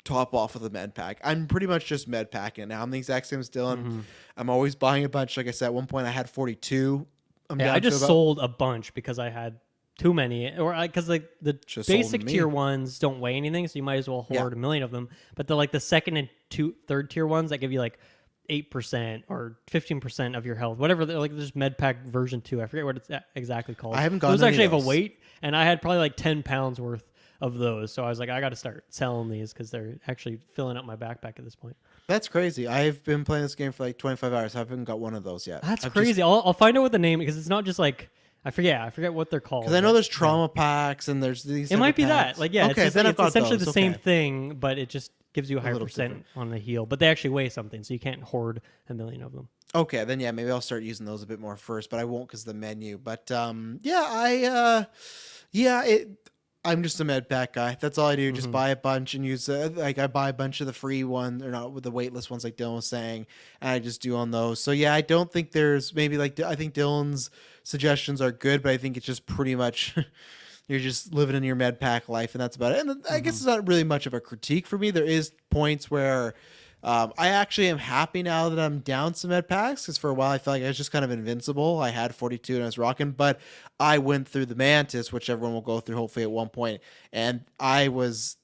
top off with a med pack. I'm pretty much just med packing now. I'm the exact same as Dylan. I'm always buying a bunch. Like I said, at one point I had 42. I just sold a bunch because I had too many, or because like the basic tier ones don't weigh anything, so you might as well hoard a million of them. But the second and third tier ones that give you like 8% or 15% of your health, whatever. Like there's MedPack version 2. I forget what it's exactly called. I haven't gotten those. Actually have a weight, and I had probably like 10 pounds worth of those. So I was like, I got to start selling these because they're actually filling up my backpack at this point. That's crazy. I've been playing this game for like 25 hours. I haven't got one of those yet. That's crazy. I'll find out what the name, because it's not just like, I forget what they're called. Because I know there's trauma packs and there's these. It might be packs. That. Like, yeah, okay, it's essentially the same thing, but it just gives you a higher percent on the heal. But they actually weigh something, so you can't hoard a million of them. Okay, then yeah, maybe I'll start using those a bit more first, but I won't because of the menu. But I'm just a med pack guy. That's all I do. Just buy a bunch and use like I buy a bunch of the free ones, or not with the waitlist ones, like Dylan was saying, and I just do on those. So yeah, I don't think there's maybe like, I think Dylan's suggestions are good, but I think it's just pretty much you're just living in your med pack life, and that's about it. And I guess it's not really much of a critique for me. There is points where I actually am happy now that I'm down some med packs, because for a while I felt like I was just kind of invincible. I had 42 and I was rocking, but I went through the Mantis, which everyone will go through hopefully at one point, and I was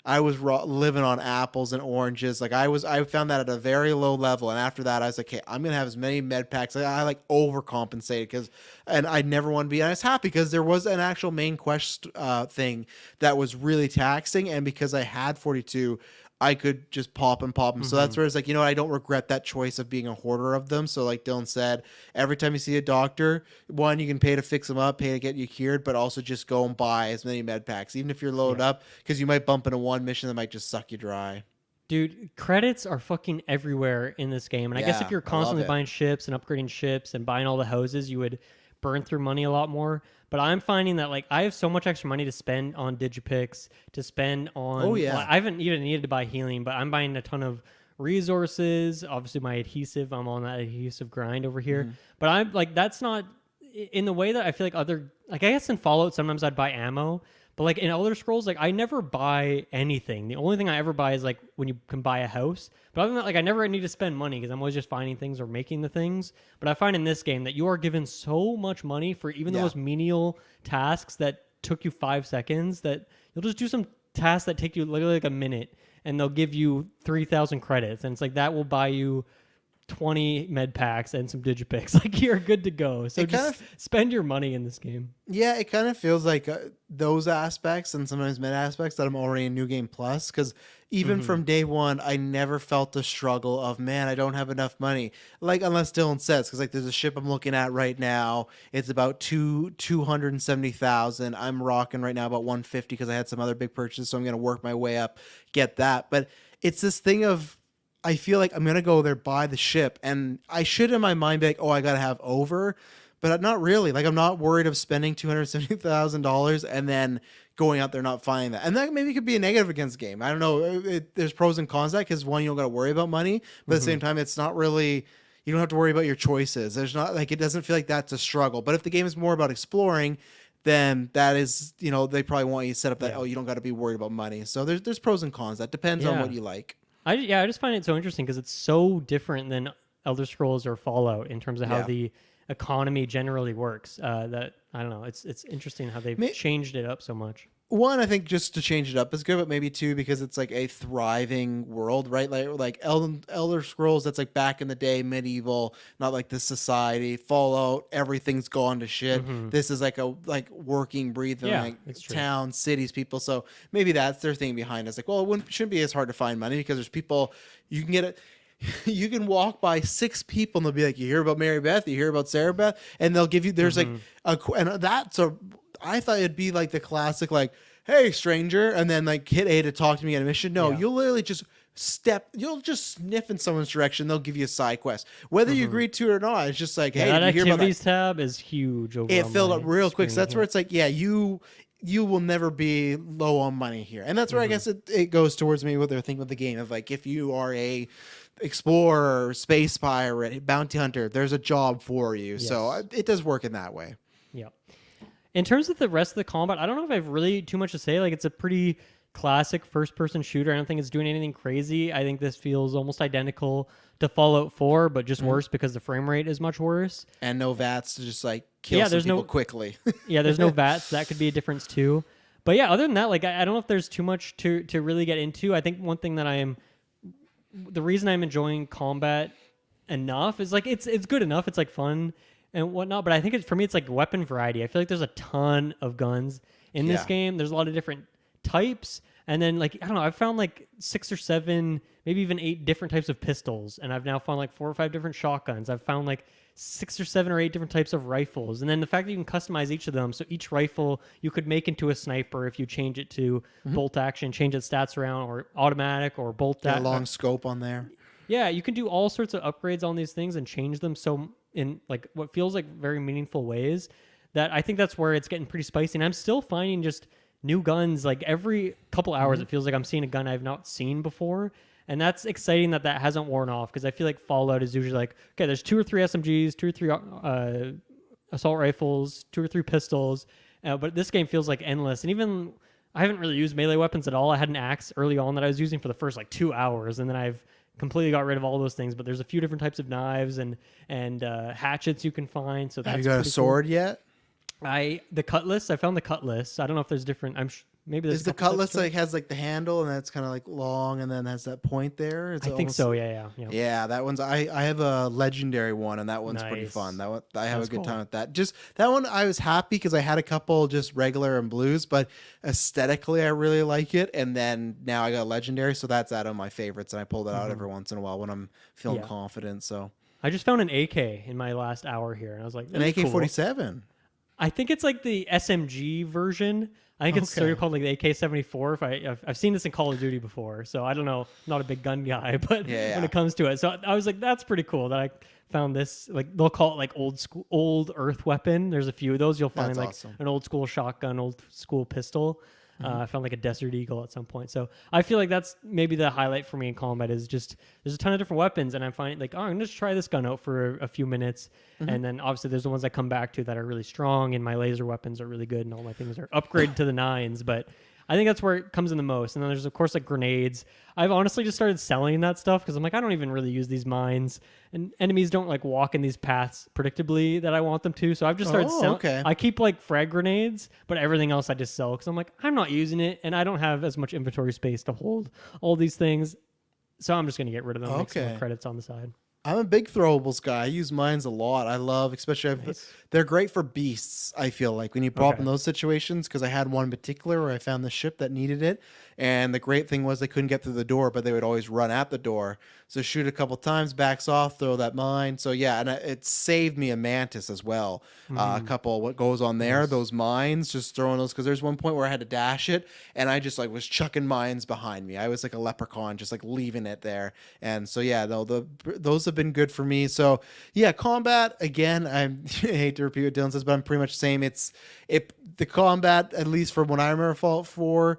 living on apples and oranges. Like I found that at a very low level, and after that I was like, okay, I'm gonna have as many med packs. I like overcompensated and I never want to be. And I was happy because there was an actual main quest thing that was really taxing, and because I had 42. I could just pop them. So that's where it's like, I don't regret that choice of being a hoarder of them. So like Dylan said, every time you see a doctor, one, you can pay to fix them up, pay to get you cured, but also just go and buy as many med packs, even if you're loaded up, because you might bump into one mission that might just suck you dry. Dude, credits are fucking everywhere in this game. And I guess if you're constantly buying ships and upgrading ships and buying all the houses, you would burn through money a lot more. But I'm finding that like I have so much extra money to spend on Digipix, to spend on. Well, I haven't even needed to buy healing, but I'm buying a ton of resources. Obviously, my adhesive. I'm on that adhesive grind over here. But I'm like, that's not in the way that I feel like I guess in Fallout sometimes I'd buy ammo. But like in Elder Scrolls, like I never buy anything. The only thing I ever buy is like when you can buy a house. But other than that, like I never need to spend money because I'm always just finding things or making the things. But I find in this game that you are given so much money for even those menial tasks that took you 5 seconds, that you'll just do some tasks that take you literally like a minute, and they'll give you 3,000 credits, and it's like that will buy you 20 med packs and some digipicks. Like you're good to go. So just spend your money in this game. Yeah, it kind of feels like those aspects and sometimes med aspects that I'm already in New Game Plus, because even from day one, I never felt the struggle of, man, I don't have enough money. Like, unless Dylan says, because like there's a ship I'm looking at right now. It's about 270,000. I'm rocking right now about 150 because I had some other big purchases, so I'm going to work my way up, get that. But it's this thing of, I feel like I'm going to go there, buy the ship, and I should in my mind be like, oh, I got to have over, but not really. Like, I'm not worried of spending $270,000 and then going out there not finding that. And that maybe could be a negative against the game. I don't know. There's pros and cons to that, because one, you don't got to worry about money, but at the same time, it's not really, you don't have to worry about your choices. There's not like, it doesn't feel like that's a struggle. But if the game is more about exploring, then that is, they probably want you to set up that, oh, you don't got to be worried about money. So there's pros and cons. That depends on what you like. I just find it so interesting because it's so different than Elder Scrolls or Fallout in terms of how Yeah. the economy generally works. That I don't know. It's interesting how they've May- changed it up so much. One, I think just to change it up is good, but maybe two because it's like a thriving world, right? Like Elder Scrolls, that's like back in the day, medieval, not like this society. Fallout, everything's gone to shit. Hmm. This is like a like working, breathing Yeah, like it's true. towns, cities, people. So maybe that's their thing behind it. It's like, well, shouldn't be as hard to find money because there's people you can get it. You can walk by 6 people and they'll be like, "You hear about Mary Beth? You hear about Sarah Beth?" And they'll give you. There's like and that's a. I thought it'd be like the classic, like, "Hey, stranger," and then like hit A to talk to me at a mission. No, Yeah. you'll literally just you'll just sniff in someone's direction. They'll give you a side quest, whether you agree to it or not. It's just like, Yeah, hey, that did you hear about that? activities tab is huge. Over It on filled my up real quick. So screen that's here. where it's like, yeah, you will never be low on money here, and that's where I guess it goes towards me what they're thinking with the game of like, if you are a explorer, space pirate, bounty hunter, there's a job for you. So Yes. it does work in that way. Yeah. In terms of the rest of the combat, I don't know if I have really too much to say. Like, it's a pretty classic first-person shooter. I don't think it's doing anything crazy. I think this feels almost identical to Fallout 4, but just worse because the frame rate is much worse. And no VATs to just like kill Yeah, some there's people no- quickly. Yeah, there's no VATs. That could be a difference too. But yeah, other than that, like I don't know if there's too much to really get into. I think one thing that the reason I'm enjoying combat enough is like it's good enough. It's like fun and whatnot. But I think for me, it's like weapon variety. I feel like there's a ton of guns in this Yeah. game. There's a lot of different types. And then like I don't know, I've found like 6 or 7, maybe even 8 different types of pistols, and I've now found like 4 or 5 different shotguns. I've found like 6 or 7 or 8 different types of rifles, and then the fact that you can customize each of them. So each rifle you could make into a sniper if you change it to bolt action, change its stats around, or automatic, or bolt Got a that. long scope on there. Yeah, you can do all sorts of upgrades on these things and change them so in like what feels like very meaningful ways. That I think that's where it's getting pretty spicy. And I'm still finding just new guns like every couple hours. It feels like I'm seeing a gun I've not seen before. And that's exciting that hasn't worn off, because I feel like Fallout is usually like, okay, there's 2 or 3 SMGs, 2 or 3 assault rifles, 2 or 3 pistols. But this game feels like endless. And even I haven't really used melee weapons at all. I had an axe early on that I was using for the first like 2 hours, and then I've completely got rid of all those things. But there's a few different types of knives and hatchets you can find. So that's Have you got a pretty cool. sword yet? The cutlass. I found the cutlass. I don't know if there's different. Maybe there's Is the a couple cutlass types to it. like has like the handle and that's kind of like long and then has that point there? It's I think almost- so. Yeah. Yeah, that one's I have a legendary one and that one's pretty Nice. fun. That one I have That's a good cool. time with that. Just that one I was happy because I had a couple just regular and blues, but aesthetically I really like it. And then now I got a legendary, so that's out of my favorites, and I pull that out every once in a while when I'm feeling Mm-hmm. Yeah. confident. So I just found an AK in my last hour here, and I was like, an "That's cool." AK-47. I think it's like the SMG version. I think it's sort Okay. of called like the AK-74. I've seen this in Call of Duty before, so I don't know. I'm not a big gun guy, but Yeah. when it comes to it, so I was like, that's pretty cool that I found this. Like they'll call it like old earth weapon. There's a few of those. You'll find That's like awesome. an old school shotgun, old school pistol. Mm-hmm. I found like a Desert Eagle at some point. So I feel like that's maybe the highlight for me in combat is just there's a ton of different weapons, and I'm finding like, oh, I'm gonna just try this gun out for a few minutes, Mm-hmm. and then obviously there's the ones I come back to that are really strong, and my laser weapons are really good, and all my things are upgraded to the 9s. But I think that's where it comes in the most. And then there's of course like grenades. I've honestly just started selling that stuff because I'm like, I don't even really use these mines, and enemies don't like walk in these paths predictably that I want them to. So I've just started Oh, selling. okay. I keep like frag grenades, but everything else I just sell because I'm like, I'm not using it, and I don't have as much inventory space to hold all these things. So I'm just gonna get rid of them. Make some Okay. credits on the side. I'm a big throwables guy. I use mines a lot. I love, especially Nice. they're great for beasts. I feel like when you pop Okay. in those situations, because I had one in particular where I found the ship that needed it, and the great thing was they couldn't get through the door, but they would always run at the door. So shoot a couple times, backs off, throw that mine. So yeah, and it saved me a mantis as well. A couple what goes on there, those mines, just throwing those because there's one point where I had to dash it, and I just like was chucking mines behind me. I was like a leprechaun, just like leaving it there. And so yeah, those have been good for me. So yeah, combat again. I hate to repeat what Dylan says, but I'm pretty much the same. The combat, at least from when I remember Fallout 4,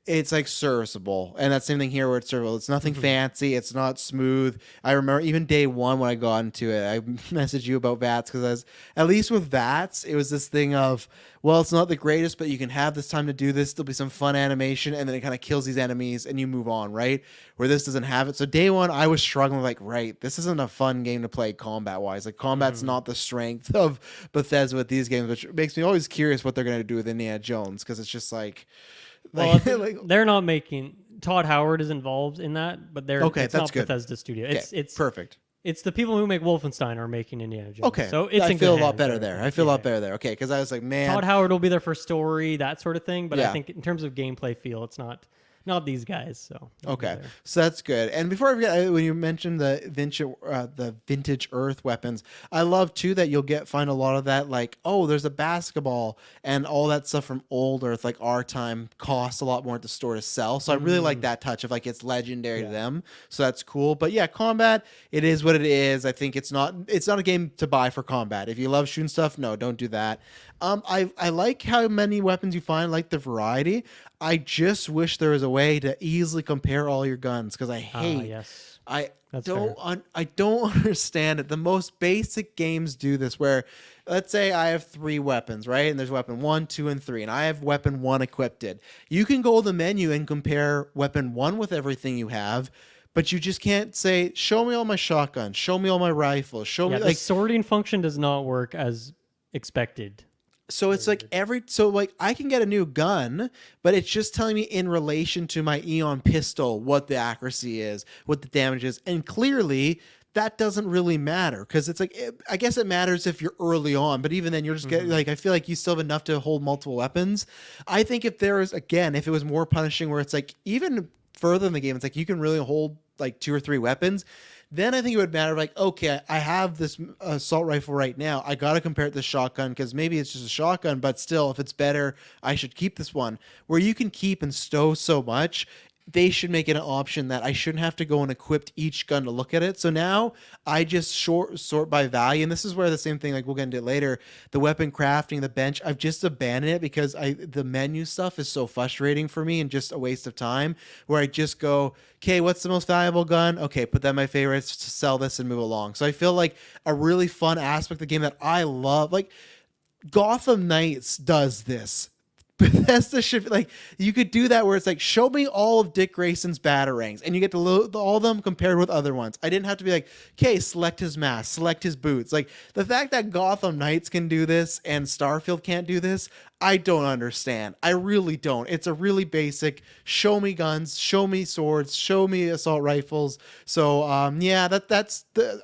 it's like serviceable, and that's the same thing here where it's serviceable. It's nothing fancy. It's not smooth. I remember even day one when I got into it, I messaged you about VATS because at least with VATS, it was this thing of, well, it's not the greatest, but you can have this time to do this. There'll be some fun animation, and then it kind of kills these enemies, and you move on, right? Where this doesn't have it. So day one, I was struggling like, right, this isn't a fun game to play combat-wise. Like combat's not the strength of Bethesda with these games, which makes me always curious what they're going to do with Indiana Jones, because it's just like... Well, they're not making. Todd Howard is involved in that, but they're okay. It's That's not good. Bethesda Studio. It's perfect. It's the people who make Wolfenstein are making Indiana Jones. Okay, so it's I in feel a good lot hands better there. I feel a lot better there. Okay, because I was like, man, Todd Howard will be there for story, that sort of thing. But Yeah. I think in terms of gameplay feel, it's not these guys. So okay, so that's good. And before I forget, when you mentioned the vintage Earth weapons, I love too that you'll find a lot of that. Like, oh, there's a basketball and all that stuff from old Earth, like our time, costs a lot more at the store to sell. So I really like that touch of like it's legendary to them. So that's cool. But yeah, combat, it is what it is. I think it's not a game to buy for combat. If you love shooting stuff, no, don't do that. I like how many weapons you find, like the variety. I just wish there was a way to easily compare all your guns because I hate. Yes. I don't understand it. The most basic games do this where, let's say I have 3 weapons, right? And there's weapon 1, 2, and 3, and I have weapon 1 equipped. You can go to the menu and compare weapon 1 with everything you have, but you just can't say, show me all my shotguns, show me all my rifles, show me the like sorting function does not work as expected. So it's like I can get a new gun, but it's just telling me in relation to my Eon pistol what the accuracy is, what the damage is, and clearly that doesn't really matter because it's like I guess it matters if you're early on, but even then you're just getting like I feel like you still have enough to hold multiple weapons. I think if it was more punishing where it's like even further in the game, it's like you can really hold like 2 or 3 weapons. Then I think it would matter like, okay, I have this assault rifle right now. I got to compare it to the shotgun because maybe it's just a shotgun, but still, if it's better, I should keep this one. Where you can keep and stow so much, they should make it an option that I shouldn't have to go and equip each gun to look at it. So now I just sort by value. And this is where the same thing, like we'll get into it later, the weapon crafting, the bench, I've just abandoned it because the menu stuff is so frustrating for me and just a waste of time where I just go, okay, what's the most valuable gun? Okay, put that in my favorites to sell this and move along. So I feel like a really fun aspect of the game that I love, like Gotham Knights does this. Bethesda should like you could do that where it's like show me all of Dick Grayson's batarangs and you get to all of them compared with other ones. I didn't have to be like, okay, select his mask, select his boots. Like the fact that Gotham Knights can do this and Starfield can't do this, I don't understand. I really don't. It's a really basic show me guns, show me swords, show me assault rifles. So yeah,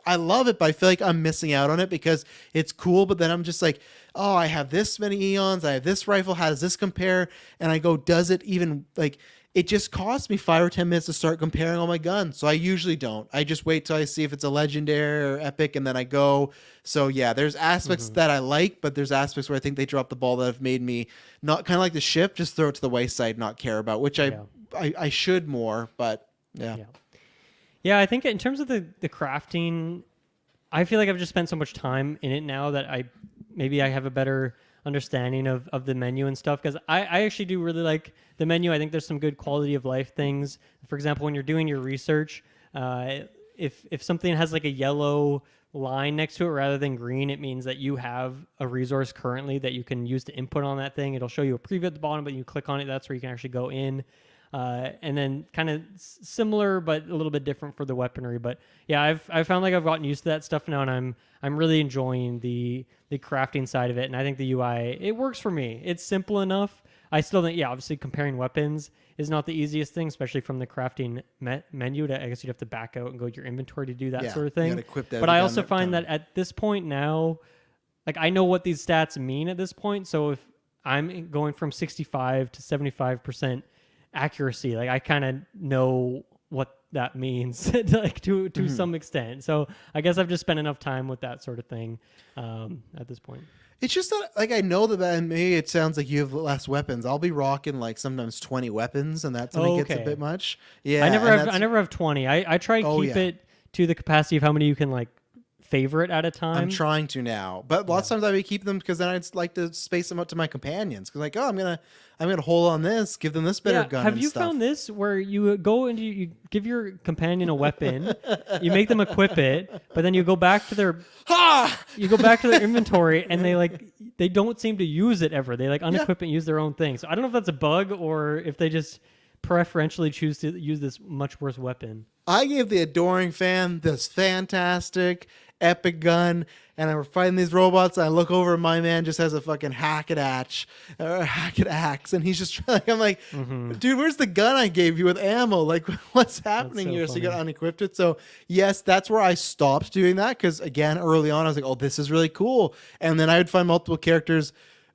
I love it, but I feel like I'm missing out on it because it's cool, but then I'm just like, oh, I have this many Eons, I have this rifle, how does this compare? And I go, does it even, like, it just costs me 5 or 10 minutes to start comparing all my guns. So I usually don't. I just wait till I see if it's a legendary or epic, and then I go. So yeah, there's aspects that I like, but there's aspects where I think they dropped the ball that have made me not kind of like the ship, just throw it to the wayside, not care about, which I should more, but yeah. Yeah, I think in terms of the crafting, I feel like I've just spent so much time in it now that maybe I have a better understanding of the menu and stuff because I actually do really like the menu. I think there's some good quality of life things. For example, when you're doing your research, if something has like a yellow line next to it rather than green, it means that you have a resource currently that you can use to input on that thing. It'll show you a preview at the bottom, but you click on it, that's where you can actually go in. And then kind of similar, but a little bit different for the weaponry. But yeah, I've found like I've gotten used to that stuff now, and I'm really enjoying the crafting side of it. And I think the UI, it works for me. It's simple enough. I still think, yeah, obviously comparing weapons is not the easiest thing, especially from the crafting menu. I guess you'd have to back out and go to your inventory to do that sort of thing. But I also find that at this point now, like I know what these stats mean at this point. So if I'm going from 65 to 75% accuracy, like I kind of know what that means like to some extent. So I guess I've just spent enough time with that sort of thing at this point. It's just that, like, I know that maybe it sounds like you have less weapons. I'll be rocking like sometimes 20 weapons, and that gets a bit much. Yeah, I never have 20. I try and keep it to the capacity of how many you can like favorite at a time. I'm trying to now, but lots of times I would keep them because then I'd like to space them out to my companions. Because like, oh, I'm gonna hold on this, give them this better gun. Have and you stuff. found this where you go and you give your companion a weapon, you make them equip it, but then you go back to their inventory and they don't seem to use it ever. They like unequip it and use their own thing. So I don't know if that's a bug or if they just preferentially choose to use this much worse weapon. I gave the adoring fan this fantastic epic gun, and we're fighting these robots. And I look over, and my man just has a fucking hackett axe, and he's just like, I'm like, dude, where's the gun I gave you with ammo? Like, what's happening here? Funny. So you got unequipped it. So yes, that's where I stopped doing that because again, early on, I was like, oh, this is really cool, and then I would find multiple characters.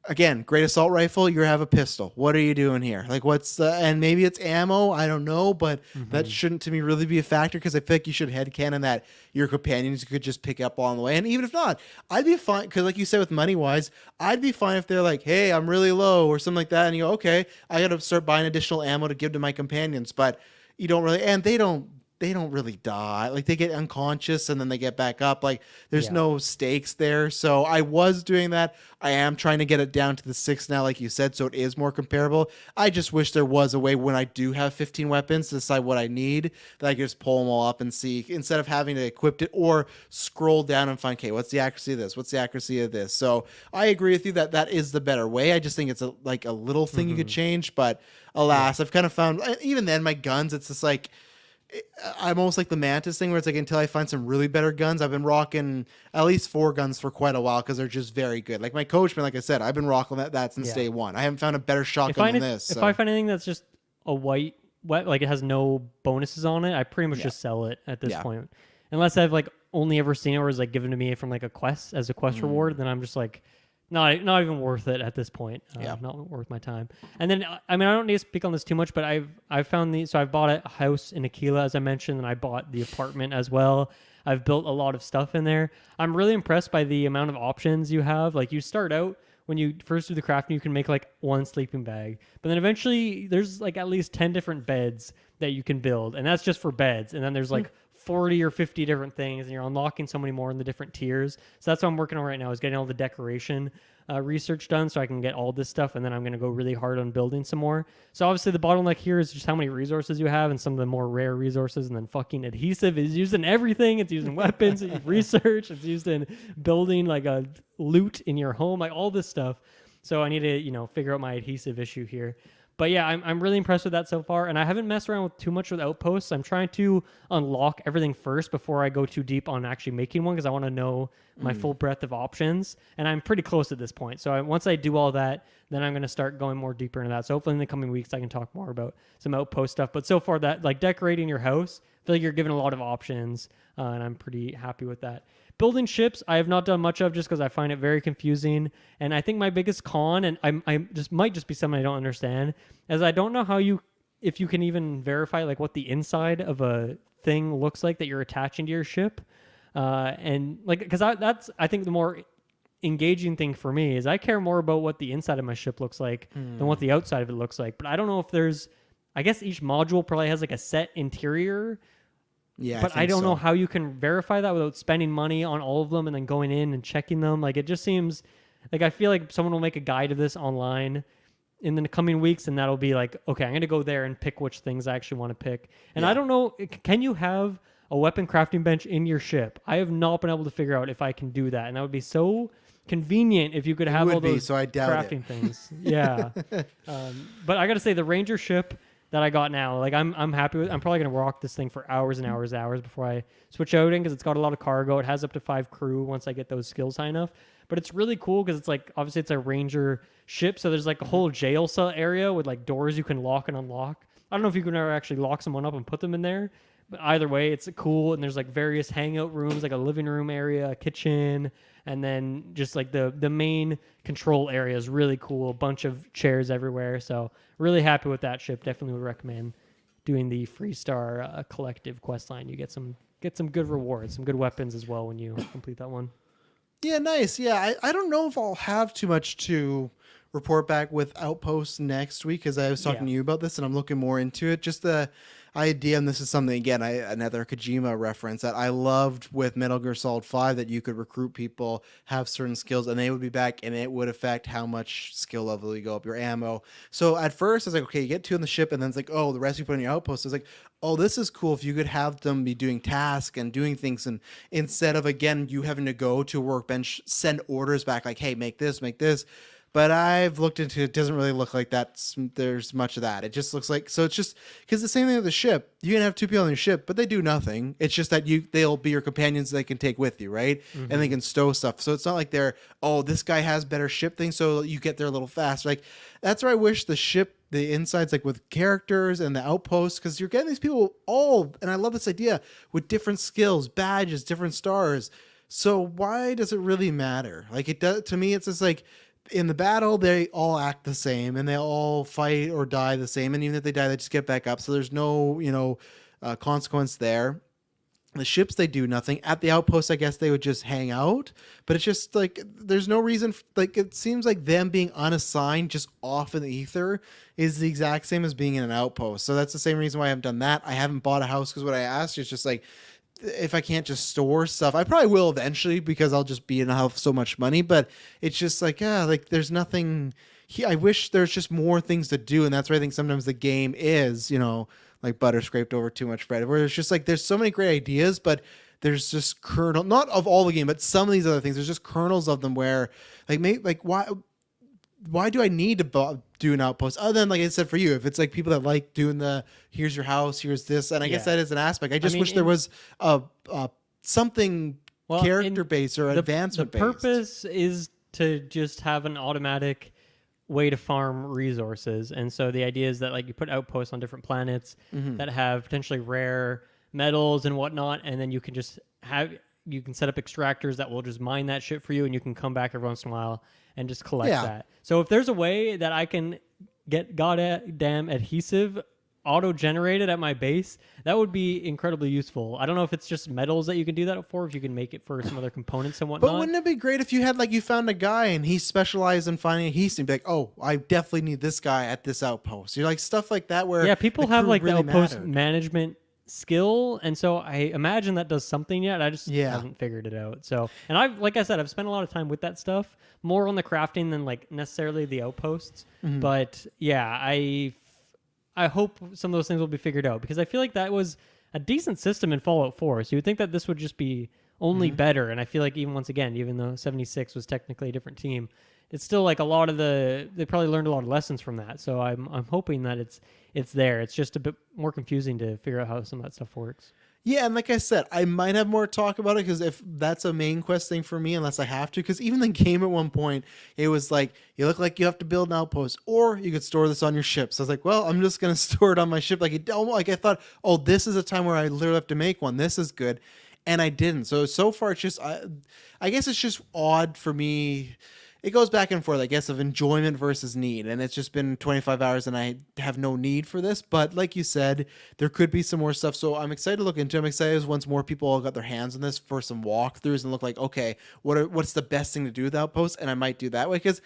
Again, great assault rifle, you have a pistol. What are you doing here? Like, what's the, and maybe it's ammo, I don't know, but that shouldn't to me really be a factor because I feel like you should headcanon that your companions could just pick up along the way. And even if not, I'd be fine because, like you said, with money wise, I'd be fine if they're like, hey, I'm really low or something like that. And you go, okay, I got to start buying additional ammo to give to my companions. But you don't really, and they don't really die. Like they get unconscious and then they get back up. Like there's no stakes there. So I was doing that. I am trying to get it down to the 6 now, like you said, so it is more comparable. I just wish there was a way when I do have 15 weapons to decide what I need that I could just pull them all up and see instead of having to equip it or scroll down and find, okay, what's the accuracy of this? What's the accuracy of this? So I agree with you that that is the better way. I just think it's a little thing you could change, but alas, I've kind of found even then my guns, it's just like, I'm almost like the Mantis thing where it's like until I find some really better guns, I've been rocking at least 4 guns for quite a while because they're just very good. Like my Coachman, like I said, I've been rocking that since day one. I haven't found a better shotgun than this. If I find anything that's just a white, like it has no bonuses on it, I pretty much just sell it at this point. Unless I've like only ever seen it where it's like given to me from like a quest as a quest reward, then I'm just like, not even worth it at this point. Not worth my time. And then, I mean, I don't need to speak on this too much, but I've found these. So I've bought a house in Aquila, as I mentioned, and I bought the apartment as well. I've built a lot of stuff in there. I'm really impressed by the amount of options you have. Like you start out when you first do the crafting, you can make like 1 sleeping bag, but then eventually there's like at least 10 different beds that you can build, and that's just for beds. And then there's like 40 or 50 different things, and you're unlocking so many more in the different tiers. So that's what I'm working on right now, is getting all the decoration research done so I can get all this stuff, and then I'm going to go really hard on building some more. So obviously the bottleneck here is just how many resources you have and some of the more rare resources, and then fucking adhesive is used in everything. It's used in weapons, it's research, it's used in building like a loot in your home, like all this stuff. So I need to, figure out my adhesive issue here. But yeah, I'm really impressed with that so far, and I haven't messed around with too much with outposts. I'm trying to unlock everything first before I go too deep on actually making one, because I want to know my full breadth of options, and I'm pretty close at this point. So once I do all that, then I'm going to start going more deeper into that. So hopefully in the coming weeks I can talk more about some outpost stuff. But so far, that like decorating your house, I feel like you're given a lot of options, and I'm pretty happy with that. Building ships, I have not done much of just because I find it very confusing. And I think my biggest con, and I just might just be something I don't understand, is I don't know if you can even verify like what the inside of a thing looks like that you're attaching to your ship. And like, because that's I think the more engaging thing for me is I care more about what the inside of my ship looks like than what the outside of it looks like. But I don't know if there's, I guess each module probably has like a set interior. Yeah, but I don't know how you can verify that without spending money on all of them and then going in and checking them. Like it just seems like I feel like someone will make a guide of this online in the coming weeks, and that'll be like, okay, I'm going to go there and pick which things I actually want to pick. And I don't know, can you have a weapon crafting bench in your ship? I have not been able to figure out if I can do that, and that would be so convenient if you could have all those crafting things. Yeah. But I got to say, the Ranger ship that I got now, like I'm happy with. I'm probably gonna rock this thing for hours and hours and hours before I switch out in, because it's got a lot of cargo. It has up to 5 crew once I get those skills high enough. But it's really cool because it's like, obviously it's a Ranger ship, so there's like a whole jail cell area with like doors you can lock and unlock. I don't know if you can ever actually lock someone up and put them in there, but either way, it's cool. And there's like various hangout rooms, like a living room area, a kitchen, and then just like the main control area is really cool. A bunch of chairs everywhere. So really happy with that ship. Definitely would recommend doing the Freestar Collective quest line. You get some good rewards, some good weapons as well when you complete that one. Yeah, nice. Yeah, I don't know if I'll have too much to report back with Outposts next week, because I was talking to you about this and I'm looking more into it. idea, and this is something again, another Kojima reference that I loved with Metal Gear Solid 5, that you could recruit people, have certain skills, and they would be back, and it would affect how much skill level you go up, your ammo. So at first, I was like, okay, you get two on the ship, and then it's like, oh, the rest you put on your outpost. I was like, oh, this is cool if you could have them be doing tasks and doing things, and instead of again you having to go to a workbench, send orders back like, hey, make this, make this. But I've looked into it. It doesn't really look like that. There's much of that. It just looks like, so it's just because the same thing with the ship. You can have two people on your ship, but they do nothing. It's just that they'll be your companions they can take with you, right? And they can stow stuff. So it's not like they're, oh, this guy has better ship things, so you get there a little fast. Like that's where I wish the insides, like with characters and the outposts, because you're getting these people all, and I love this idea, with different skills, badges, different stars. So why does it really matter? Like it does to me. It's just like, in the battle, they all act the same and they all fight or die the same. And even if they die, they just get back up. So there's no, consequence there. The ships, they do nothing. At the outpost, I guess they would just hang out. But it's just like, there's no reason. Like, it seems like them being unassigned just off in the ether is the exact same as being in an outpost. So that's the same reason why I haven't done that. I haven't bought a house because what I asked is just like, if I can't just store stuff, I probably will eventually because I'll just be enough have so much money. But it's just like, like there's nothing. I wish there's just more things to do, and that's why I think sometimes the game is, like butter scraped over too much bread. Where it's just like there's so many great ideas, but there's just kernel, not of all the game, but some of these other things. There's just kernels of them where, like why do I need to do an outpost other than, like I said, for you, if it's like people that like doing here's your house, here's this, and I guess that is an aspect. I just wish there was something character based or advancement based. The purpose is to just have an automatic way to farm resources, and so the idea is that like you put outposts on different planets that have potentially rare metals and whatnot, and then you can just set up extractors that will just mine that shit for you, and you can come back every once in a while and just collect that. So if there's a way that I can get goddamn adhesive auto-generated at my base, that would be incredibly useful. I don't know if it's just metals that you can do that for, if you can make it for some other components and whatnot. But wouldn't it be great if you had, like, you found a guy and he specialized in finding adhesive, and be like, oh, I definitely need this guy at this outpost. You're like stuff like that where people have like really the outpost management skill, and so I imagine that does something yet. I just haven't figured it out. So, and like I said, I've spent a lot of time with that stuff, more on the crafting than like necessarily the outposts. But yeah, I hope some of those things will be figured out, because I feel like that was a decent system in Fallout 4. So you would think that this would just be only better. And I feel like even though 76 was technically a different team, it's still like they probably learned a lot of lessons from that. So I'm hoping that it's there. It's just a bit more confusing to figure out how some of that stuff works. Yeah, and like I said, I might have more to talk about it, because if that's a main quest thing for me, unless I have to, because even the game at one point, it was like, you look like you have to build an outpost, or you could store this on your ship. So I was like, well, I'm just going to store it on my ship. Like I thought, oh, this is a time where I literally have to make one. This is good. And I didn't. So far, it's just, I guess it's just odd for me. It goes back and forth, I guess, of enjoyment versus need. And it's just been 25 hours and I have no need for this. But like you said, there could be some more stuff. So I'm excited to look into it. I'm excited once more people all got their hands on this for some walkthroughs and look like, okay, what's the best thing to do with Outpost? And I might do that way. Because,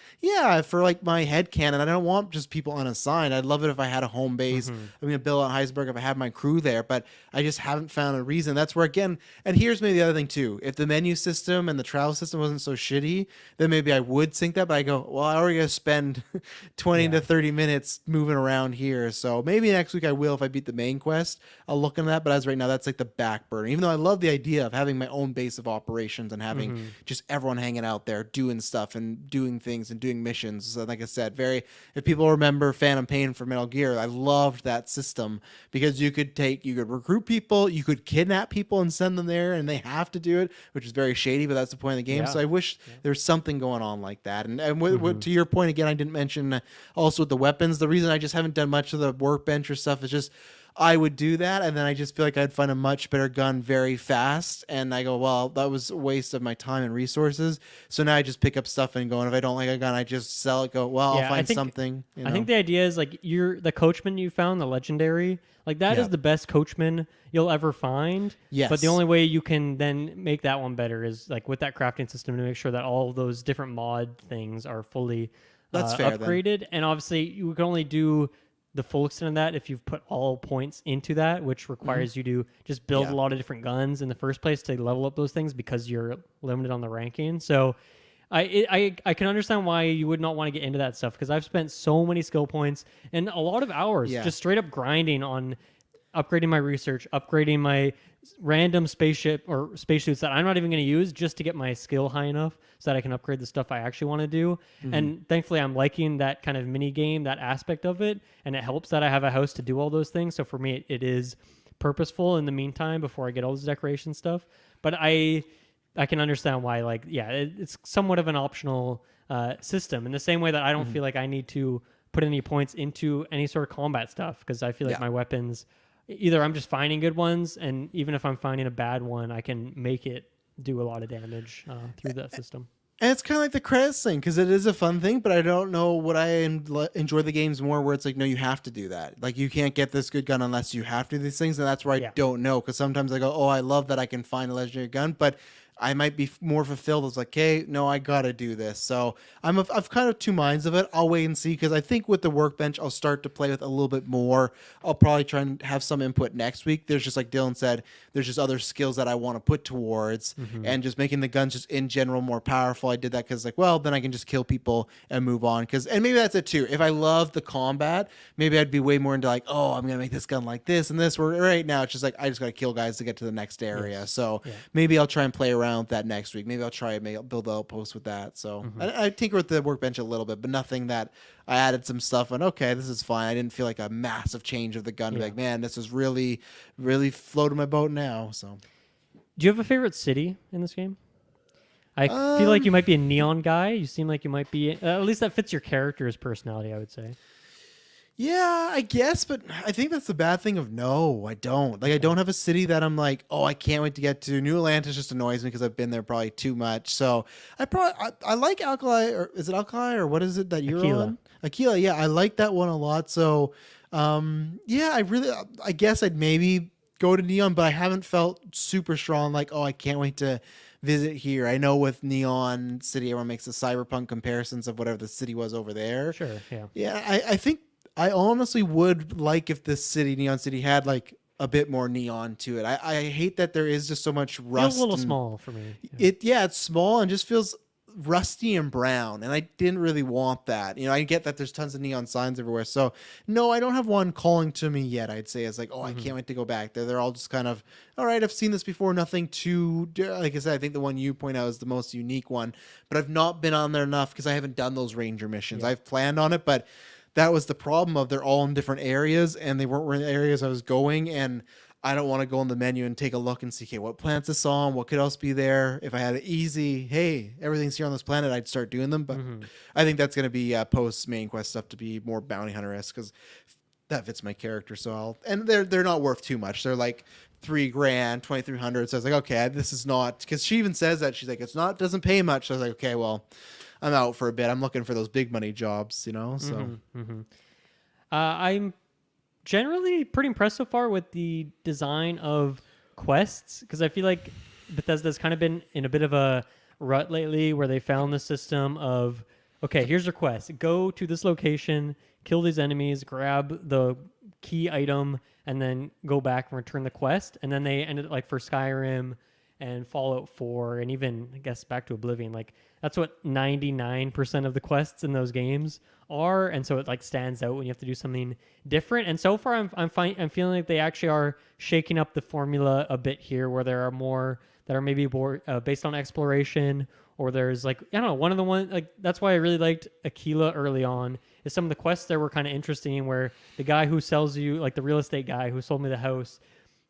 for like my headcanon, I don't want just people unassigned. I'd love it if I had a home base. I'm going to build out Heisenberg if I had my crew there. But I just haven't found a reason. That's where, again, and here's maybe the other thing too. If the menu system and the travel system wasn't so shitty, then maybe I would sync that, but I go, well, I already got to spend 20 to 30 minutes moving around here. So maybe next week I will, if I beat the main quest. I'll look into that. But as right now, that's like the back burner. Even though I love the idea of having my own base of operations and having just everyone hanging out there doing stuff and doing things and doing missions. So like I said, if people remember Phantom Pain for Metal Gear, I loved that system, because you could recruit people, you could kidnap people and send them there, and they have to do it, which is very shady, but that's the point of the game. So I wish there's something going on like that. And to your point, again, I didn't mention also with the weapons, the reason I just haven't done much of the workbench or stuff is just I would do that, and then I just feel like I'd find a much better gun very fast, and I go, well, that was a waste of my time and resources. So now I just pick up stuff and go, and if I don't like a gun, I just sell it, go, well, I'll find something. I think the idea is like the coachman you found, the legendary, like that is the best coachman you'll ever find. Yes. But the only way you can then make that one better is like with that crafting system to make sure that all those different mod things are fully upgraded. Then. And obviously you can only do the full extent of that if you've put all points into that, which requires you to just build Yeah. a lot of different guns in the first place to level up those things because you're limited on the ranking. So I can understand why you would not want to get into that stuff because I've spent so many skill points and a lot of hours Yeah. just straight up grinding on upgrading my research, upgrading my random spaceship or spacesuits that I'm not even going to use just to get my skill high enough so that I can upgrade the stuff I actually want to do. And thankfully, I'm liking that kind of mini game, that aspect of it, and it helps that I have a house to do all those things. So for me, it is purposeful in the meantime before I get all this decoration stuff. But I can understand why, like, yeah, it's somewhat of an optional system in the same way that I don't feel like I need to put any points into any sort of combat stuff because I feel like my weapons, either I'm just finding good ones, and even if I'm finding a bad one, I can make it do a lot of damage through that system. And it's kind of like the credits thing because it is a fun thing, but I don't know what I enjoy the games more where it's like, no, you have to do that. Like, you can't get this good gun unless you have to do these things. And that's where I don't know because sometimes I go, oh, I love that I can find a legendary gun, but I might be more fulfilled as like, hey, no, I got to do this. So I've kind of two minds of it. I'll wait and see because I think with the workbench, I'll start to play with a little bit more. I'll probably try and have some input next week. There's just like Dylan said, there's just other skills that I want to put towards and just making the guns just in general more powerful. I did that because like, well, then I can just kill people and move on. And maybe that's it too. If I love the combat, maybe I'd be way more into like, oh, I'm going to make this gun like this and this. Where right now it's just like, I just got to kill guys to get to the next area. So maybe I'll try and play around with that next week. Maybe I'll try and build an outpost with that. So I tinker with the workbench a little bit, but nothing that I added some stuff and okay, this is fine. I didn't feel like a massive change of the gun. Like, man, this is really, really floating my boat now. So, do you have a favorite city in this game? I feel like you might be a neon guy. You seem like you might be, at least that fits your character's personality, I would say. Yeah, I guess, but I think that's the bad thing of no, I don't. Like, I don't have a city that I'm like, oh, I can't wait to get to. New Atlantis just annoys me because I've been there probably too much. So I like Alkali, or is it Alkali, or what is it that you're on? Aquila, yeah, I like that one a lot. So, yeah, I guess I'd maybe go to Neon, but I haven't felt super strong like, oh, I can't wait to visit here. I know with Neon City, everyone makes the cyberpunk comparisons of whatever the city was over there. Sure, yeah. Yeah, I think I honestly would like if this city, Neon City, had like a bit more neon to it. I hate that there is just so much rust. Feels a little small for me. It's small and just feels rusty and brown, and I didn't really want that. I get that there's tons of neon signs everywhere. So no, I don't have one calling to me yet. I'd say it's like, oh, I can't wait to go back there. They're all just kind of, all right, I've seen this before. Nothing too, like I said, I think the one you point out is the most unique one, but I've not been on there enough because I haven't done those ranger missions. I've planned on it, but that was the problem of they're all in different areas and they weren't in the areas I was going. And I don't want to go in the menu and take a look and see, okay, what planet's this on? What could else be there? If I had it easy, hey, everything's here on this planet, I'd start doing them. But I think that's going to be post main quest stuff to be more bounty hunter-esque because that fits my character. So and they're not worth too much. They're like $3,000, 2,300. So I was like, okay, this is not, because she even says that she's like, doesn't pay much. So I was like, okay, well, I'm out for a bit. I'm looking for those big money jobs, so. I'm generally pretty impressed so far with the design of quests because I feel like Bethesda's kind of been in a bit of a rut lately where they found the system of, okay, here's your quest. Go to this location, kill these enemies, grab the key item, and then go back and return the quest. And then they ended like for Skyrim and Fallout 4 and even, I guess, back to Oblivion. Like, that's what 99% of the quests in those games are, and so it like stands out when you have to do something different. And so far, I'm feeling like they actually are shaking up the formula a bit here, where there are more that are maybe more based on exploration, or there's like, I don't know, one of the ones like that's why I really liked Aquila early on. Is some of the quests there were kind of interesting, where the guy who sells you, like the real estate guy who sold me the house,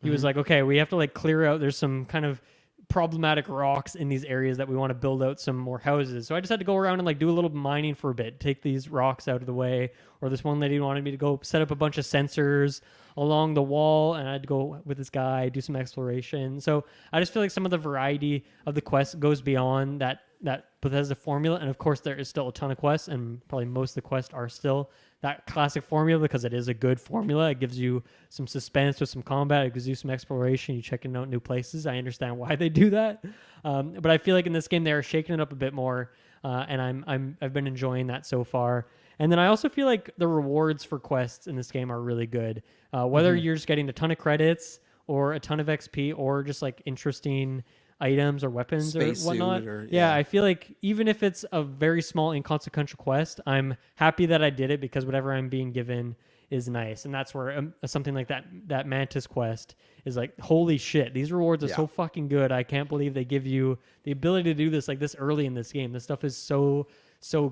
he was like, okay, we have to like clear out. There's some kind of problematic rocks in these areas that we want to build out some more houses. So I just had to go around and like do a little mining for a bit, take these rocks out of the way. Or this one lady wanted me to go set up a bunch of sensors along the wall, and I had to go with this guy, do some exploration. So I just feel like some of the variety of the quest goes beyond that Bethesda formula. And of course there is still a ton of quests, and probably most of the quests are still that classic formula because it is a good formula. It gives you some suspense with some combat. It gives you some exploration. You checking out new places. I understand why they do that, but I feel like in this game they are shaking it up a bit more, and I've been enjoying that so far. And then I also feel like the rewards for quests in this game are really good. Whether you're just getting a ton of credits or a ton of XP or just like interesting items or weapons Space or whatnot. suit or Yeah, I feel like even if it's a very small inconsequential quest, I'm happy that I did it because whatever I'm being given is nice. And that's where something like that Mantis quest is like, holy shit, these rewards are so fucking good. I can't believe they give you the ability to do this like this early in this game. This stuff is so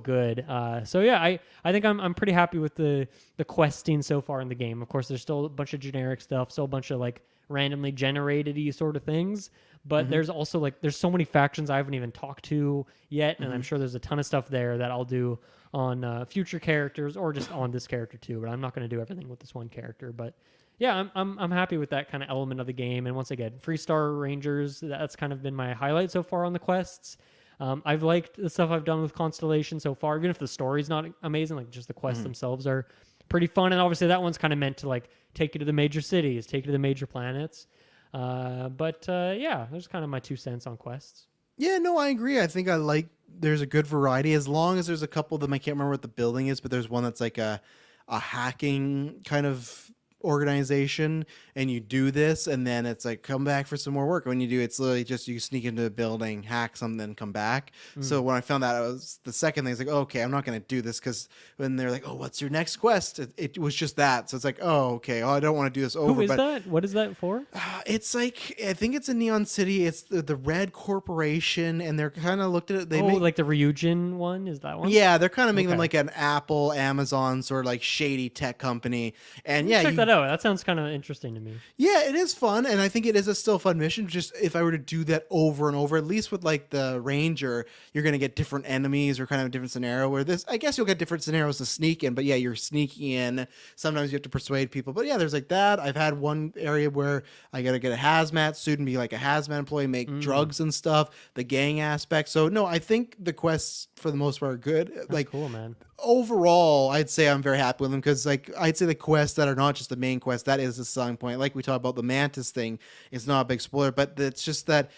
good. So yeah, I think I'm pretty happy with the questing so far in the game. Of course, there's still a bunch of generic stuff, still a bunch of like randomly generated-y sort of things. But there's also like there's so many factions I haven't even talked to yet, and I'm sure there's a ton of stuff there that I'll do on future characters or just on this character too. But I'm not going to do everything with this one character. But yeah, I'm happy with that kind of element of the game. And once again, Freestar Rangers, that's kind of been my highlight so far on the quests. I've liked the stuff I've done with Constellation so far, even if the story's not amazing. Like just the quests themselves are pretty fun, and obviously that one's kind of meant to like take you to the major cities, take you to the major planets. But yeah, there's kind of my 2 cents on quests. Yeah, no, I agree. I think I like there's a good variety as long as there's a couple of them. I can't remember what the building is, but there's one that's like a hacking kind of organization, and you do this and then it's like come back for some more work. When you do, it's literally just you sneak into a building, hack something, then come back. So when I found that, it was the second thing. It's like, oh, okay, I'm not going to do this, because when they're like, oh, what's your next quest, it was just that. So it's like, oh, okay, I don't want to do this over. Who is that? What is that for? It's like, I think it's in Neon City. It's the Red Corporation, and they're kind of looked at it. They like the Ryujin one, is that one? Yeah, they're kind of making them like an Apple, Amazon sort of like shady tech company. And yeah, check that out. That sounds kind of interesting to me. Yeah, it is fun, and I think it is a still fun mission. Just if I were to do that over and over, at least with like the Ranger, you're gonna get different enemies or kind of a different scenario. Where this, I guess you'll get different scenarios to sneak in, but yeah, you're sneaking in. Sometimes you have to persuade people, but yeah, there's like that. I've had one area where I gotta get a hazmat suit and be like a hazmat employee, make drugs and stuff. The gang aspect. So no, I think the quests for the most part are good. That's like cool, man. Overall, I'd say I'm very happy with them, because like I'd say the quests that are not just the main quest, that is the selling point. Like we talked about the Mantis thing, it's not a big spoiler, but it's just that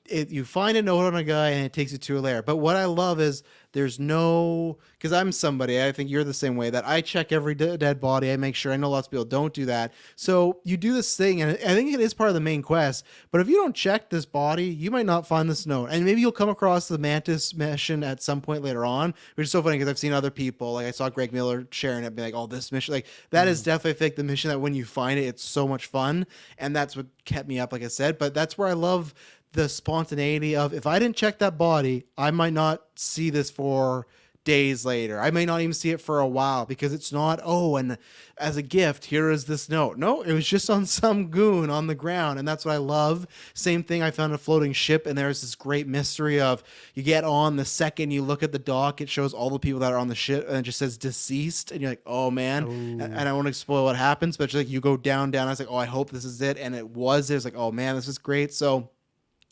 you find a note on a guy and it takes you to a lair. But what I love is there's no, because I'm somebody, I think you're the same way, that I check every dead body. I make sure. I know lots of people don't do that. So you do this thing, and I think it is part of the main quest. But if you don't check this body, you might not find this note. And maybe you'll come across the Mantis mission at some point later on, which is so funny because I've seen other people, like I saw Greg Miller sharing it, be like, oh, this mission, like that is definitely, I think, the mission that when you find it, it's so much fun. And that's what kept me up, like I said. But that's where I love the spontaneity of, if I didn't check that body, I might not see this for days later. I may not even see it for a while, because it's not, oh, and as a gift, here is this note. No, it was just on some goon on the ground, and that's what I love. Same thing, I found a floating ship, and there's this great mystery of, you get on, the second you look at the dock, it shows all the people that are on the ship, and it just says deceased, and you're like, oh man. And I won't spoil what happens, but like you go down, I was like, oh, I hope this is it, and it was. It was like, oh man, this is great. So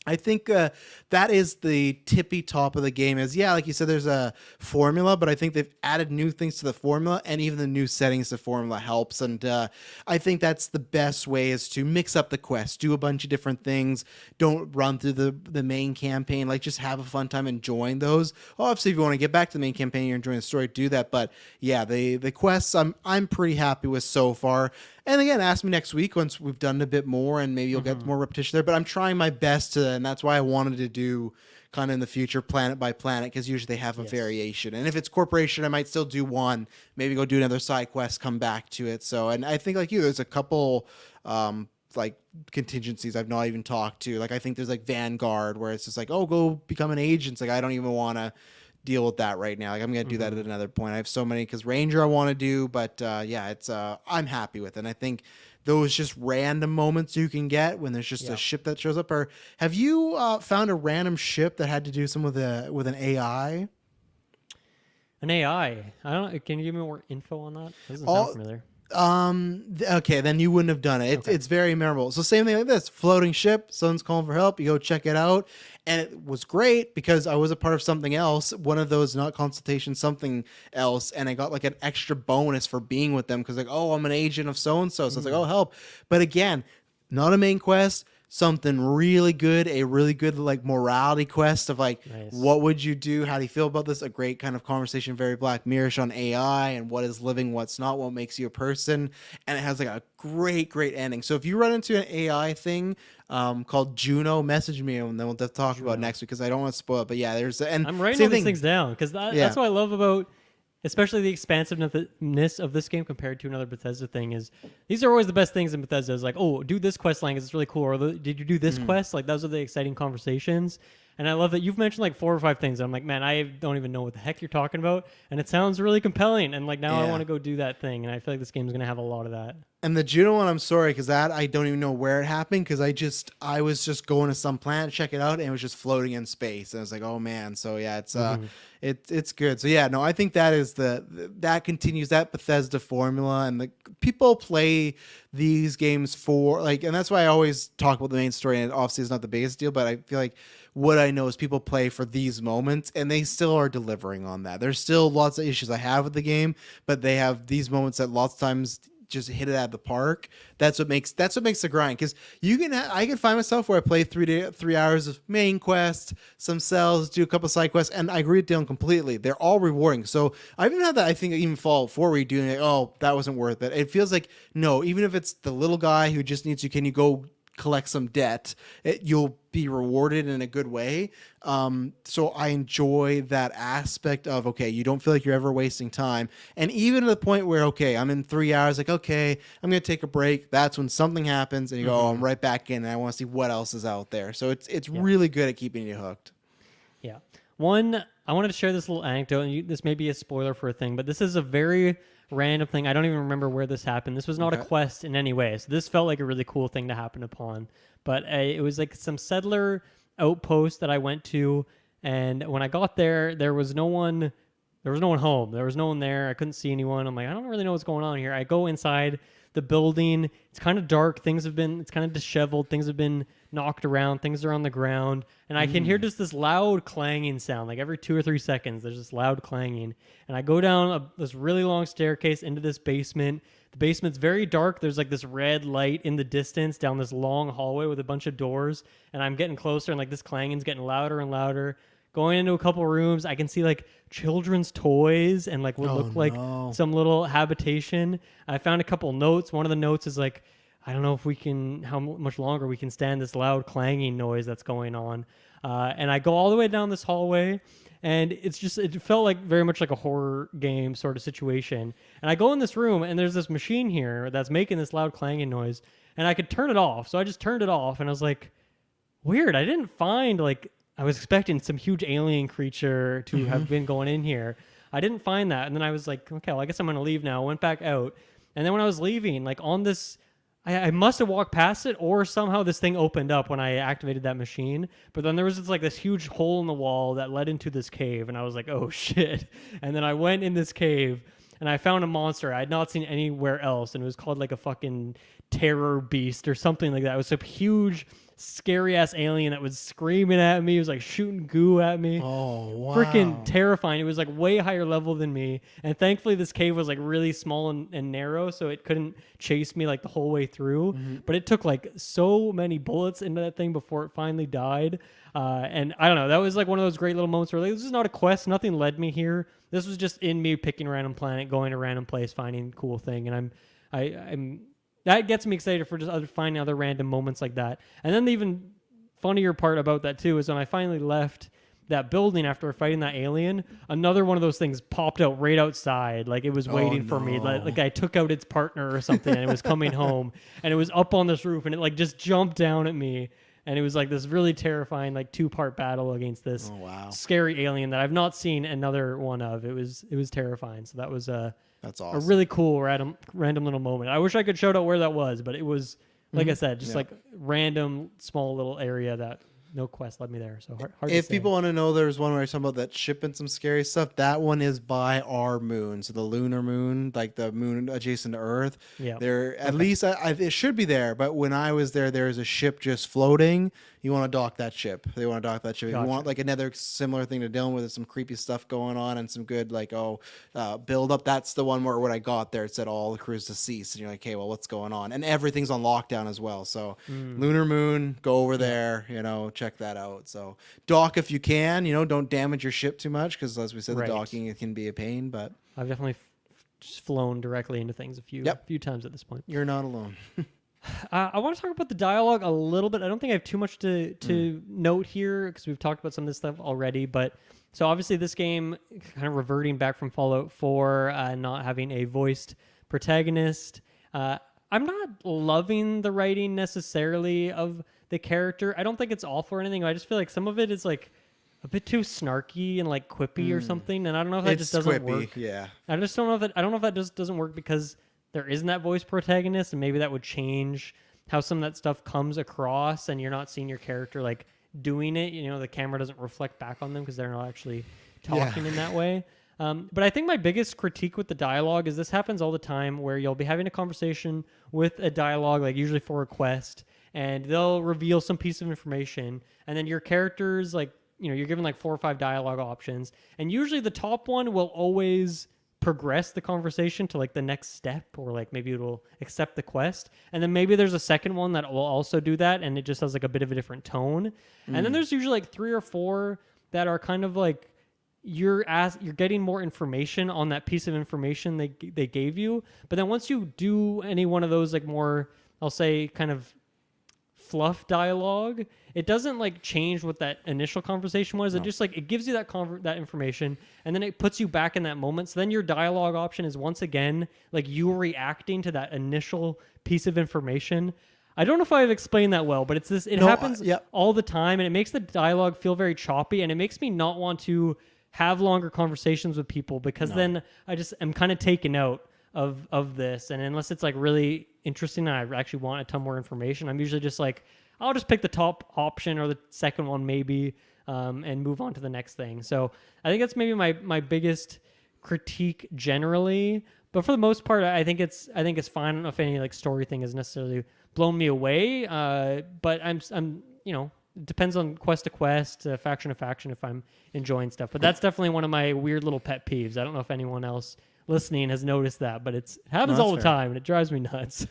I think that is the tippy top of the game. Is, yeah, like you said, there's a formula, but I think they've added new things to the formula, and even the new settings to formula helps. And I think that's the best way, is to mix up the quest, do a bunch of different things. Don't run through the main campaign. Like, just have a fun time enjoying those. Obviously, if you want to get back to the main campaign, you're enjoying the story, do that. But yeah, the quests I'm pretty happy with so far. And again, ask me next week once we've done a bit more, and maybe you'll get more repetition there. But I'm trying my best to, and that's why I wanted to do kind of in the future planet by planet, because usually they have a variation. And if it's corporation, I might still do one, maybe go do another side quest, come back to it. So, and I think like you, there's a couple like contingencies I've not even talked to. Like I think there's like Vanguard, where it's just like, oh, go become an agent. It's like, I don't even want to deal with that right now. Like I'm gonna do that at another point. I have so many, because Ranger I want to do, but yeah, it's I'm happy with it. And I think those just random moments you can get when there's just a ship that shows up. Or have you found a random ship that had to do some with an AI? An AI? I don't. Can you give me more info on that? Doesn't sound familiar. Okay, then you wouldn't have done it. It's very memorable. So same thing like this, floating ship, someone's calling for help, you go check it out. And it was great because I was a part of something else, one of those, not consultation, something else. And I got like an extra bonus for being with them, because like, oh, I'm an agent of so-and-so. So it's like, oh, help. But again, not a main quest, something really good, a really good like morality quest of like, Nice. what would you do? How do you feel about this? A great kind of conversation, very Black Mirror on AI and what is living, what's not, what makes you a person. And it has like a great ending. So if you run into an AI thing called Juno, message me and then we'll talk about it next week, because I don't want to spoil it. But yeah, there's and I'm writing same all these thing. things down because that's what I love about, especially the expansiveness of this game compared to another Bethesda thing. Is these are always the best things in Bethesda. Is like, oh, do this quest line because it's really cool. Or did you do this quest? Like those are the exciting conversations. And I love that you've mentioned like 4 or 5 things. And I'm like, man, I don't even know what the heck you're talking about. And it sounds really compelling. And like now I want to go do that thing. And I feel like this game is going to have a lot of that. And the Juno one, I'm sorry, because that I don't even know where it happened, because I was just going to some planet, check it out, and it was just floating in space. And I was like, oh man. So yeah, it's good. So yeah, no, I think that is that continues that Bethesda formula, and the people play these games for like, and that's why I always talk about the main story. And obviously, it's not the biggest deal, but I feel like what I know is people play for these moments, and they still are delivering on that. There's still lots of issues I have with the game, but they have these moments that lots of times just hit it out of the park. That's what makes the grind, because I can find myself where I play 3 hours of main quest, some cells, do a couple side quests, and I agree with Dylan completely. They're all rewarding. So I've even had that, I think, even Fallout 4 where you're doing like, oh, that wasn't worth it. It feels like, no, even if it's the little guy who just needs you, can you go collect some debt, you'll be rewarded in a good way. So I enjoy that aspect of, okay, you don't feel like you're ever wasting time. And even to the point where, okay, I'm in 3 hours, like, okay, I'm going to take a break. That's when something happens and you go, oh, I'm right back in and I want to see what else is out there. So it's really good at keeping you hooked. Yeah. One, I wanted to share this little anecdote, and this may be a spoiler for a thing, but this is a very random thing. I don't even remember where this happened. This was not a quest in any way. So this felt like a really cool thing to happen upon. But it was like some settler outpost that I went to, and when I got there, there was no one home. There was no one there. I couldn't see anyone. I'm like, I don't really know what's going on here. I go inside the building. It's kind of dark. It's kind of disheveled. Things have been knocked around. Things are on the ground. And I can hear just this loud clanging sound. Like every 2 or 3 seconds, there's this loud clanging. And I go down this really long staircase into this basement. The basement's very dark. There's like this red light in the distance down this long hallway with a bunch of doors. And I'm getting closer, and like this clanging's getting louder and louder. Going into a couple rooms, I can see like children's toys and like what looked like some little habitation. I found a couple notes. One of the notes is like, I don't know how much longer we can stand this loud clanging noise that's going on. And I go all the way down this hallway, and it felt like very much like a horror game sort of situation. And I go in this room, and there's this machine here that's making this loud clanging noise, and I could turn it off. So I just turned it off, and I was like, weird. I didn't find like, I was expecting some huge alien creature to have been going in here. I didn't find that. And then I was like, okay, well, I guess I'm going to leave now. I went back out. And then when I was leaving, like on this, I must have walked past it, or somehow this thing opened up when I activated that machine. But then there was this huge hole in the wall that led into this cave. And I was like, oh shit. And then I went in this cave and I found a monster I had not seen anywhere else. And it was called like a fucking terror beast or something like that. It was a huge, scary ass alien that was screaming at me. It was like shooting goo at me. Oh, wow. Freaking terrifying. It was like way higher level than me. And thankfully this cave was like really small and narrow, so it couldn't chase me like the whole way through. But it took like so many bullets into that thing before it finally died. And I don't know, that was like one of those great little moments where like, this is not a quest. Nothing led me here. This was just in me picking a random planet, going to a random place, finding a cool thing. And I'm that gets me excited for just finding other random moments like that. And then the even funnier part about that too is when I finally left that building after fighting that alien, another one of those things popped out right outside. Like it was waiting for me. Like I took out its partner or something and it was coming home, and it was up on this roof, and it like just jumped down at me. And it was like this really terrifying, like 2-part battle against this scary alien that I've not seen another one of. It was terrifying. So that was that's awesome. A really cool random little moment. I wish I could shout out where that was, but it was, like I said, just like random small little area that no quest led me there. So hard to If say. people want to know, there's one where I talk about that ship and some scary stuff. That one is by our moon, so the lunar moon, like the moon adjacent to Earth. Yeah. There, at least it should be there. But when I was there is a ship just floating. You want to dock that ship. They want to dock that ship. If you want like another similar thing to dealing with, some creepy stuff going on and some good like build up. That's the one where when I got there, it said all the crews to cease, and you're like, hey, well, what's going on? And everything's on lockdown as well. So lunar moon, go over there. Check that out. So dock if you can. Don't damage your ship too much because, as we said, the docking it can be a pain. But I've definitely just flown directly into things a few times at this point. You're not alone. I want to talk about the dialogue a little bit. I don't think I have too much to note here because we've talked about some of this stuff already. But so obviously this game kind of reverting back from Fallout 4, not having a voiced protagonist. I'm not loving the writing necessarily of the character. I don't think it's awful or anything. I just feel like some of it is like a bit too snarky and like quippy or something. And I don't know if that just doesn't work. Yeah. I just don't know if that just doesn't work because there isn't that voice protagonist, and maybe that would change how some of that stuff comes across, and you're not seeing your character like doing it. The camera doesn't reflect back on them because they're not actually talking in that way. But I think my biggest critique with the dialogue is this happens all the time where you'll be having a conversation with a dialogue, like usually for a quest, and they'll reveal some piece of information, and then your character's like, you're given like 4 or 5 dialogue options, and usually the top one will always progress the conversation to like the next step, or like maybe it'll accept the quest, and then maybe there's a second one that will also do that, and it just has like a bit of a different tone. And then there's usually like 3 or 4 that are kind of like you're getting more information on that piece of information they gave you, but then once you do any one of those like more, I'll say, kind of fluff dialogue, it doesn't like change what that initial conversation was. It just like it gives you that information, and then it puts you back in that moment. So then your dialogue option is once again like you reacting to that initial piece of information. I don't know if I've explained that well, but it happens all the time, and it makes the dialogue feel very choppy, and it makes me not want to have longer conversations with people because then I just am kind of taken out of this. And unless it's like really interesting and I actually want a ton more information, I'm usually just like, I'll just pick the top option or the second one maybe, and move on to the next thing. So I think that's maybe my biggest critique generally. But for the most part, I think it's fine. I don't know if any like story thing has necessarily blown me away. But I'm it depends on quest to quest, faction to faction if I'm enjoying stuff. But that's definitely one of my weird little pet peeves. I don't know if anyone else listening has noticed that, but it happens all the time, and it drives me nuts.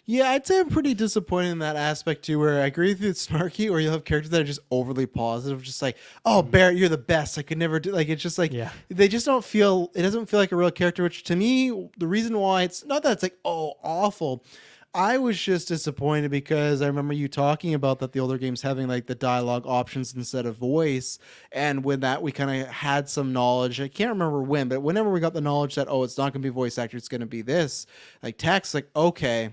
Yeah, I'd say I'm pretty disappointed in that aspect too, where I agree with you, it's snarky, or you'll have characters that are just overly positive, just like, oh, Barrett, you're the best. I could never do, like, it's just like, they just don't feel, it doesn't feel like a real character, which to me, the reason why it's not that it's like, oh, awful. I was just disappointed because I remember you talking about that the older games having like the dialogue options instead of voice. And with that, we kind of had some knowledge. I can't remember when, but whenever we got the knowledge that, oh, it's not going to be voice actor, it's going to be this, like text, like, okay,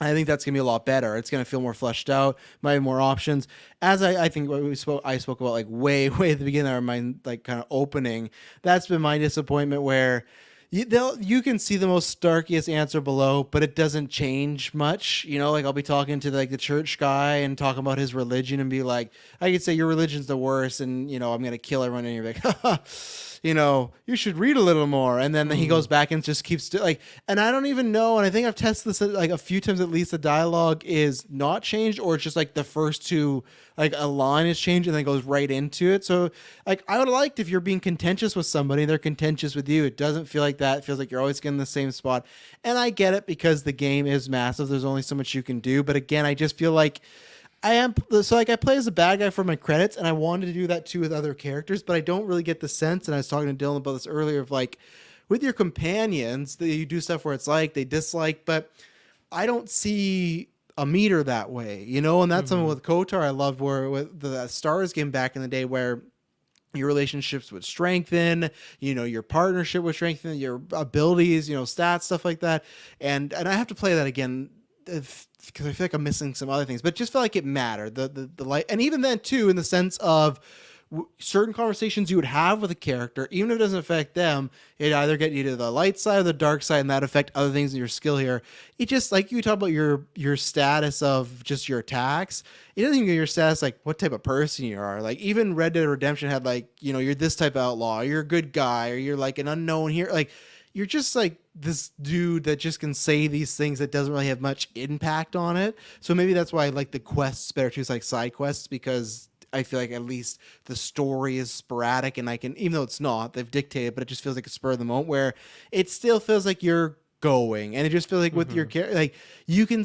I think that's going to be a lot better. It's going to feel more fleshed out, might have more options. As I think what I spoke about like way at the beginning of my like kind of opening, that's been my disappointment where you can see the most starkiest answer below, but it doesn't change much. Like I'll be talking to like the church guy and talking about his religion and be like, I could say your religion's the worst, and I'm going to kill everyone, and you're like, you should read a little more. And then he goes back and just keeps and I don't even know. And I think I've tested this like a few times at least. The dialogue is not changed, or it's just like the first two, like a line is changed and then goes right into it. So like I would have liked if you're being contentious with somebody, they're contentious with you. It doesn't feel like that. It feels like you're always getting the same spot. And I get it because the game is massive. There's only so much you can do. But again, I just feel like I play as a bad guy for my credits, and I wanted to do that too with other characters, but I don't really get the sense, and I was talking to Dylan about this earlier, of like with your companions that you do stuff where it's like they dislike, but I don't see a meter that way, and that's something with KOTOR I loved, where with the Stars game back in the day where your relationships would strengthen, your partnership would strengthen, your abilities, stats, stuff like that. And I have to play that again because I feel like I'm missing some other things, but just felt like it mattered. The light, and even then too, in the sense of certain conversations you would have with a character, even if it doesn't affect them, it either get you to the light side or the dark side, and that affect other things in your skill here. It just, like you talk about your status of just your attacks. It doesn't even get your status like what type of person you are. Like even Red Dead Redemption had like, you're this type of outlaw, you're a good guy, or you're like an unknown here. Like you're just like this dude that just can say these things that doesn't really have much impact on it. So maybe that's why I like the quests better too. It's like side quests, because I feel like at least the story is sporadic, and I can, even though it's not, they've dictated, but it just feels like a spur of the moment where it still feels like you're going, and it just feels like with your character, like you can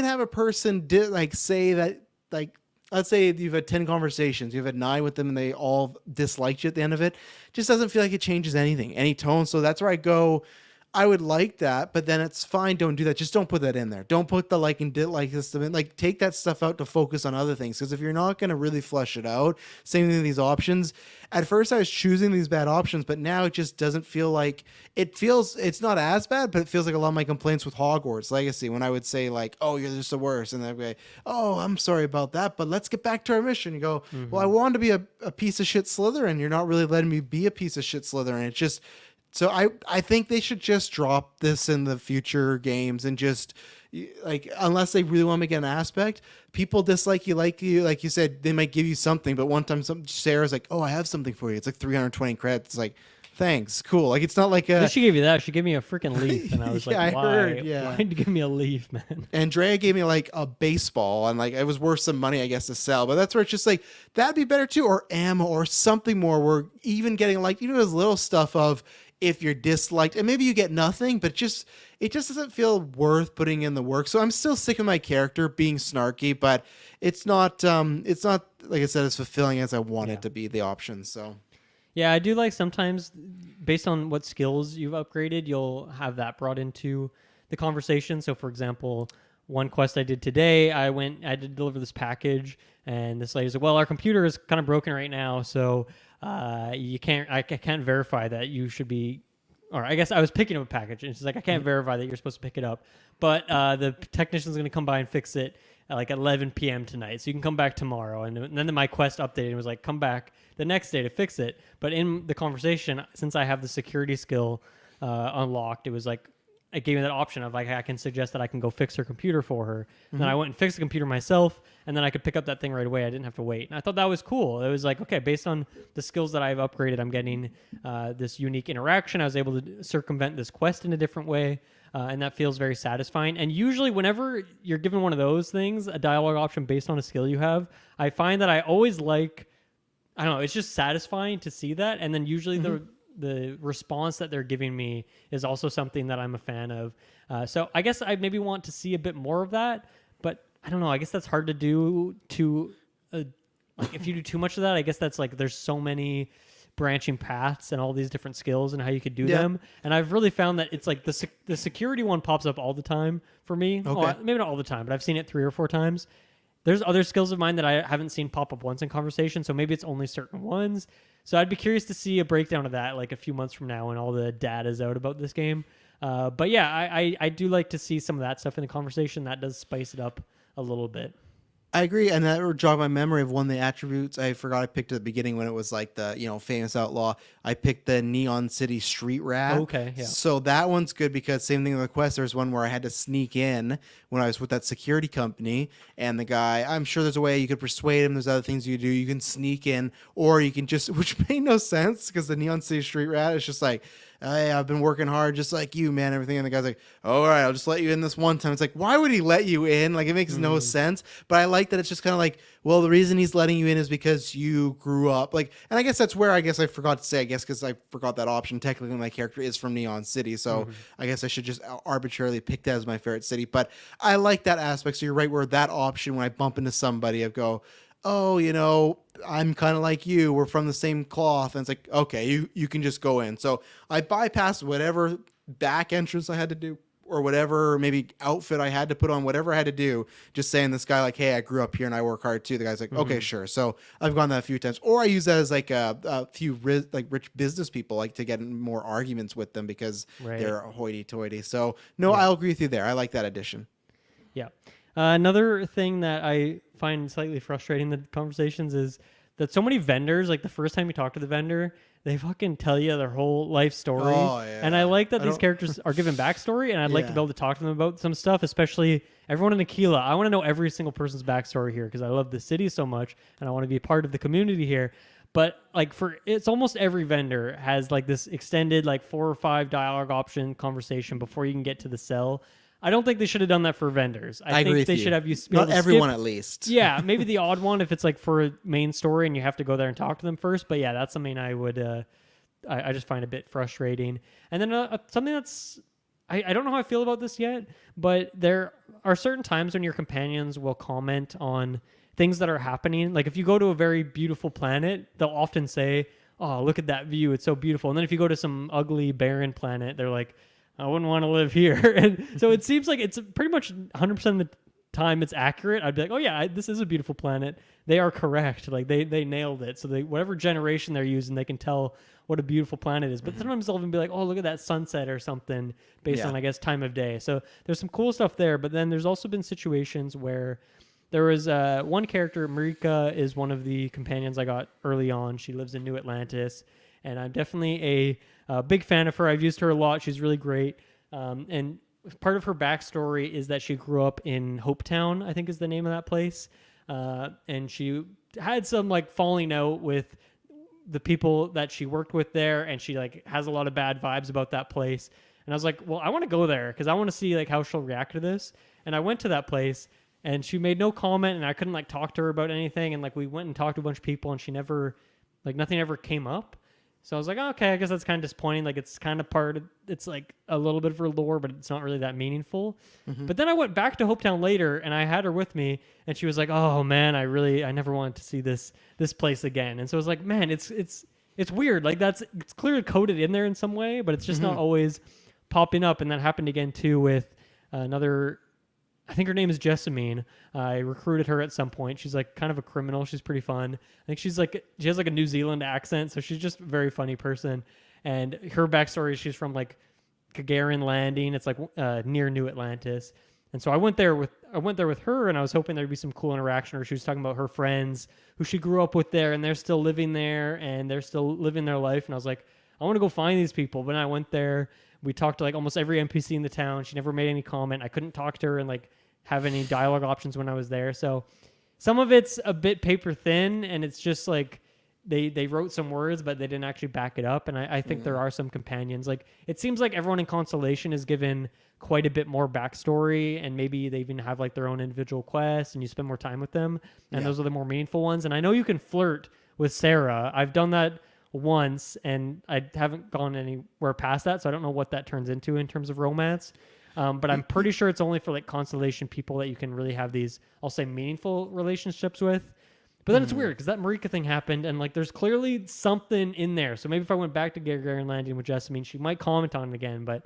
have a person like say that, like let's say you've had 10 conversations, you've had 9 with them, and they all disliked you at the end of it. Just doesn't feel like it changes anything, any tone. So that's where I go, I would like that, but then it's fine. Don't do that. Just don't put that in there. Don't put the like and dislike system in. Like take that stuff out to focus on other things. Because if you're not going to really flesh it out, same thing with these options. At first I was choosing these bad options, but now it just doesn't feel like it feels. It's not as bad, but it feels like a lot of my complaints with Hogwarts Legacy when I would say like, "Oh, you're just the worst," and then I'd be like, "Oh, I'm sorry about that, but let's get back to our mission." You go, "Well, I wanted to be a piece of shit Slytherin. You're not really letting me be a piece of shit Slytherin." It's just. So I think they should just drop this in the future games and just like, unless they really want to make it an aspect, people dislike you, like you said, they might give you something, but one time Sarah's like, "Oh, I have something for you. It's like 320 credits." It's like, thanks, cool. Like it's not like a. She gave you that. She gave me a freaking leaf, and I was like, "Why? Heard, yeah. Why did you give me a leaf, man?" Andrea gave me like a baseball, and like it was worth some money, I guess, to sell. But that's where it's just like that'd be better too, or ammo, or something more. We're even getting like those little stuff of. If you're disliked, and maybe you get nothing, but it just doesn't feel worth putting in the work. So I'm still sticking with my character being snarky, but it's not like I said, as fulfilling as I want it to be, the options. So yeah, I do like sometimes based on what skills you've upgraded, you'll have that brought into the conversation. So for example, one quest I did today, I did deliver this package, and this lady said, "Well, our computer is kind of broken right now, so I can't verify that you should be," or I guess I was picking up a package, and she's like, "I can't verify that you're supposed to pick it up, but the technician's going to come by and fix it at like 11 p.m. tonight, so you can come back tomorrow." And then my quest updated and was like, "Come back the next day to fix it." But in the conversation, since I have the security skill unlocked, it was like, it gave me that option of like, I can suggest that I can go fix her computer for her. And then I went and fixed the computer myself, and then I could pick up that thing right away. I didn't have to wait. And I thought that was cool. It was like, okay, based on the skills that I've upgraded, I'm getting this unique interaction. I was able to circumvent this quest in a different way, and that feels very satisfying. And usually whenever you're given one of those things, a dialogue option based on a skill you have, I find that I always like, I don't know, it's just satisfying to see that. And then usually the response that they're giving me is also something that I'm a fan of. So I guess I maybe want to see a bit more of that, but I don't know. I guess that's hard to do like if you do too much of that, I guess that's like, there's so many branching paths and all these different skills and how you could do them. And I've really found that it's like the security one pops up all the time for me. Okay. Well, maybe not all the time, but I've seen it 3 or 4 times. There's other skills of mine that I haven't seen pop up once in conversation, so maybe it's only certain ones. So I'd be curious to see a breakdown of that like a few months from now when all the data's out about this game. But yeah, I do like to see some of that stuff in the conversation. That does spice it up a little bit. I agree, and that would jog my memory of one of the attributes I forgot I picked at the beginning when it was like the famous outlaw. I picked the Neon City Street Rat. Okay, yeah. So that one's good because same thing with the quest. There's one where I had to sneak in when I was with that security company, and the guy. I'm sure there's a way you could persuade him. There's other things you do. You can sneak in, or you can just, which made no sense because the Neon City Street Rat is just like, "Hey, I've been working hard just like you, man," everything. And the guy's like, "All right, I'll just let you in this one time." It's like, why would he let you in? Like, it makes no sense. But I like that it's just kind of like, well, the reason he's letting you in is because you grew up. Like, and I guess that's where I forgot to say, because I forgot that option. Technically, my character is from Neon City. So I guess I should just arbitrarily pick that as my favorite city. But I like that aspect. So you're right, where that option, when I bump into somebody, I go, "Oh, I'm kind of like you. We're from the same cloth." And it's like, okay, you can just go in. So I bypassed whatever back entrance I had to do, or whatever maybe outfit I had to put on, whatever I had to do, just saying this guy like, "Hey, I grew up here and I work hard too." The guy's like, "Okay, sure." So I've gone that a few times, or I use that as like a few rich business people, like to get in more arguments with them because they're hoity-toity. So no, I'll agree with you there. I like that addition. Yeah. Another thing that I find slightly frustrating in the conversations is that so many vendors, like the first time you talk to the vendor, they fucking tell you their whole life story. Oh, And I yeah. like that I these don't- characters are given backstory, and I'd like to Yeah. be able to talk to them about some stuff, especially everyone in Aquila. I want to know every single person's backstory here because I love the city so much, and I want to be a part of the community here. But like it's almost every vendor has like this extended like 4 or 5 dialogue option conversation before you can get to the cell. I don't think they should have done that for vendors. I agree think with they you. should have you be able Not to everyone, skip. at least. Yeah, maybe the odd one if it's like for a main story and you have to go there and talk to them first. But yeah, that's something I would I just find a bit frustrating. And then something that's I don't know how I feel about this yet, but there are certain times when your companions will comment on things that are happening. Like if you go to a very beautiful planet, they'll often say, "Oh, look at that view. It's so beautiful." And then if you go to some ugly, barren planet, they're like, "I wouldn't want to live here." And so it seems like it's pretty much 100% of the time it's accurate. I'd be like, "Oh yeah, this is a beautiful planet." They are correct. Like they nailed it. So whatever generation they're using, they can tell what a beautiful planet is. But sometimes they'll even be like, "Oh, look at that sunset" or something based on, I guess, time of day. So there's some cool stuff there. But then there's also been situations where there was one character, Marika is one of the companions I got early on. She lives in New Atlantis, and I'm definitely a big fan of her. I've used her a lot. She's really great. And part of her backstory is that she grew up in Hopetown, I think is the name of that place. And she had some like falling out with the people that she worked with there, and she like has a lot of bad vibes about that place. And I was like, well, I want to go there because I want to see like how she'll react to this. And I went to that place, and she made no comment, and I couldn't like talk to her about anything. And like we went and talked to a bunch of people, and she never, like nothing ever came up. So I was like, oh, okay, I guess that's kind of disappointing. Like it's kind of it's like a little bit of her lore, but it's not really that meaningful. But then I went back to Hopetown later, and I had her with me, and she was like, oh man, I never wanted to see this place again. And so I was like, man, it's weird. Like it's clearly coded in there in some way, but it's just not always popping up. And that happened again too with another. I think her name is Jessamine. I recruited her at some point. She's like kind of a criminal. She's pretty fun. I think she has like a New Zealand accent, so she's just a very funny person. And her backstory is she's from like Gagarin Landing. It's like near New Atlantis. And so I went there with her, and I was hoping there'd be some cool interaction. Or she was talking about her friends who she grew up with there, and they're still living there, and they're still living their life. And I was like, I want to go find these people. But then I went there. We talked to like almost every NPC in the town. She never made any comment. I couldn't talk to her and like have any dialogue options when I was there. So some of it's a bit paper thin, and it's just like they wrote some words, but they didn't actually back it up. And I think there are some companions. Like it seems like everyone in Constellation is given quite a bit more backstory, and maybe they even have like their own individual quests, and you spend more time with them. And those are the more meaningful ones. And I know you can flirt with Sarah. I've done that once, and I haven't gone anywhere past that, so I don't know what that turns into in terms of romance. But I'm pretty sure it's only for like Constellation people that you can really have these, I'll say, meaningful relationships with. But then it's weird because that Marika thing happened, and like there's clearly something in there. So maybe if I went back to Gagarin Landing with Jessamine, she might comment on it again, but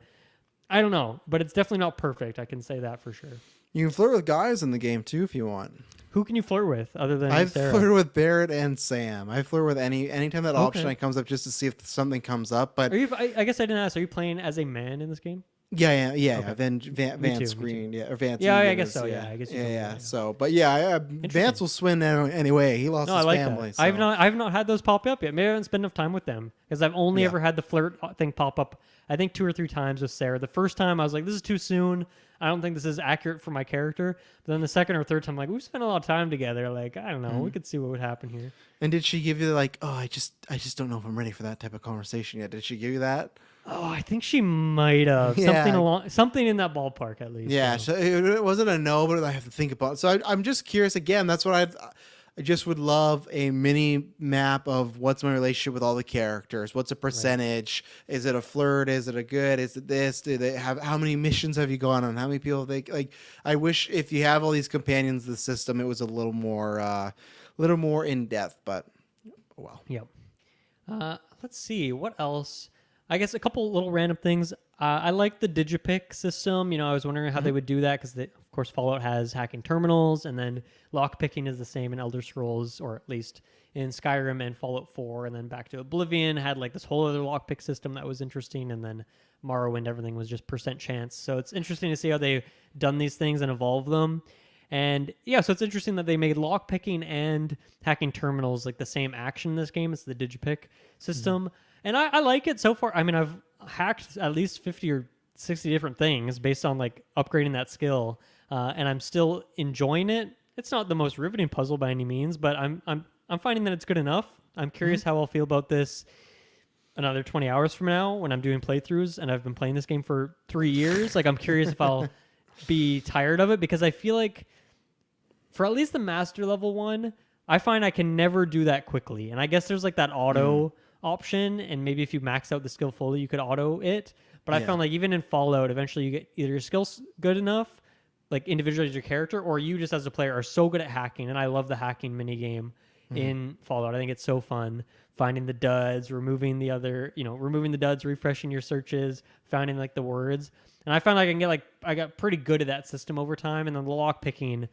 I don't know. But it's definitely not perfect. I can say that for sure. You can flirt with guys in the game too if you want. Who can you flirt with other than I've Sarah? flirted with Barrett and Sam. I flirt with anytime that option Okay. comes up just to see if something comes up. But I guess I didn't ask. Are you playing as a man in this game? yeah. Okay. Van too. Screen, yeah, or Vance. Yeah, I Egan guess is, so. Yeah, I guess you yeah, can yeah. play, yeah. So, but yeah, Vance will swim anyway. He lost No, his I like family. that. So. I've not had those pop up yet. Maybe I haven't spent enough time with them because I've only ever had the flirt thing pop up. I think 2 or 3 times with Sarah. The first time I was like, this is too soon. I don't think this is accurate for my character. But then the second or third time, I'm like, we've spent a lot of time together. Like, I don't know. We could see what would happen here. And did she give you like, oh, I just don't know if I'm ready for that type of conversation yet? Did she give you that? Oh, I think she might have Yeah. something in that ballpark at least. Yeah, so it wasn't a no, but I have to think about it. So I'm just curious again. That's what I just would love a mini map of what's my relationship with all the characters. What's a percentage? Right. Is it a flirt? Is it a good? Is it this? Do they have how many missions have you gone on? How many people have they like? I wish if you have all these companions, the system it was a little more in depth. But well, Yep. Let's see what else. I guess a couple little random things. I like the Digipick system. You know, I was wondering how they would do that because, of course, Fallout has hacking terminals, and then lockpicking is the same in Elder Scrolls, or at least in Skyrim and Fallout 4, and then back to Oblivion had like this whole other lockpick system that was interesting, and then Morrowind, everything was just percent chance. So it's interesting to see how they've done these things and evolved them. And yeah, so it's interesting that they made lock picking and hacking terminals like the same action in this game. It's the digipick system, and I like it so far. I mean, I've hacked at least 50 or 60 different things based on like upgrading that skill, and I'm still enjoying it. It's not the most riveting puzzle by any means, but I'm finding that it's good enough. I'm curious how I'll feel about this another 20 hours from now when I'm doing playthroughs, and I've been playing this game for 3 years. Like, I'm curious if I'll be tired of it, because I feel like for at least the master level one, I find I can never do that quickly. And I guess there's like that auto option, and maybe if you max out the skill fully, you could auto it. But I found like even in Fallout, eventually you get either your skills good enough, like individually as your character, or you just as a player are so good at hacking. And I love the hacking mini game in Fallout. I think it's so fun finding the duds, removing the other, removing the duds, refreshing your searches, finding like the words. And I found like I got pretty good at that system over time. And then the lock picking,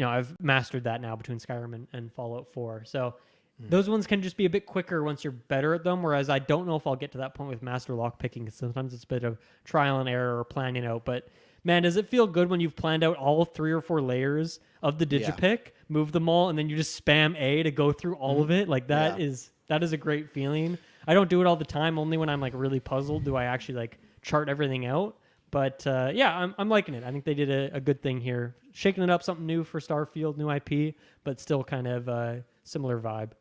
I've mastered that now between Skyrim and Fallout 4. So those ones can just be a bit quicker once you're better at them. Whereas I don't know if I'll get to that point with master lock picking, because sometimes it's a bit of trial and error or planning out. But man, does it feel good when you've planned out all 3 or 4 layers of the digipick, move them all, and then you just spam A to go through all of it? Like that is a great feeling. I don't do it all the time. Only when I'm like really puzzled do I actually like chart everything out. But I'm liking it. I think they did a good thing here, shaking it up, something new for Starfield, new IP, but still kind of a similar vibe.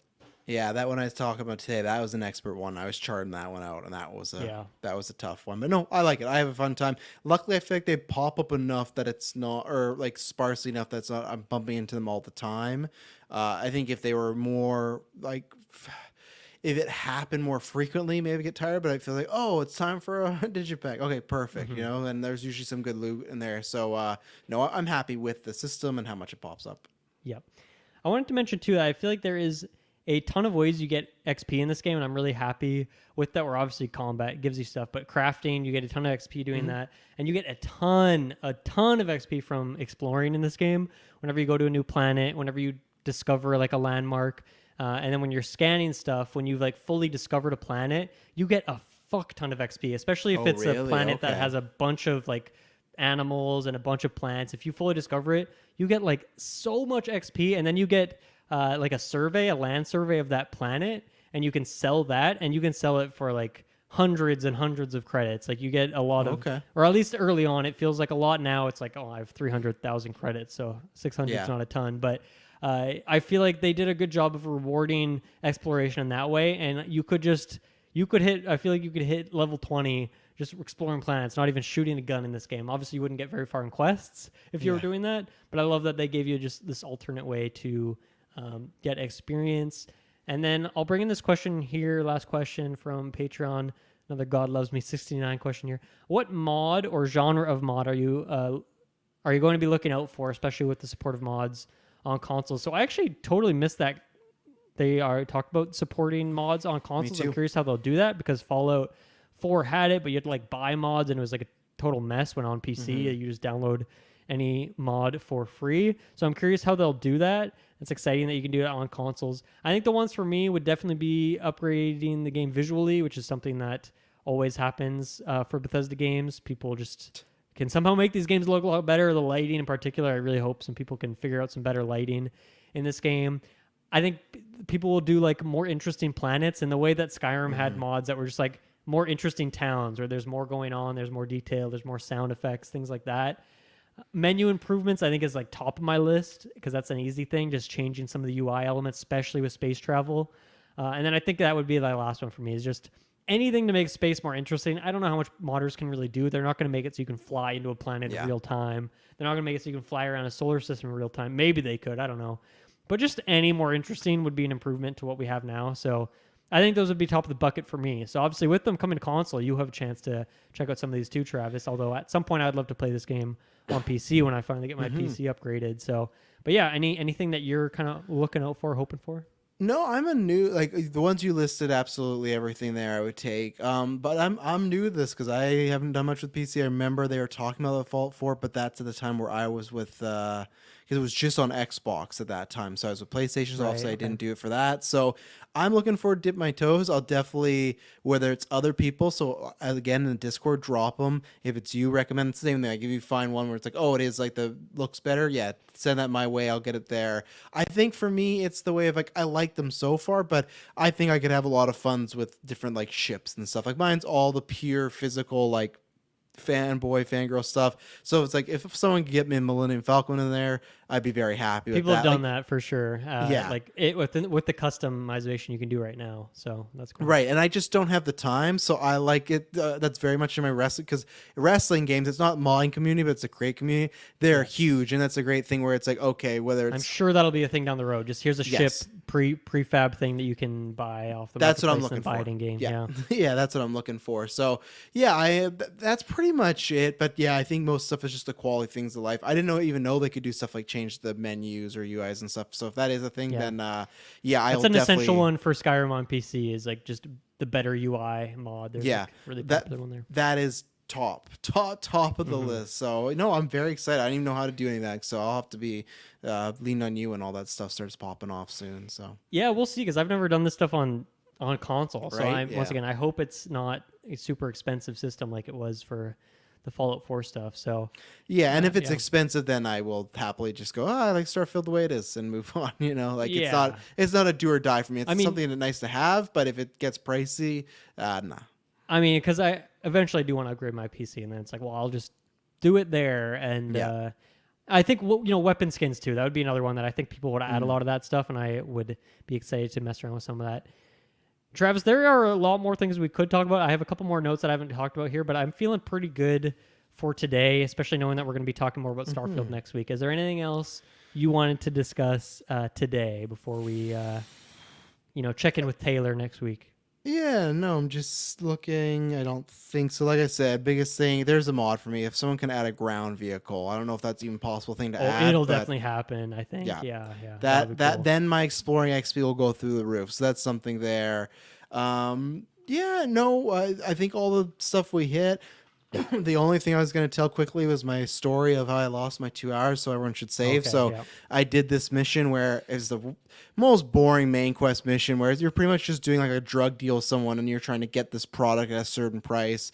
Yeah, that one I was talking about today, that was an expert one. I was charting that one out, and that was a tough one. But no, I like it. I have a fun time. Luckily, I feel like they pop up enough that it's not, or like sparsely enough that's not, I'm bumping into them all the time. I think if they were more like, if it happened more frequently, maybe get tired. But I feel like, oh, it's time for a digipack. Okay, perfect. And there's usually some good loot in there. So no, I'm happy with the system and how much it pops up. Yep. I wanted to mention too that I feel like there is a ton of ways you get XP in this game, and I'm really happy with that. Where obviously combat gives you stuff, but crafting, you get a ton of XP doing that, and you get a ton of XP from exploring in this game. Whenever you go to a new planet, whenever you discover like a landmark, and then when you're scanning stuff, when you've like fully discovered a planet, you get a fuck ton of XP, especially if it's a planet that has a bunch of like animals and a bunch of plants. If you fully discover it, you get like so much XP, and then you get like a land survey of that planet, and you can sell that, and you can sell it for like hundreds and hundreds of credits. Like you get a lot of, or at least early on, it feels like a lot. Now it's like, oh, I have 300,000 credits, so 600 is not a ton, but I feel like they did a good job of rewarding exploration in that way. And you could hit, I feel like you could hit level 20 just exploring planets, not even shooting a gun in this game. Obviously, you wouldn't get very far in quests if you were doing that, but I love that they gave you just this alternate way to get experience. And then I'll bring in this question here, last question from Patreon, another God Loves Me 69 question here. What mod or genre of mod are you going to be looking out for, especially with the support of mods on consoles? So I actually totally missed that they are talked about supporting mods on consoles. I'm curious how they'll do that, because Fallout 4 had it, but you had to like buy mods, and it was like a total mess when on PC. You just download any mod for free. So I'm curious how they'll do that. It's exciting that you can do it on consoles. I think the ones for me would definitely be upgrading the game visually, which is something that always happens for Bethesda games. People just can somehow make these games look a lot better. The lighting in particular, I really hope some people can figure out some better lighting in this game. I think people will do like more interesting planets, in the way that Skyrim had mods that were just like more interesting towns, where there's more going on, there's more detail, there's more sound effects, things like that. Menu improvements, I think, is like top of my list, because that's an easy thing, just changing some of the UI elements, especially with space travel. And then I think that would be the last one for me, is just anything to make space more interesting. I don't know how much modders can really do. They're not going to make it so you can fly into a planet in real time. They're not going to make it so you can fly around a solar system in real time. Maybe they could, I don't know. But just any more interesting would be an improvement to what we have now. So I think those would be top of the bucket for me. So obviously with them coming to console, you have a chance to check out some of these too, Travis. Although at some point I'd love to play this game on PC when I finally get my PC upgraded. So, but yeah, anything that you're kind of looking out for, hoping for? No, I'm a new, like the ones you listed, absolutely everything there I would take. But I'm new to this because I haven't done much with PC. I remember they were talking about the Fallout 4, but that's at the time where I was with because it was just on Xbox at that time. So I was with PlayStation, so Right, obviously I okay. didn't do it for that. So I'm looking forward to dip my toes. I'll definitely, whether it's other people, so again in the Discord, drop them. If it's you, recommend the same thing. Like if you find one where it's like, oh, it is like the looks better, yeah, send that my way. I'll get it there. I think for me, it's the way of like I like them so far, but I think I could have a lot of funs with different like ships and stuff. Like mine's all the pure physical like fangirl stuff. So it's like if someone could get me a Millennium Falcon in there, I'd be very happy with People have that. done Like, that for sure. yeah. Like it with the customization you can do right now. So that's cool. Right, and I just don't have the time, so I like it. That's very much in my wrestling, because wrestling games, it's not modding community, but it's a great community. They're huge, and that's a great thing where it's like, okay, whether it's I'm sure that'll be a thing down the road. Just here's a Yes. ship prefab thing that you can buy off the that's what I'm marketplace looking and buy for. it in game. Yeah, Yeah. yeah, that's what I'm looking for. So yeah, that's pretty much it. But yeah, I think most stuff is just the quality things of life. I didn't even know they could do stuff like change the menus or UIs and stuff. So if that is a thing, Yeah. then yeah, I'll That's an definitely. essential one for Skyrim on PC is like just the better UI mod. There's Yeah, like a really that popular one there. that is top of the list. So no, I'm very excited. I don't even know how to do any of that, so I'll have to be leaning on you when all that stuff starts popping off soon. So Yeah, we'll see because I've never done this stuff on console. So Right, once yeah. again, I hope it's not a super expensive system like it was for the Fallout 4 stuff. So yeah, and if it's yeah. expensive, then I will happily just go, I like Starfield the way it is and move on. You know, like Yeah. it's not a do or die for me. It's I mean- something that's nice to have, but if it gets pricey, nah. I mean, because I eventually do want to upgrade my PC, and then it's like, well, I'll just do it there. And Yeah. I think weapon skins too. That would be another one that I think people would add a lot of that stuff, and I would be excited to mess around with some of that. Travis, there are a lot more things we could talk about. I have a couple more notes that I haven't talked about here, but I'm feeling pretty good for today, especially knowing that we're going to be talking more about Starfield next week. Is there anything else you wanted to discuss today before we, check in with Taylor next week? Yeah, no, I'm just looking. I don't think so. Like I said, biggest thing, there's a mod for me. If someone can add a ground vehicle, I don't know if that's even a possible thing to add. It'll but definitely happen, I think. Yeah. Yeah. that that'd be cool. then my exploring XP will go through the roof. So that's something there. Yeah, no, I think all the stuff we hit. The only thing I was going to tell quickly was my story of how I lost my 2 hours, so everyone should save. Okay, so yeah. I did this mission where it's the most boring main quest mission, where you're pretty much just doing like a drug deal with someone and you're trying to get this product at a certain price.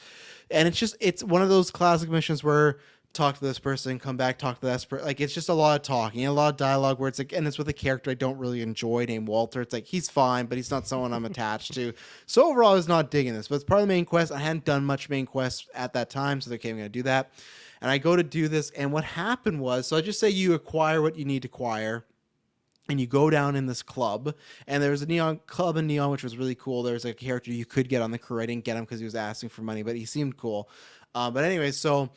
And it's one of those classic missions where talk to this person, come back, talk to that person. Like, it's just a lot of talking, a lot of dialogue where it's like, and it's with a character I don't really enjoy named Walter. It's like, he's fine, but he's not someone I'm attached to. So overall, I was not digging this, but it's part of the main quest. I hadn't done much main quest at that time, so they came going to do that. And I go to do this, and what happened was, so I just say you acquire what you need to acquire. And you go down in this club, and there was a neon club in Neon, which was really cool. There was a character you could get on the crew. I didn't get him because he was asking for money, but he seemed cool. But anyway, so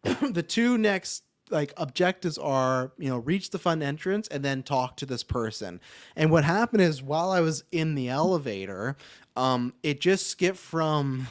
the two next like objectives are, reach the front entrance and then talk to this person. And what happened is, while I was in the elevator, it just skipped from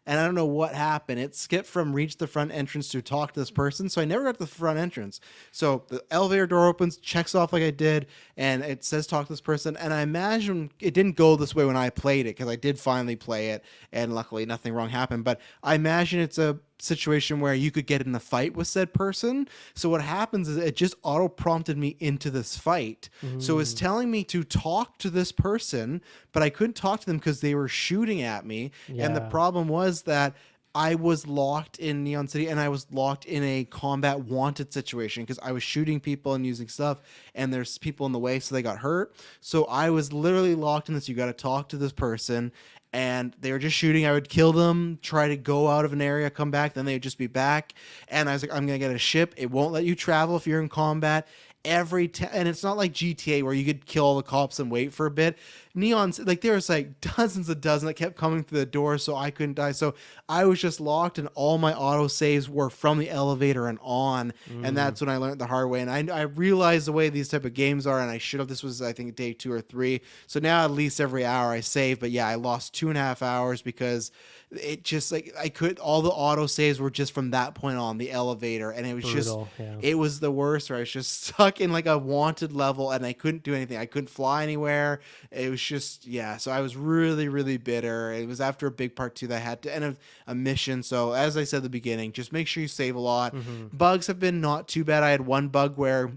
and I don't know what happened. It skipped from reach the front entrance to talk to this person. So I never got to the front entrance. So the elevator door opens, checks off like I did, and it says talk to this person. And I imagine it didn't go this way when I played it, because I did finally play it, and luckily nothing wrong happened. But I imagine it's a situation where you could get in a fight with said person. So what happens is it just auto prompted me into this fight. So it's telling me to talk to this person, but I couldn't talk to them because they were shooting at me. And the Yeah. problem was that I was locked in Neon City, and I was locked in a combat wanted situation because I was shooting people and using stuff, and there's people in the way, so they got hurt. So I was literally locked in this. You got to talk to this person, and they were just shooting. I would kill them, try to go out of an area, come back, then they would just be back. And I was like, I'm gonna get a ship. It won't let you travel if you're in combat. And it's not like GTA where you could kill all the cops and wait for a bit. Neon's like, there was like dozens of dozen that kept coming through the door, so I couldn't die. So I was just locked, and all my auto saves were from the elevator and on. And that's when I learned the hard way. And I realized the way these type of games are, and I should have. This was, I think, day 2 or 3. So now at least every hour I save. But yeah, I lost 2.5 hours because it just like all the auto saves were just from that point on the elevator, and it was Brutal, just yeah. it was the worst. Where I was just stuck in like a wanted level, and I couldn't do anything. I couldn't fly anywhere. It was just, yeah. So I was really, really bitter. It was after a big part 2 that I had to end a mission. So as I said at the beginning, just make sure you save a lot. Bugs have been not too bad. I had one bug where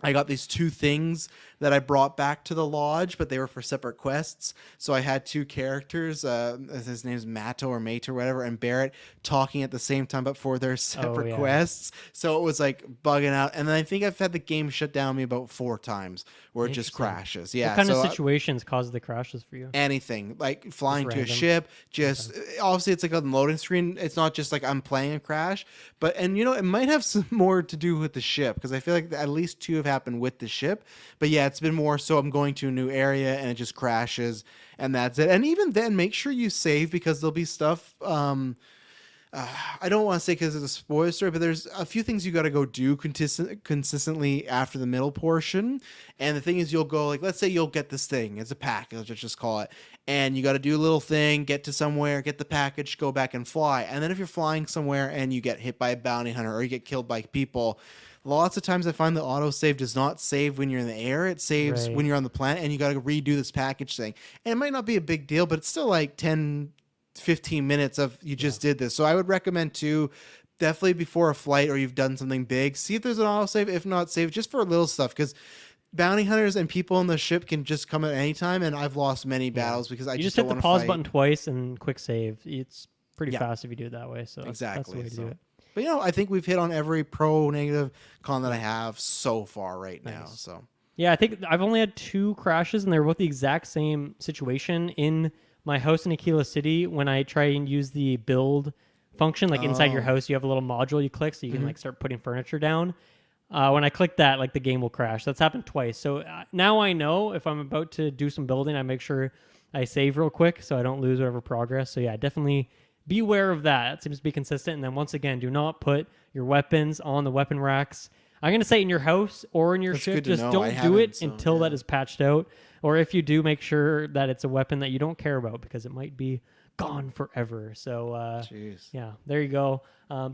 I got these 2 things that I brought back to the lodge, but they were for separate quests. So I had 2 characters, his name's Matto or Mate or whatever, and Barrett talking at the same time, but for their separate yeah. quests. So it was like bugging out. And then I think I've had the game shut down on me about 4 times where it just Interesting. crashes. Yeah. What kind of so situations cause the crashes for you? anything like flying to a random? ship, just obviously it's like a loading screen. It's not just like I'm playing a crash, but and it might have some more to do with the ship, because I feel like at least 2 have happened with the ship. But yeah, it's been more so I'm going to a new area and it just crashes, and that's it. And even then, make sure you save, because there'll be stuff I don't want to say because it's a spoiler story, but there's a few things you got to go do consistently after the middle portion. And the thing is, you'll go, like, let's say you'll get this thing. It's a package, let's just call it. And you got to do a little thing, get to somewhere, get the package, go back and fly. And then if you're flying somewhere and you get hit by a bounty hunter or you get killed by people, lots of times I find the autosave does not save when you're in the air. It saves when you're on the planet, and you got to redo this package thing. And it might not be a big deal, but it's still like 10-15 minutes of you just did this. So I would recommend to definitely before a flight or you've done something big, see if there's an autosave. If not, save just for little stuff, because bounty hunters and people on the ship can just come at any time, and I've lost many battles because I just hit don't the want to pause fight. button twice and quick save. It's pretty fast if you do it that way. So Exactly. that's the way to do it. But I think we've hit on every pro negative con that I have so far right now. So yeah, I think I've only had 2 crashes, and they're both the exact same situation in my house in Aquila City. When I try and use the build function, like inside your house, you have a little module you click so you can like start putting furniture down. When I click that, like the game will crash. That's happened twice. So now I know if I'm about to do some building, I make sure I save real quick so I don't lose whatever progress. So yeah, definitely be aware of that. It seems to be consistent. And then once again, do not put your weapons on the weapon racks. I'm going to say in your house or in your ship. Just don't do it until that is patched out. Or if you do, make sure that it's a weapon that you don't care about, because it might be gone forever. So yeah, there you go.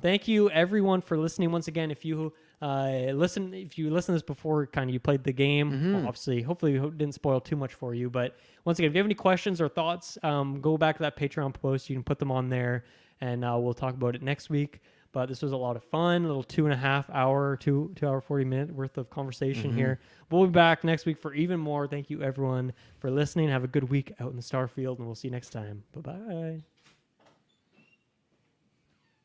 Thank you everyone for listening once again. If you listen to this before kind of you played the game, well, obviously hopefully it didn't spoil too much for you, but once again, if you have any questions or thoughts, go back to that Patreon post. You can put them on there, and we'll talk about it next week. But this was a lot of fun, a little 2.5 hour, 2 hour, 40 minute worth of conversation here. We'll be back next week for even more. Thank you everyone for listening. Have a good week out in the Starfield, and we'll see you next time. Bye-bye.